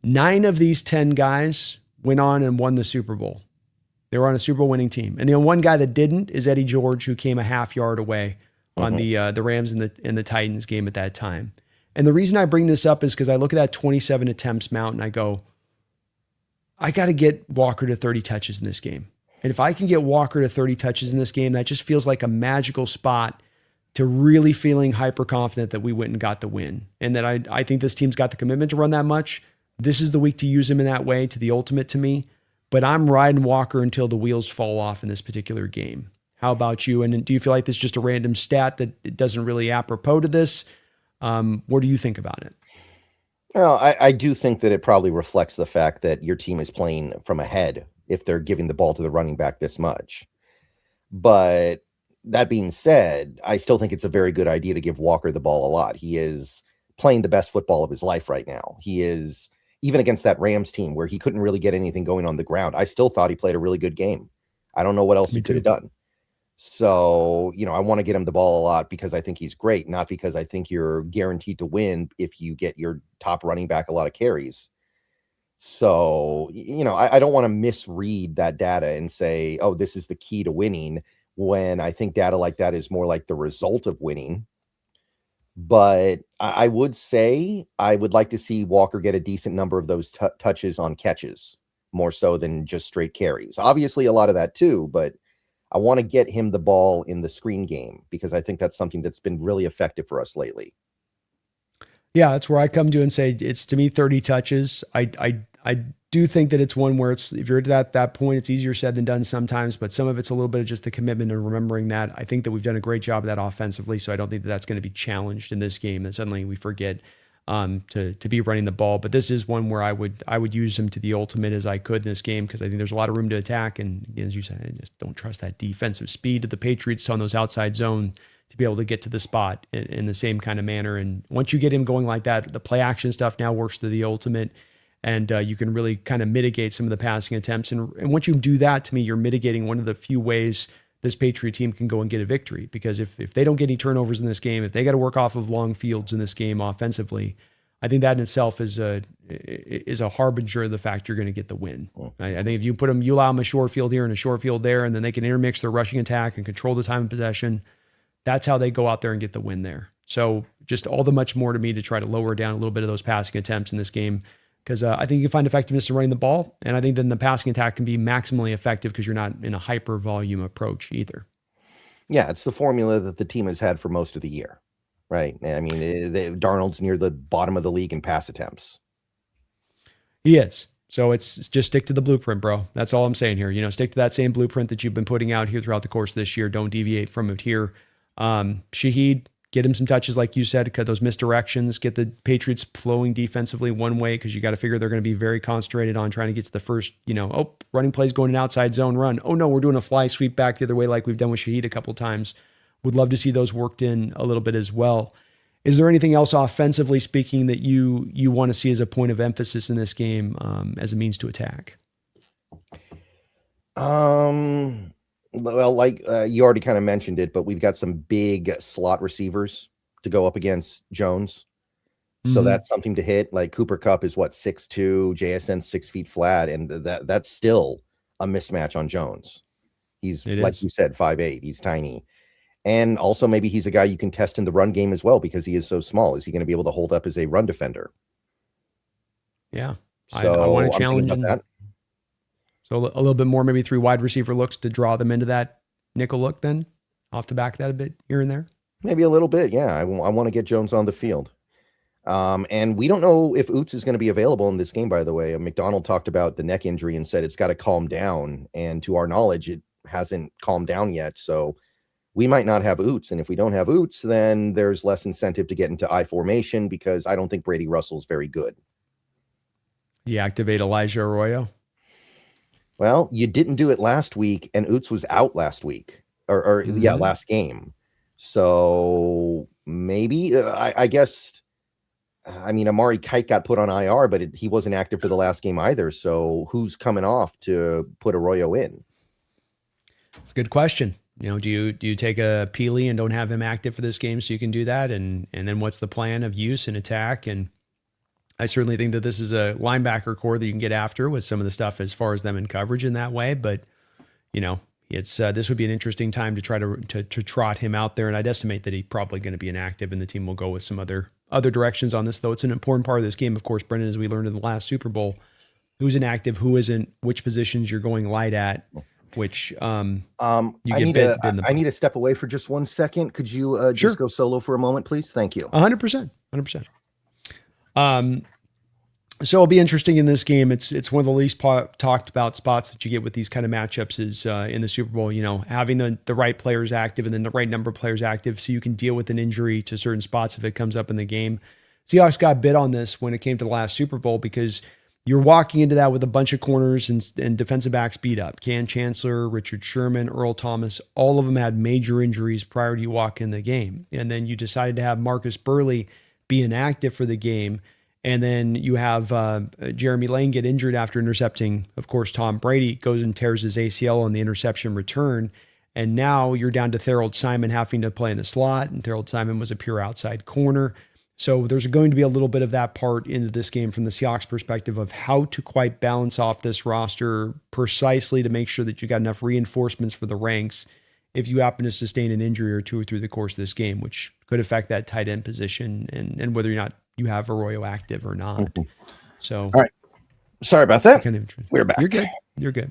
9 of these 10 guys went on and won the Super Bowl. They were on a Super Bowl winning team. And the one guy that didn't is Eddie George, who came a half yard away on the Rams and the Titans game at that time. And the reason I bring this up is because I look at that 27 attempts mount and I go, I got to get Walker to 30 touches in this game. And if I can get Walker to 30 touches in this game, that just feels like a magical spot to really feeling hyper confident that we went and got the win. And that I think this team's got the commitment to run that much. This is the week to use him in that way, to the ultimate to me. But I'm riding Walker until the wheels fall off in this particular game. How about you? And do you feel like this is just a random stat that it doesn't really apropos to this? What do you think about it? Well, I do think that it probably reflects the fact that your team is playing from ahead if they're giving the ball to the running back this much. But that being said, I still think it's a very good idea to give Walker the ball a lot. He is playing the best football of his life right now. He is, even against that Rams team where he couldn't really get anything going on the ground, I still thought he played a really good game. I don't know what else he could have done. So, I want to get him the ball a lot because I think he's great, not because I think you're guaranteed to win if you get your top running back a lot of carries. So, I don't want to misread that data and say, oh, this is the key to winning, when I think data like that is more like the result of winning. But I would say I would like to see Walker get a decent number of those touches on catches, more so than just straight carries. Obviously, a lot of that too, but I want to get him the ball in the screen game because I think that's something that's been really effective for us lately. Yeah, that's where I come to and say it's, to me, 30 touches. I do think that it's one where it's, if you're at that point, it's easier said than done sometimes, but some of it's a little bit of just the commitment and remembering that. I think that we've done a great job of that offensively, so I don't think that that's going to be challenged in this game, and suddenly we forget to be running the ball. But this is one where I would use him to the ultimate as I could in this game, because I think there's a lot of room to attack, and again, as you said, I just don't trust that defensive speed of the Patriots on those outside zone to be able to get to the spot in the same kind of manner. And once you get him going like that, the play action stuff now works to the ultimate. And you can really kind of mitigate some of the passing attempts. And once you do that, to me, you're mitigating one of the few ways this Patriot team can go and get a victory. Because if they don't get any turnovers in this game, if they got to work off of long fields in this game offensively, I think that in itself is a harbinger of the fact you're going to get the win. I think if you allow them a short field here and a short field there, and then they can intermix their rushing attack and control the time of possession, that's how they go out there and get the win there. So just all the much more to me to try to lower down a little bit of those passing attempts in this game. Because I think you can find effectiveness in running the ball. And I think then the passing attack can be maximally effective because you're not in a hyper volume approach either. Yeah, it's the formula that the team has had for most of the year, right? I mean, Darnold's near the bottom of the league in pass attempts. He is. So it's just stick to the blueprint, bro. That's all I'm saying here. Stick to that same blueprint that you've been putting out here throughout the course of this year. Don't deviate from it here. Shaheed, get him some touches, like you said, cut those misdirections, get the Patriots flowing defensively one way, because you got to figure they're going to be very concentrated on trying to get to the first, running plays going an outside zone run. Oh no, we're doing a fly sweep back the other way like we've done with Shaheed a couple times. Would love to see those worked in a little bit as well. Is there anything else offensively speaking that you want to see as a point of emphasis in this game as a means to attack? Well, like you already kind of mentioned it, but we've got some big slot receivers to go up against Jones. So that's something to hit. Like Cooper Kupp is 6'2", JSN 6 feet flat, and that's still a mismatch on Jones. He's like you said, 5'8". He's tiny. And also maybe he's a guy you can test in the run game as well because he is so small. Is he going to be able to hold up as a run defender? Yeah. So I want to challenge that. So a little bit more, maybe 3 wide receiver looks to draw them into that nickel look then, off the back of that a bit here and there? Maybe a little bit, yeah. I want to get Jones on the field. And we don't know if Oots is going to be available in this game, by the way. Macdonald talked about the neck injury and said it's got to calm down. And to our knowledge, it hasn't calmed down yet. So we might not have Oots. And if we don't have Oots, then there's less incentive to get into I formation because I don't think Brady Russell's very good. You activate Elijah Arroyo? Well, you didn't do it last week, and Oots was out last week. Last game. So maybe, I guess... I mean, Amari Kite got put on IR, but he wasn't active for the last game either. So who's coming off to put Arroyo in? It's a good question. Do you take a Peely and don't have him active for this game so you can do that? And then what's the plan of use and attack? And I certainly think that this is a linebacker core that you can get after with some of the stuff as far as them in coverage in that way. But, it's this would be an interesting time to try to trot him out there. And I'd estimate that he's probably going to be inactive and the team will go with some other directions on this, though. It's an important part of this game, of course, Brendan, as we learned in the last Super Bowl, who's inactive, who isn't, which positions you're going light at, which I need to step away for just 1 second. Could you just go solo for a moment, please? Thank you. 100%. So it'll be interesting in this game. It's one of the least talked about spots that you get with these kind of matchups is in the Super Bowl, having the right players active and then the right number of players active so you can deal with an injury to certain spots if it comes up in the game. Seahawks got bit on this when it came to the last Super Bowl because you're walking into that with a bunch of corners and defensive backs beat up. Ken Chancellor, Richard Sherman, Earl Thomas, all of them had major injuries prior to you walking in the game. And then you decided to have Marcus Burley be inactive for the game. And then you have Jeremy Lane get injured after intercepting, of course, Tom Brady, goes and tears his ACL on the interception return. And now you're down to Thorold Simon having to play in the slot, and Thorold Simon was a pure outside corner. So there's going to be a little bit of that part into this game from the Seahawks perspective of how to quite balance off this roster precisely to make sure that you got enough reinforcements for the ranks if you happen to sustain an injury or two through the course of this game, which could affect that tight end position and whether or not you have Arroyo active or not. So, all right. Sorry about that. We're back. You're good.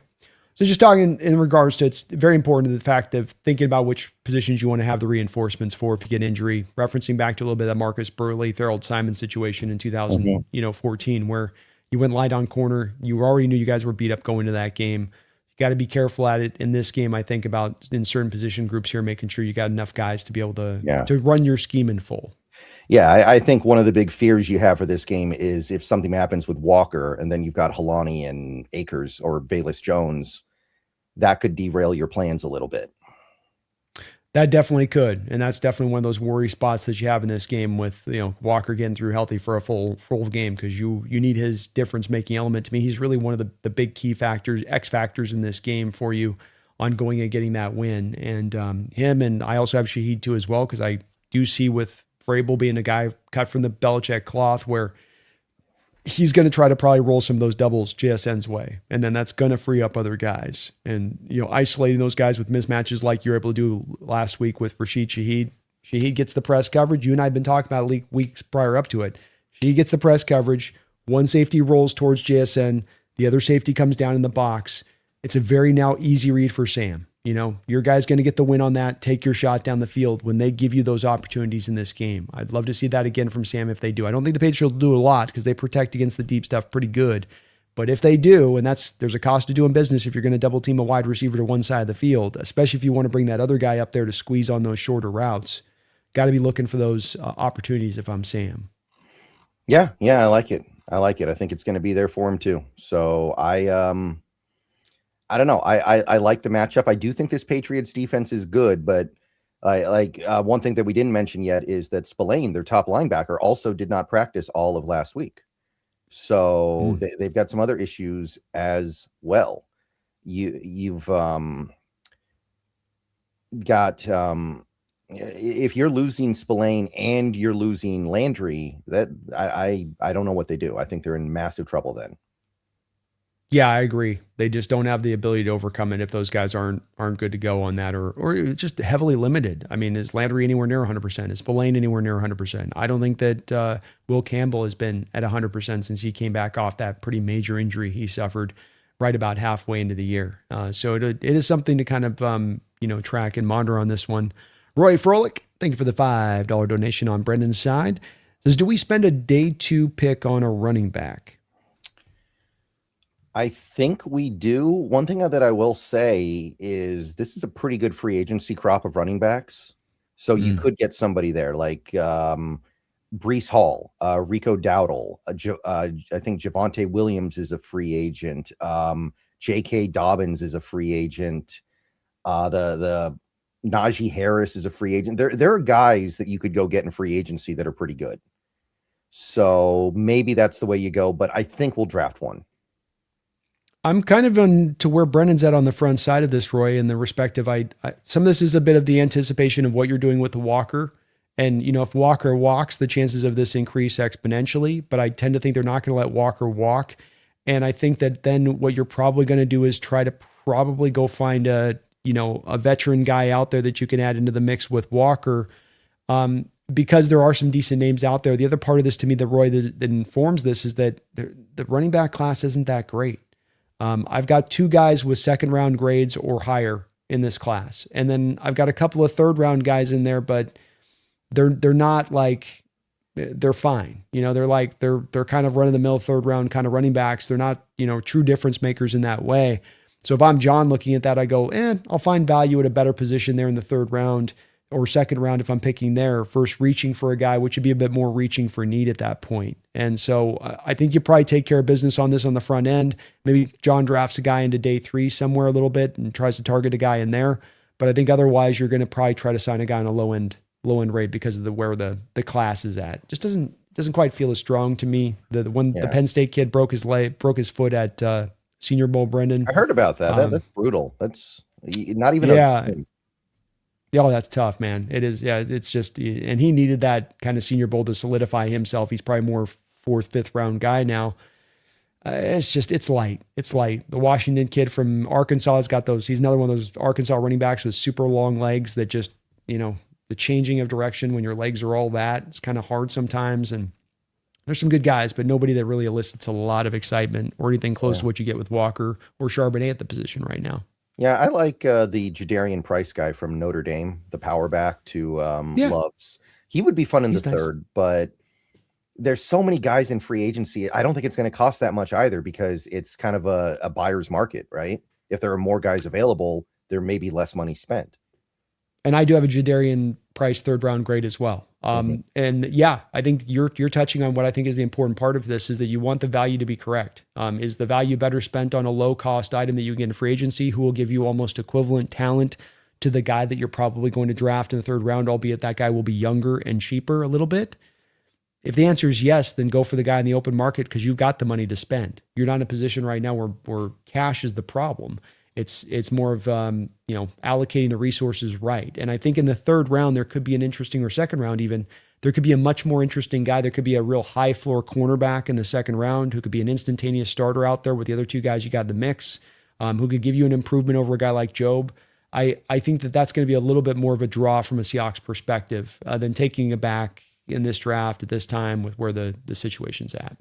So just talking in regards to, it's very important to the fact of thinking about which positions you want to have the reinforcements for if you get injury, referencing back to a little bit of that Marcus Burley, Thorold Simon situation in 2014, where you went light on corner. You already knew you guys were beat up going to that game. You got to be careful at it in this game. I think about in certain position groups here, making sure you got enough guys to be able to run your scheme in full. Yeah, I think one of the big fears you have for this game is if something happens with Walker and then you've got Halani and Akers or Bayless Jones, that could derail your plans a little bit. That definitely could. And that's definitely one of those worry spots that you have in this game with, Walker getting through healthy for a full game because you need his difference making element. To me, he's really one of the big key factors, X factors in this game for you on going and getting that win. And him, and I also have Shaheed too as well, because I do see with Vrabel being a guy cut from the Belichick cloth where he's going to try to probably roll some of those doubles JSN's way. And then that's going to free up other guys. And, isolating those guys with mismatches like you were able to do last week with Rashid Shaheed. Shaheed gets the press coverage. You and I have been talking about weeks prior up to it. Shaheed gets the press coverage. One safety rolls towards JSN. The other safety comes down in the box. It's a very now easy read for Sam. Your guy's going to get the win on that. Take your shot down the field when they give you those opportunities in this game. I'd love to see that again from Sam if they do. I don't think the Patriots will do a lot because they protect against the deep stuff pretty good. But if they do, and there's a cost to doing business if you're going to double team a wide receiver to one side of the field, especially if you want to bring that other guy up there to squeeze on those shorter routes, got to be looking for those opportunities if I'm Sam. Yeah, I like it. I think it's going to be there for him too. So I don't know. I like the matchup. I do think this Patriots defense is good, but one thing that we didn't mention yet is that Spillane, their top linebacker, also did not practice all of last week. So they've got some other issues as well. You've got if you're losing Spillane and you're losing Landry, that I don't know what they do. I think they're in massive trouble then. Yeah, I agree. They just don't have the ability to overcome it if those guys aren't good to go on that, or just heavily limited. I mean, is Landry anywhere near 100%? Is Spillane anywhere near 100%? I don't think that Will Campbell has been at 100% since he came back off that pretty major injury he suffered right about halfway into the year. So it is something to kind of track and monitor on this one. Roy Froelich, thank you for the $5 donation on Brendan's side. Says, do we spend a day 2 pick on a running back? I think we do. One thing that I will say is this is a pretty good free agency crop of running backs. So you could get somebody there like Brees Hall, Rico Dowdle. I think Javonte Williams is a free agent. J.K. Dobbins is a free agent. The Najee Harris is a free agent. There are guys that you could go get in free agency that are pretty good. So maybe that's the way you go, but I think we'll draft one. I'm kind of on to where Brennan's at on the front side of this, Roy, in the respective. Some of this is a bit of the anticipation of what you're doing with the Walker. And, if Walker walks, the chances of this increase exponentially. But I tend to think they're not going to let Walker walk. And I think that then what you're probably going to do is try to probably go find a veteran guy out there that you can add into the mix with Walker. Because there are some decent names out there. The other part of this to me, Roy, that informs this is that the running back class isn't that great. I've got 2 guys with second round grades or higher in this class. And then I've got a couple of third round guys in there, but they're not like, they're fine. They're kind of run of the mill third round kind of running backs. They're not, true difference makers in that way. So if I'm John looking at that, I go, I'll find value at a better position there in the third round or second round if I'm picking there, first reaching for a guy, which would be a bit more reaching for need at that point. And so I think you probably take care of business on this on the front end. Maybe John drafts a guy into day 3 somewhere a little bit and tries to target a guy in there. But I think otherwise you're going to probably try to sign a guy on a low end rate because of where the class is at. Just doesn't quite feel as strong to me. The Penn State kid broke his foot at Senior Bowl, Brendan. I heard about that. That's brutal. That's not even Oh, that's tough, man. It is. Yeah, it's just, and he needed that kind of Senior Bowl to solidify himself. He's probably more 4th, 5th round guy now. It's light. It's light. The Washington kid from Arkansas has got those. He's another one of those Arkansas running backs with super long legs that just, the changing of direction when your legs are all that, it's kind of hard sometimes. And there's some good guys, but nobody that really elicits a lot of excitement or anything close to what you get with Walker or Charbonnet at the position right now. Yeah, I like the Jadarian Price guy from Notre Dame, the power back to Loves. He would be fun in the third, but there's so many guys in free agency. I don't think it's going to cost that much either because it's kind of a buyer's market, right? If there are more guys available, there may be less money spent. And I do have a Jadarian Price third round grade as well. And yeah, I think you're touching on what I think is the important part of this is that you want the value to be correct. Is the value better spent on a low cost item that you get in free agency who will give you almost equivalent talent to the guy that you're probably going to draft in the third round, albeit that guy will be younger and cheaper a little bit? If the answer is yes, then go for the guy in the open market because you've got the money to spend. You're not in a position right now where cash is the problem. It's more of, allocating the resources right. And I think in the third round, there could be an interesting, or second round even, there could be a much more interesting guy. There could be a real high floor cornerback in the second round who could be an instantaneous starter out there with the other 2 guys you got in the mix, who could give you an improvement over a guy like Job. I think that's going to be a little bit more of a draw from a Seahawks perspective than taking a back in this draft at this time with where the situation's at.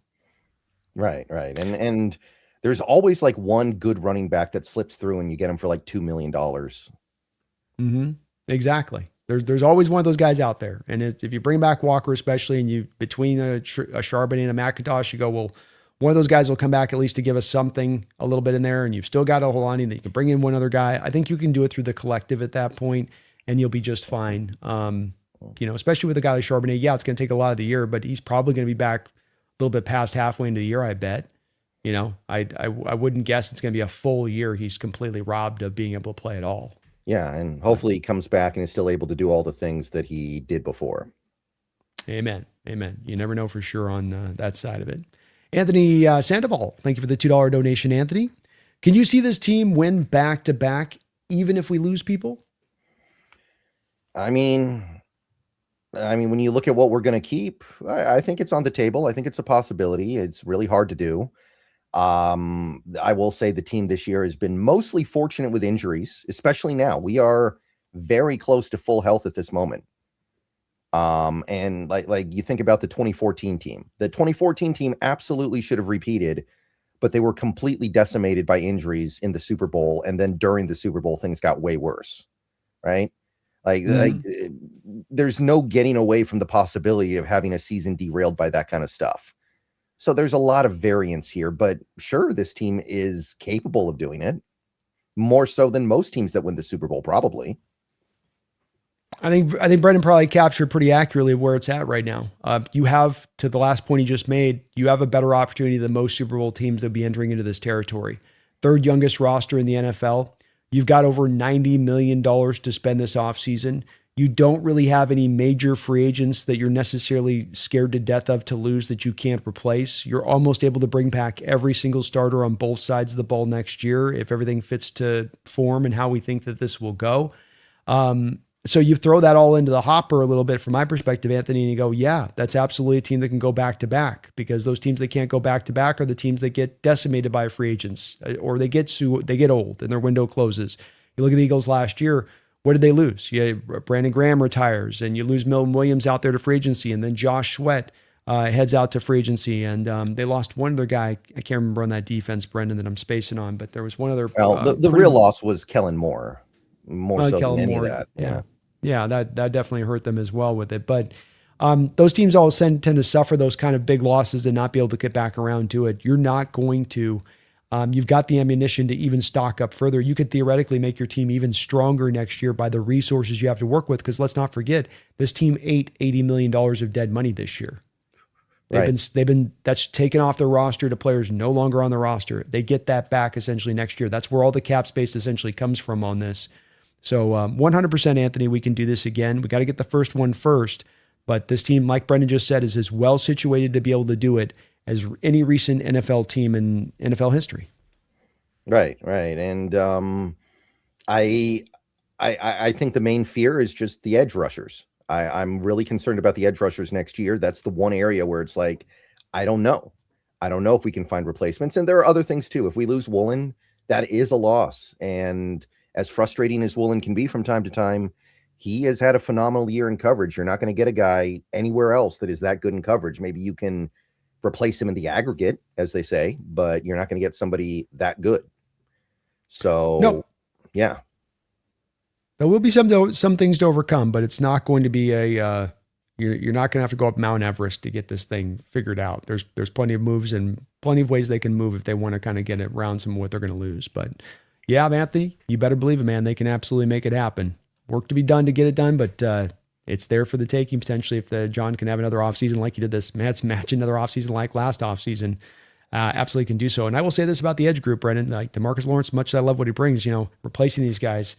Right. And there's always like one good running back that slips through and you get him for like $2 million. Mm-hmm. Exactly. There's always one of those guys out there. And if you bring back Walker, especially, and you between a Charbonnet and a McIntosh, you go, well, one of those guys will come back at least to give us something a little bit in there. And you've still got a Holani that you can bring in one other guy. I think you can do it through the collective at that point and you'll be just fine. Especially with a guy like Charbonnet. Yeah, it's going to take a lot of the year, but he's probably going to be back a little bit past halfway into the year, I bet. I wouldn't guess it's going to be a full year. He's completely robbed of being able to play at all. Yeah, and hopefully he comes back and is still able to do all the things that he did before. Amen. You never know for sure on that side of it. Anthony Sandoval, thank you for the $2 donation, Anthony. Can you see this team win back-to-back even if we lose people? I mean, when you look at what we're going to keep, I think it's on the table. I think it's a possibility. It's really hard to do. I will say the team this year has been mostly fortunate with injuries, especially now. We are very close to full health at this moment. And like you think about the 2014 team. The 2014 team absolutely should have repeated, but they were completely decimated by injuries in the Super Bowl. And then during the Super Bowl, things got way worse, right? There's no getting away from the possibility of having a season derailed by that kind of stuff. So there's a lot of variance here, but sure, this team is capable of doing it more so than most teams that win the Super Bowl, probably. I think Brendan probably captured pretty accurately where it's at right now. You have, to the last point he just made, you have a better opportunity than most Super Bowl teams that will be entering into this territory. Third youngest roster in the NFL. You've got over $90 million to spend this offseason. You don't really have any major free agents that you're necessarily scared to death of to lose that you can't replace. You're almost able to bring back every single starter on both sides of the ball next year if everything fits to form and how we think that this will go. So you throw that all into the hopper a little bit from my perspective, Anthony, and you go, yeah, that's absolutely a team that can go back to back, because those teams that can't go back to back are the teams that get decimated by free agents, or they get old and their window closes. You look at the Eagles last year. What did they lose? Brandon Graham retires, and you lose Milton Williams out there to free agency, and then Josh Sweat heads out to free agency, and they lost one other guy. I can't remember on that defense, Brendan, that I'm spacing on, but there was one other. Well, the real loss was Kellen Moore, more so Kellen than any Moore, of that. Yeah, that definitely hurt them as well with it. But those teams all tend to suffer those kind of big losses and not be able to get back around to it. You're not going to. You've got the ammunition to even stock up further. You could theoretically make your team even stronger next year by the resources you have to work with. Because let's not forget, this team ate $80 million of dead money this year. They've been that's taken off their roster to players no longer on the roster. They get that back essentially next year. That's where all the cap space essentially comes from on this. So 100%, Anthony, we can do this again. We got to get the first one first. But this team, like Brendan just said, is as well situated to be able to do it as any recent NFL team in NFL history. Right. And I think the main fear is just the edge rushers. I'm really concerned about the edge rushers next year. That's the one area where it's like, I don't know if we can find replacements. And there are other things too. If we lose Woolen, that is a loss. And as frustrating as Woolen can be from time to time, he has had a phenomenal year in coverage. You're not going to get a guy anywhere else that is that good in coverage. Maybe you can replace him in the aggregate, as they say, but you're not going to get somebody that good. So, no. Yeah. There will be some things to overcome, but it's not going to be a you're not going to have to go up Mount Everest to get this thing figured out. There's plenty of moves and plenty of ways they can move if they want to kind of get around some of what they're going to lose. But yeah, Anthony, you better believe it, man. They can absolutely make it happen. Work to be done to get it done, but it's there for the taking potentially if John can have another offseason like he did this match another offseason like last offseason. Absolutely can do so. And I will say this about the edge group, Brendan, like DeMarcus Lawrence, much as I love what he brings, replacing these guys,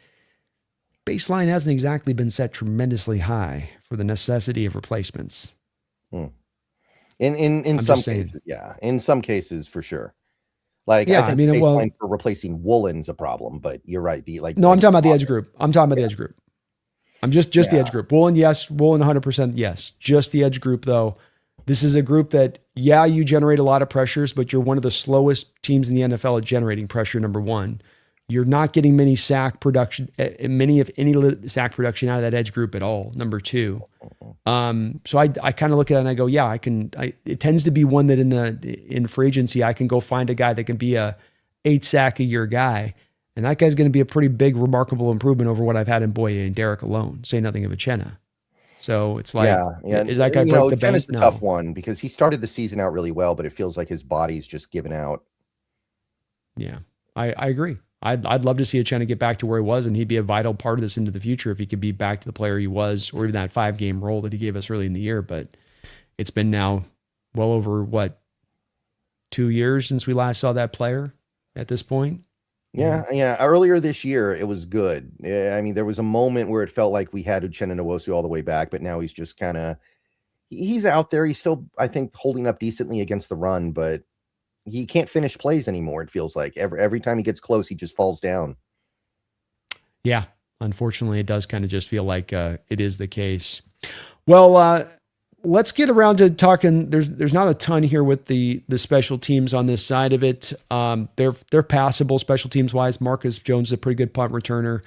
baseline hasn't exactly been set tremendously high for the necessity of replacements. In some cases, yeah. In some cases, for sure. Like, yeah, I think baseline for replacing Woolen's a problem, but you're right. I'm talking about the edge group. The edge group. I'm just the edge group. Woolen, yes. Woolen, 100%, yes. Just the edge group, though. This is a group that, yeah, you generate a lot of pressures, but you're one of the slowest teams in the NFL at generating pressure, number one. You're not getting many sack production, any sack production out of that edge group at all, number two. So I kind of look at it and I go, yeah, it tends to be one that in free agency, I can go find a guy that can be a 8 sack a year guy. And that guy's going to be a pretty big, remarkable improvement over what I've had in Boye and Derek alone, say nothing of Uchenna. So it's like, is that guy break the bank? Uchenna's a tough one because he started the season out really well, but it feels like his body's just given out. Yeah, I agree. I'd love to see Uchenna get back to where he was, and he'd be a vital part of this into the future if he could be back to the player he was, or even that 5-game role that he gave us early in the year. But it's been now well over 2 years since we last saw that player at this point. Yeah. Earlier this year, it was good. I mean, there was a moment where it felt like we had Uchenna Nwosu all the way back, but now he's just he's out there. He's still, I think, holding up decently against the run, but he can't finish plays anymore. It feels like every time he gets close, he just falls down. Yeah, unfortunately, it does kind of just feel like it is the case. Well, let's get around to talking. There's not a ton here with the special teams on this side of it. They're passable special teams wise. Marcus Jones is a pretty good punt returner.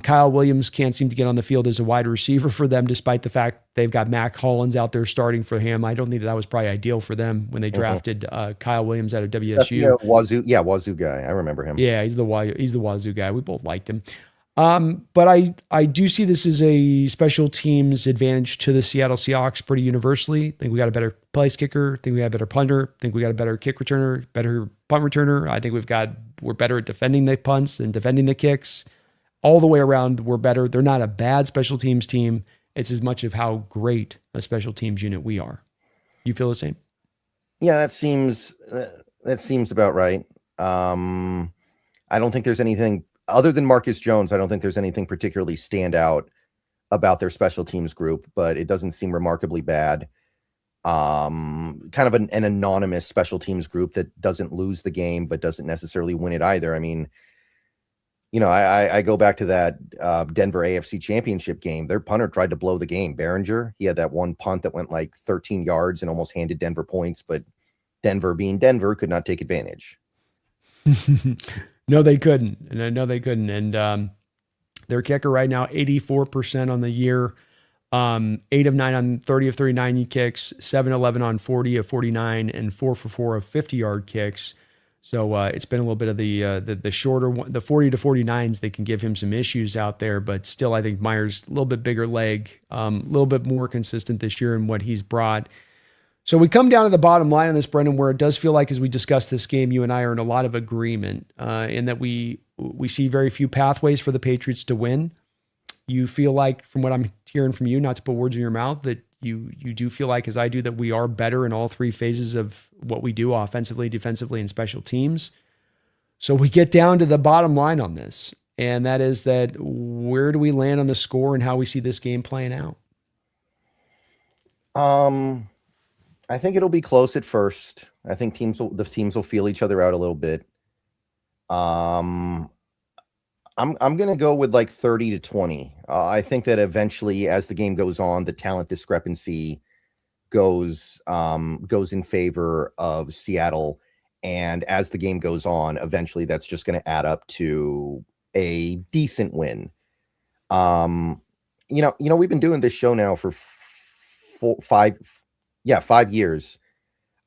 Kyle Williams can't seem to get on the field as a wide receiver for them, despite the fact they've got Mac Hollins out there starting for him. I don't think that was probably ideal for them when they drafted Kyle Williams out of WSU. Wazoo guy. I remember him. Yeah, he's the Wazoo guy. We both liked him. But I do see this as a special teams advantage to the Seattle Seahawks pretty universally. I think we got a better place kicker. I think we got a better punter. I think we got a better kick returner, better punt returner. I think we're better at defending the punts and defending the kicks. All the way around, we're better. They're not a bad special teams team. It's as much of how great a special teams unit we are. You feel the same? Yeah, that seems about right. I don't think there's anything other than Marcus Jones. I don't think there's anything particularly stand out about their special teams group, but it doesn't seem remarkably bad. Kind of an anonymous special teams group that doesn't lose the game, but doesn't necessarily win it either. I mean, I go back to that Denver AFC Championship game. Their punter tried to blow the game. Behringer, he had that one punt that went like 13 yards and almost handed Denver points, but Denver, being Denver, could not take advantage. No, they couldn't. And I know they couldn't. And their kicker right now, 84% on the year, 8 of 9 on 30 of 39 kicks, 7-11 on 40 of 49, and 4 for 4 of 50-yard kicks. So it's been a little bit of the shorter one, the 40 to 49s. They can give him some issues out there, but still, I think Myers a little bit bigger leg, a little bit more consistent this year in what he's brought. So we come down to the bottom line on this, Brendan, where it does feel like as we discuss this game, you and I are in a lot of agreement in that we see very few pathways for the Patriots to win. You feel like, from what I'm hearing from you, not to put words in your mouth, that you do feel like, as I do, that we are better in all three phases of what we do, offensively, defensively, and special teams. So we get down to the bottom line on this, and that is that where do we land on the score and how we see this game playing out? I think it'll be close at first. I think the teams will feel each other out a little bit. I'm gonna go with like 30-20. I think that eventually, as the game goes on, the talent discrepancy goes in favor of Seattle, and as the game goes on, eventually that's just going to add up to a decent win. We've been doing this show now for 5 years.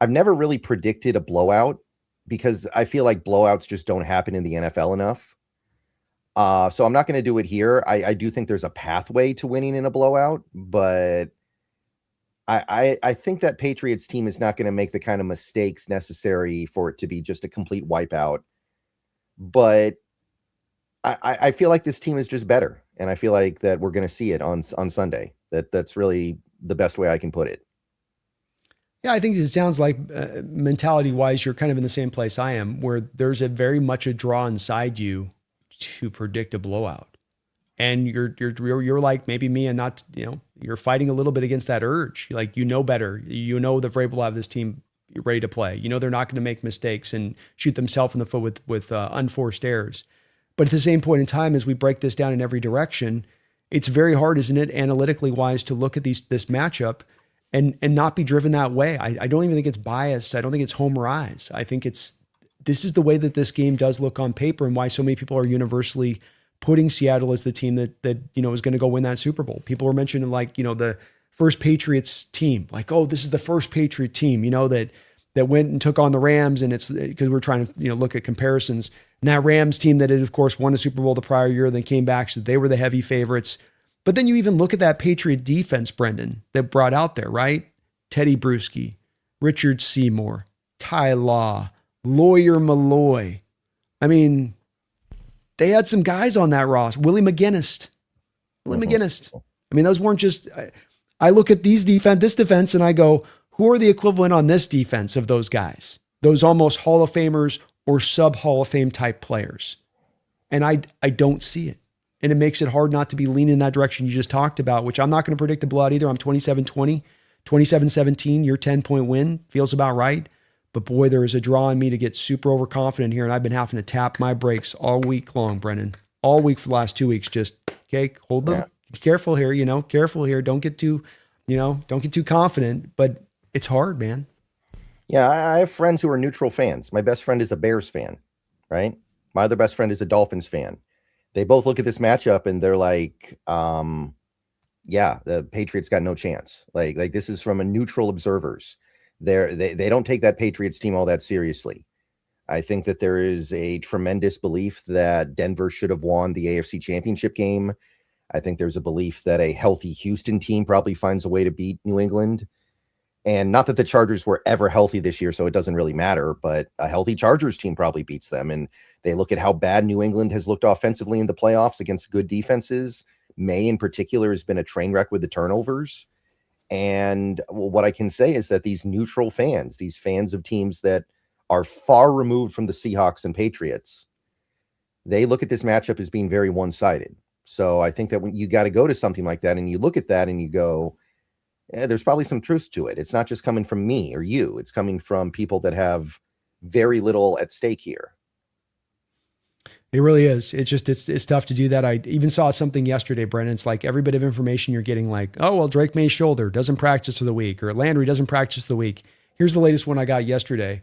I've never really predicted a blowout because I feel like blowouts just don't happen in the NFL enough. So I'm not going to do it here. I do think there's a pathway to winning in a blowout, but I think that Patriots team is not going to make the kind of mistakes necessary for it to be just a complete wipeout. But I feel like this team is just better, and I feel like that we're going to see it on Sunday. That's really the best way I can put it. Yeah, I think it sounds like mentality-wise, you're kind of in the same place I am, where there's very much a draw inside you to predict a blowout, and you're like maybe me, and not, you're fighting a little bit against that urge. Like, better. That Vrabel will have this team ready to play. They're not going to make mistakes and shoot themselves in the foot with unforced errors. But at the same point in time, as we break this down in every direction, it's very hard, isn't it, analytically wise, to look at this matchup and not be driven that way. I don't even think it's biased. I don't think it's home or eyes. I think this is the way that this game does look on paper, and why so many people are universally putting Seattle as the team that is going to go win that Super Bowl. People were mentioning the first Patriots team, like, oh, this is the first Patriot team, that went and took on the Rams, and it's because we're trying to look at comparisons. And that Rams team that had, of course, won a Super Bowl the prior year, then came back, so they were the heavy favorites. But then you even look at that Patriot defense, Brendan, that brought out there, right? Teddy Bruschi, Richard Seymour, Ty Law, Lawyer Malloy. I mean, they had some guys on that roster. Willie McGinnis. I mean, those weren't just. I look at this defense, and I go, who are the equivalent on this defense of those guys? Those almost Hall of Famers or sub Hall of Fame type players. And I don't see it. And it makes it hard not to be leaning in that direction you just talked about, which I'm not going to predict a blowout either. I'm 27-20, 27-17. Your 10-point win feels about right. But boy, there is a draw in me to get super overconfident here. And I've been having to tap my brakes all week long, Brennan. All week for the last 2 weeks. Just, okay, hold them. Yeah. Careful here, careful here. Don't get too confident. But it's hard, man. Yeah, I have friends who are neutral fans. My best friend is a Bears fan, right? My other best friend is a Dolphins fan. They both look at this matchup and they're like, the Patriots got no chance. Like this is from a neutral observers. They don't take that Patriots team all that seriously. I think that there is a tremendous belief that Denver should have won the AFC Championship game. I think there's a belief that a healthy Houston team probably finds a way to beat New England. And not that the Chargers were ever healthy this year, so it doesn't really matter, but a healthy Chargers team probably beats them. And they look at how bad New England has looked offensively in the playoffs against good defenses. May in particular has been a train wreck with the turnovers. And what I can say is that these neutral fans, these fans of teams that are far removed from the Seahawks and Patriots, they look at this matchup as being very one-sided. So I think that when you got to go to something like that and you look at that and you go, there's probably some truth to it. It's not just coming from me or you. It's coming from people that have very little at stake here. It really is. It's tough to do that. I even saw something yesterday, Brennan. It's like every bit of information you're getting, like, oh, well, Drake Maye's shoulder doesn't practice for the week, or Landry doesn't practice the week. Here's the latest one I got yesterday.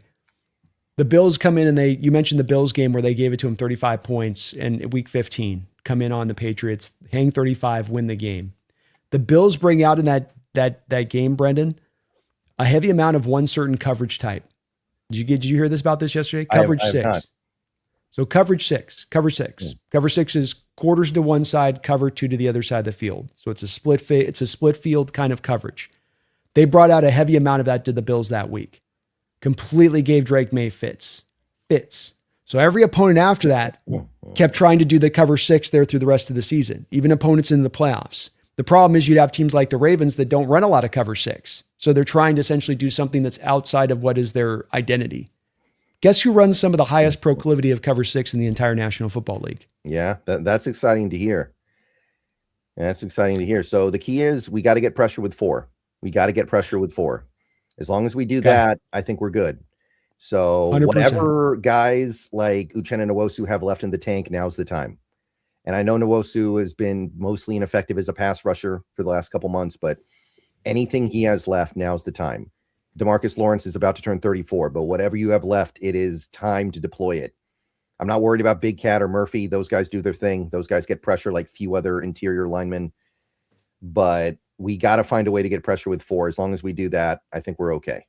The Bills come in and you mentioned the Bills game where they gave it to him 35 points in week 15, come in on the Patriots, hang 35, win the game. The Bills bring out in that game, Brendan, a heavy amount of one certain coverage type. Did you hear this about this yesterday? Coverage six. So coverage six. Yeah. Coverage six is quarters to one side, cover two to the other side of the field. So it's a split field kind of coverage. They brought out a heavy amount of that to the Bills that week. Completely gave Drake Maye fits. So every opponent after that kept trying to do the cover six there through the rest of the season, even opponents in the playoffs. The problem is you'd have teams like the Ravens that don't run a lot of cover six. So they're trying to essentially do something that's outside of what is their identity. Guess who runs some of the highest proclivity of cover six in the entire National Football League? Yeah, that's exciting to hear. So the key is we got to get pressure with four. As long as we do that, I think we're good. So 100%. Whatever guys like Uchenna Nwosu have left in the tank, now's the time. And I know Nwosu has been mostly ineffective as a pass rusher for the last couple months, but anything he has left, now's the time. DeMarcus Lawrence is about to turn 34, but whatever you have left, it is time to deploy it. I'm not worried about Big Cat or Murphy. Those guys do their thing. Those guys get pressure like few other interior linemen. But we got to find a way to get pressure with four. As long as we do that, I think we're okay.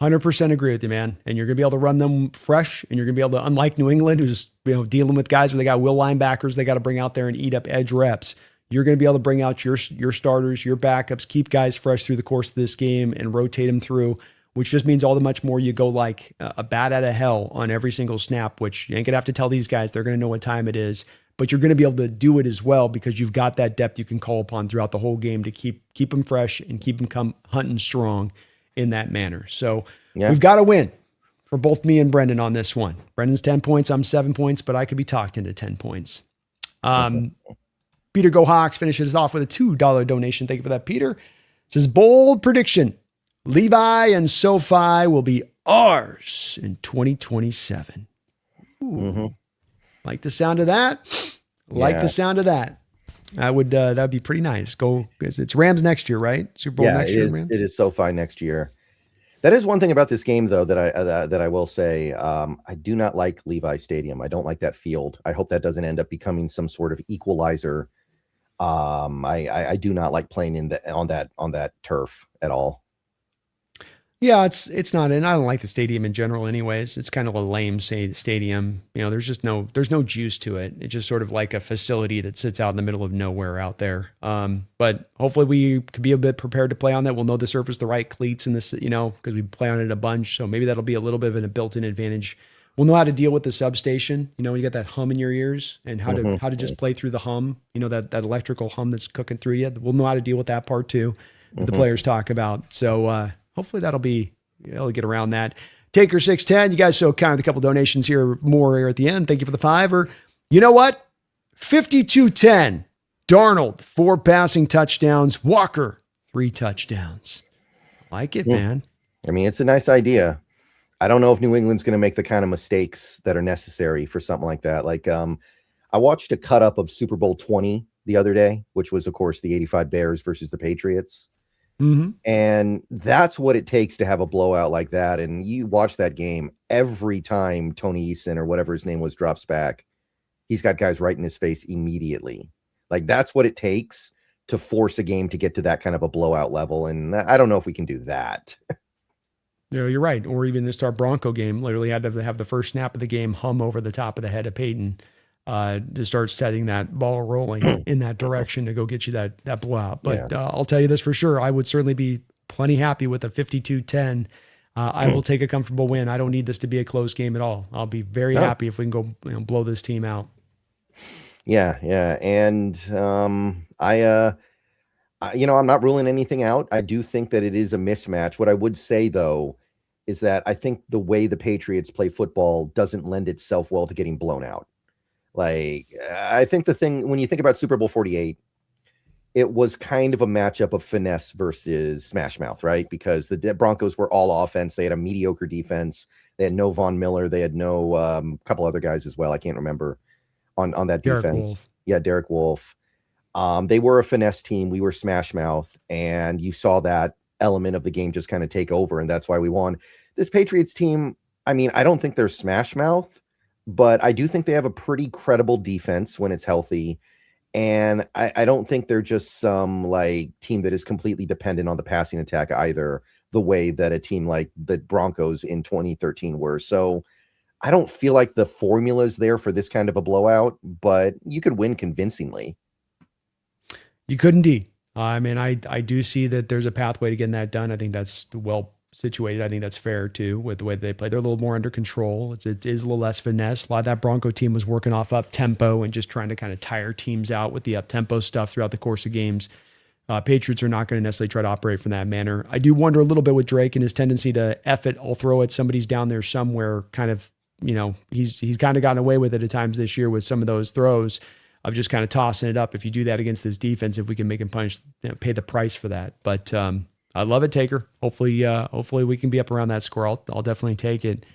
100% agree with you, man. And you're going to be able to run them fresh, and you're going to be able to, unlike New England, who's dealing with guys where they got will linebackers they got to bring out there and eat up edge reps. You're going to be able to bring out your starters, your backups, keep guys fresh through the course of this game and rotate them through, which just means all the much more you go like a bat out of hell on every single snap, which you ain't going to have to tell these guys. They're going to know what time it is, but you're going to be able to do it as well because you've got that depth you can call upon throughout the whole game to keep them fresh and keep them hunting strong in that manner. So We've got to win for both me and Brendan on this one. Brendan's 10 points. I'm 7 points, but I could be talked into 10 points. Peter Go Hawks finishes off with a $2 donation. Thank you for that, Peter. It says, bold prediction. Levi and SoFi will be ours in 2027. Like the sound of that? The sound of that. That'd be pretty nice. It's Rams next year, right? Super Bowl next year. It is SoFi next year. That is one thing about this game, though, that I will say. I do not like Levi Stadium. I don't like that field. I hope that doesn't end up becoming some sort of equalizer. I do not like playing on that turf at all. Yeah, it's not, and I don't like the stadium in general anyways. It's kind of a lame stadium. There's no juice to it. It's just sort of like a facility that sits out in the middle of nowhere out there. But hopefully we could be a bit prepared to play on that. We'll know the surface, the right cleats in this, because we play on it a bunch. So maybe that'll be a little bit of a built-in advantage. We'll know how to deal with the substation. You got that hum in your ears and how to just play through the hum, that electrical hum that's cooking through you. We'll know how to deal with that part too, that the players talk about. So, hopefully that'll be able to get around that. Taker 610, you guys so kind with a couple donations here, more here at the end. Thank you for the $5. You know what? 52-10. Darnold, 4 passing touchdowns. Walker, 3 touchdowns. Like it, man. I mean, it's a nice idea. I don't know if New England's going to make the kind of mistakes that are necessary for something like that. Like, I watched a cut up of Super Bowl 20 the other day, which was, of course, the 85 Bears versus the Patriots. And that's what it takes to have a blowout like that. And you watch that game, every time Tony Eason or whatever his name was drops back, he's got guys right in his face immediately. Like, that's what it takes to force a game to get to that kind of a blowout level. And I don't know if we can do that. You're right. Or even this our Bronco game, literally had to have the first snap of the game hum over the top of the head of Peyton to start setting that ball rolling in that direction to go get you that blowout. Yeah. But I'll tell you this for sure. I would certainly be plenty happy with a 52-10. I will take a comfortable win. I don't need this to be a close game at all. I'll be very No. happy if we can go blow this team out. Yeah, yeah. And I'm not ruling anything out. I do think that it is a mismatch. What I would say though is that I think the way the Patriots play football doesn't lend itself well to getting blown out. Like, I think the thing when you think about Super Bowl 48, it was kind of a matchup of finesse versus smash mouth, right? Because the Broncos were all offense. They had a mediocre defense. They had no Von Miller. They had no couple other guys as well. I can't remember on that Derek defense. Wolfe. Yeah, Derek Wolfe. They were a finesse team. We were smash mouth, and you saw that element of the game just kind of take over, and that's why we won. This Patriots team, I mean, I don't think they're smash mouth, but I do think they have a pretty credible defense when it's healthy. And I don't think they're just some like team that is completely dependent on the passing attack either, the way that a team like the Broncos in 2013 were. So I don't feel like the formula is there for this kind of a blowout, but you could win convincingly. You could indeed. I mean, I do see that there's a pathway to getting that done. I think that's well situated. I think that's fair too with the way they play. They're a little more under control. It is a little less finesse. A lot of that Bronco team was working off up tempo and just trying to kind of tire teams out with the up tempo stuff throughout the course of games. Patriots are not going to necessarily try to operate from that manner. I do wonder a little bit with Drake and his tendency to F it, I'll throw it. Somebody's down there somewhere. Kind of, he's kind of gotten away with it at times this year with some of those throws of just kind of tossing it up. If you do that against this defense, if we can make him pay the price for that. But I love it, Taker. Hopefully we can be up around that score. I'll definitely take it.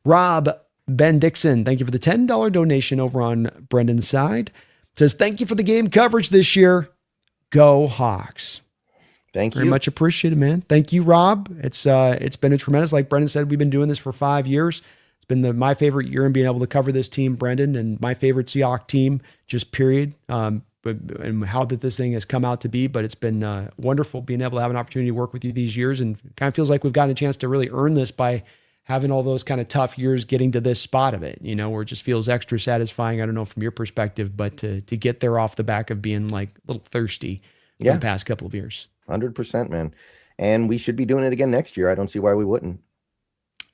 Rob Ben Dixon, thank you for the $10 donation over on Brendan's side. Says, thank you for the game coverage this year. Go Hawks. Thank you. Very much appreciated, man. Thank you, Rob. It's been a tremendous, like Brendan said, we've been doing this for 5 years. It's been my favorite year in being able to cover this team, Brendan, and my favorite Seahawks team, just period. And how that this thing has come out to be, but it's been wonderful being able to have an opportunity to work with you these years, and it kind of feels like we've gotten a chance to really earn this by having all those kind of tough years getting to this spot of it, where it just feels extra satisfying. I don't know from your perspective, but to get there off the back of being like a little thirsty in the past couple of years. 100%, man. And we should be doing it again next year. I don't see why we wouldn't.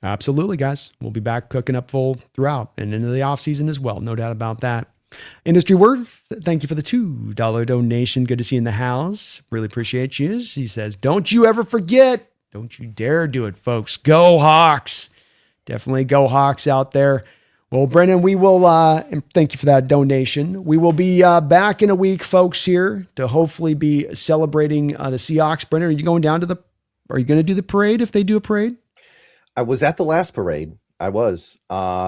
Absolutely, guys. We'll be back cooking up full throughout and into the off season as well. No doubt about that. Industry Worth, thank you for the $2 donation. Good to see you in the house. Really appreciate you. He says, don't you ever forget. Don't you dare do it, folks. Go Hawks. Definitely go Hawks out there. Well, Brendan, we will, and thank you for that donation. We will be back in a week, folks, here to hopefully be celebrating the Seahawks. Brendan, are you going down are you going to do the parade if they do a parade? I was at the last parade. I was.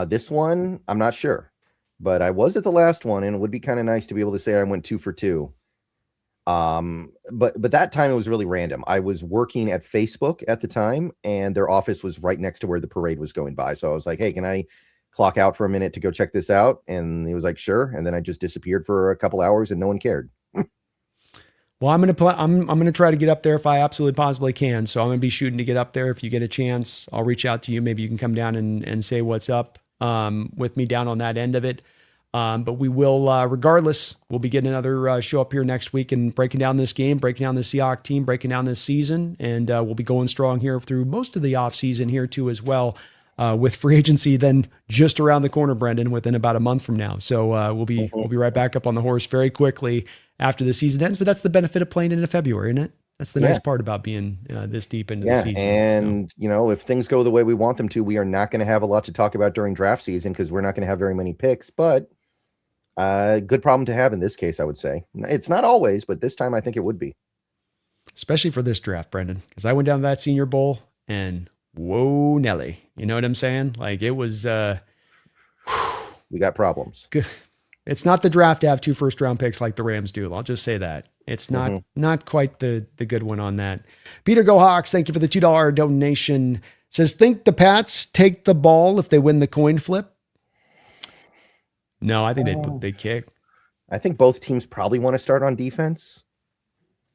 This one, I'm not sure. But I was at the last one, and it would be kind of nice to be able to say I went 2 for 2. But that time it was really random. I was working at Facebook at the time, and their office was right next to where the parade was going by. So I was like, "Hey, can I clock out for a minute to go check this out?" And he was like, "Sure." And then I just disappeared for a couple hours, and no one cared. Well, I'm gonna try to get up there if I absolutely possibly can. So I'm gonna be shooting to get up there. If you get a chance, I'll reach out to you. Maybe you can come down and say what's up with me down on that end of it. But we will, regardless, we'll be getting another show up here next week and breaking down this game, breaking down the Seahawks team, breaking down this season. And we'll be going strong here through most of the off season here too, as well, with free agency then just around the corner, Brendan, within about a month from now. So we'll be right back up on the horse very quickly after the season ends. But that's the benefit of playing into February, isn't it? That's the nice part about being this deep into the season. And, if things go the way we want them to, we are not going to have a lot to talk about during draft season because we're not going to have very many picks. But good problem to have in this case, I would say. It's not always, but this time I think it would be. Especially for this draft, Brendan, because I went down to that Senior Bowl and whoa, Nelly. You know what I'm saying? Like it was... we got problems. Good. It's not the draft to have 2 first-round picks like the Rams do. I'll just say that. It's not quite the good one on that. Peter Go Hawks, thank you for the $2 donation. Says, think the Pats take the ball if they win the coin flip? No, I think they kick. I think both teams probably want to start on defense.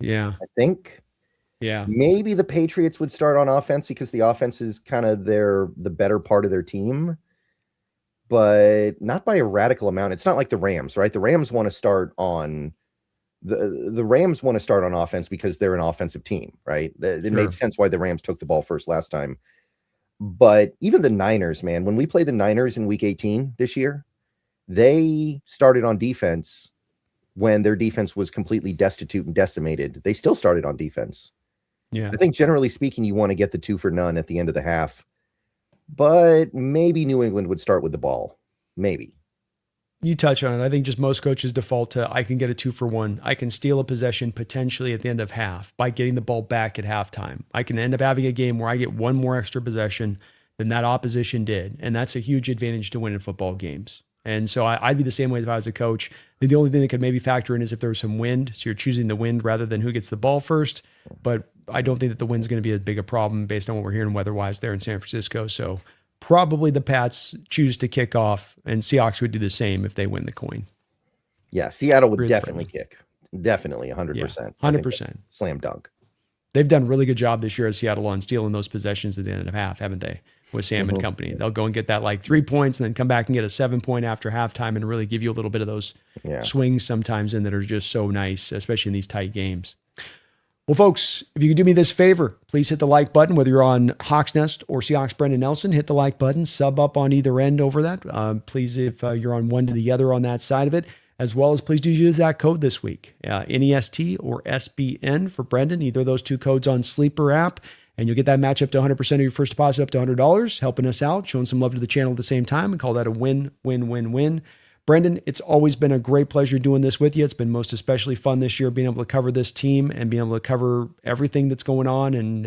Yeah. I think. Yeah, Maybe the Patriots would start on offense because the offense is kind of the better part of their team, but not by a radical amount. It's not like the Rams, right? The Rams want to start on the Rams want to start on offense because they're an offensive team, right? It made sure. sense why the Rams took the ball first last time. But even the Niners, man, when we played the Niners in week 18 this year, they started on defense when their defense was completely destitute and decimated. They still started on defense. Yeah. I think generally speaking, you want to get the 2 for none at the end of the half, but maybe New England would start with the ball. Maybe. You touch on it. I think just most coaches default to I can get a 2-for-1. I can steal a possession potentially at the end of half by getting the ball back at halftime. I can end up having a game where I get one more extra possession than that opposition did. And that's a huge advantage to win in football games. And so I'd be the same way if I was a coach. I think the only thing that could maybe factor in is if there was some wind. So you're choosing the wind rather than who gets the ball first. But I don't think that the wind's going to be as big a problem based on what we're hearing weather-wise there in San Francisco. So probably the Pats choose to kick off, and Seahawks would do the same if they win the coin. Yeah, Seattle would Really definitely kick. Definitely, 100%. Yeah, 100%. Slam dunk. They've done a really good job this year at Seattle on stealing those possessions at the end of half, haven't they? With Sam and company. They'll go and get that like 3 points and then come back and get a 7-point after halftime and really give you a little bit of those swings sometimes in that are just so nice, especially in these tight games. Well, folks, if you could do me this favor, please hit the like button, whether you're on Hawks Nest or Seahawks Brendan Nelson, hit the like button, sub up on either end over that. Please, if you're on one to the other on that side of it, as well as please do use that code this week, NEST or SBN for Brendan, either of those two codes on Sleeper app, and you'll get that match up to 100% of your first deposit up to $100, helping us out, showing some love to the channel at the same time, and call that a win-win-win-win. Brendan, it's always been a great pleasure doing this with you. It's been most especially fun this year being able to cover this team and being able to cover everything that's going on, and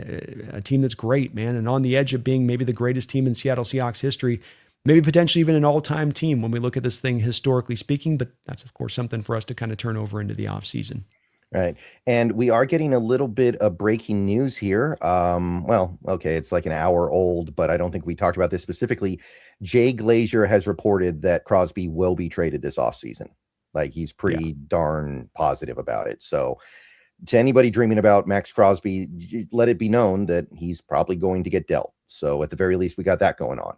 a team that's great, man, and on the edge of being maybe the greatest team in Seattle Seahawks history, maybe potentially even an all-time team when we look at this thing historically speaking, but that's, of course, something for us to kind of turn over into the offseason. Right. And we are getting a little bit of breaking news here. Well, okay, it's like an hour old, but I don't think we talked about this specifically. Jay Glazier has reported that Crosby will be traded this offseason. Like, he's pretty darn positive about it. So to anybody dreaming about Max Crosby, let it be known that he's probably going to get dealt. So at the very least, we got that going on.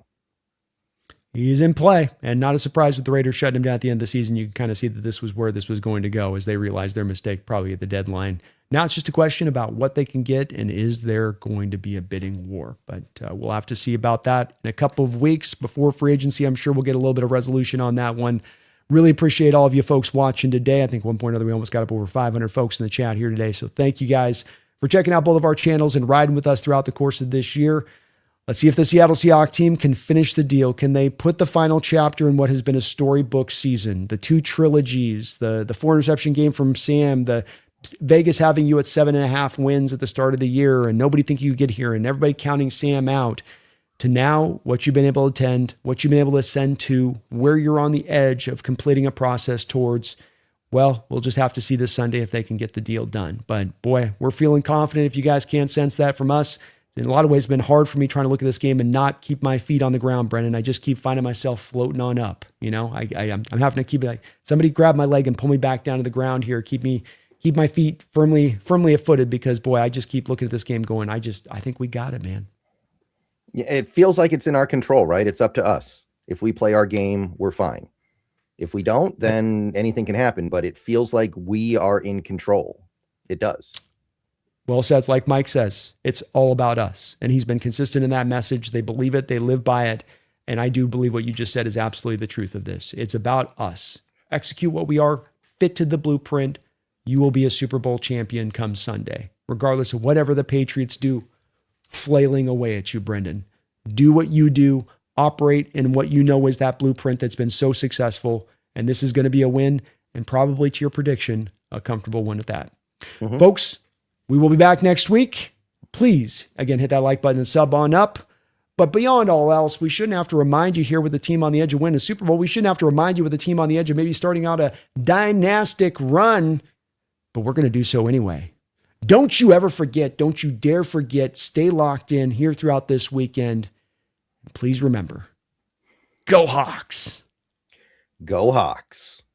He's in play, and not a surprise with the Raiders shutting him down at the end of the season. You can kind of see that this was where this was going to go as they realized their mistake probably at the deadline. Now it's just a question about what they can get, and is there going to be a bidding war? But we'll have to see about that in a couple of weeks before free agency. I'm sure we'll get a little bit of resolution on that one. Really appreciate all of you folks watching today. I think at one point or other we almost got up over 500 folks in the chat here today. So thank you guys for checking out both of our channels and riding with us throughout the course of this year. Let's see if the Seattle Seahawks team can finish the deal. Can they put the final chapter in what has been a storybook season? The 2 trilogies, the 4 interception game from Sam, the Vegas having you at 7.5 wins at the start of the year and nobody thinking you could get here and everybody counting Sam out, to now what you've been able to attend, what you've been able to ascend to, where you're on the edge of completing a process towards, well, we'll just have to see this Sunday if they can get the deal done. But boy, we're feeling confident. If you guys can't sense that from us, in a lot of ways, it's been hard for me trying to look at this game and not keep my feet on the ground, Brendan. I just keep finding myself floating on up. You know, I'm having to keep it like somebody grab my leg and pull me back down to the ground here. Keep my feet firmly footed, because boy, I just keep looking at this game going, I think we got it, man. Yeah, it feels like it's in our control, right? It's up to us. If we play our game, we're fine. If we don't, then anything can happen, but it feels like we are in control. It does. Well said. Like Mike says, it's all about us. And he's been consistent in that message. They believe it. They live by it. And I do believe what you just said is absolutely the truth of this. It's about us. Execute what we are, fit to the blueprint. You will be a Super Bowl champion come Sunday, regardless of whatever the Patriots do, flailing away at you, Brendan. Do what you do. Operate in what you know is that blueprint that's been so successful. And this is going to be a win, and probably, to your prediction, a comfortable one at that. Mm-hmm. Folks, we will be back next week. Please, again, hit that like button and sub on up. But beyond all else, we shouldn't have to remind you here with the team on the edge of winning a Super Bowl. We shouldn't have to remind you with the team on the edge of maybe starting out a dynastic run, but we're going to do so anyway. Don't you ever forget. Don't you dare forget. Stay locked in here throughout this weekend. Please remember, go Hawks. Go Hawks.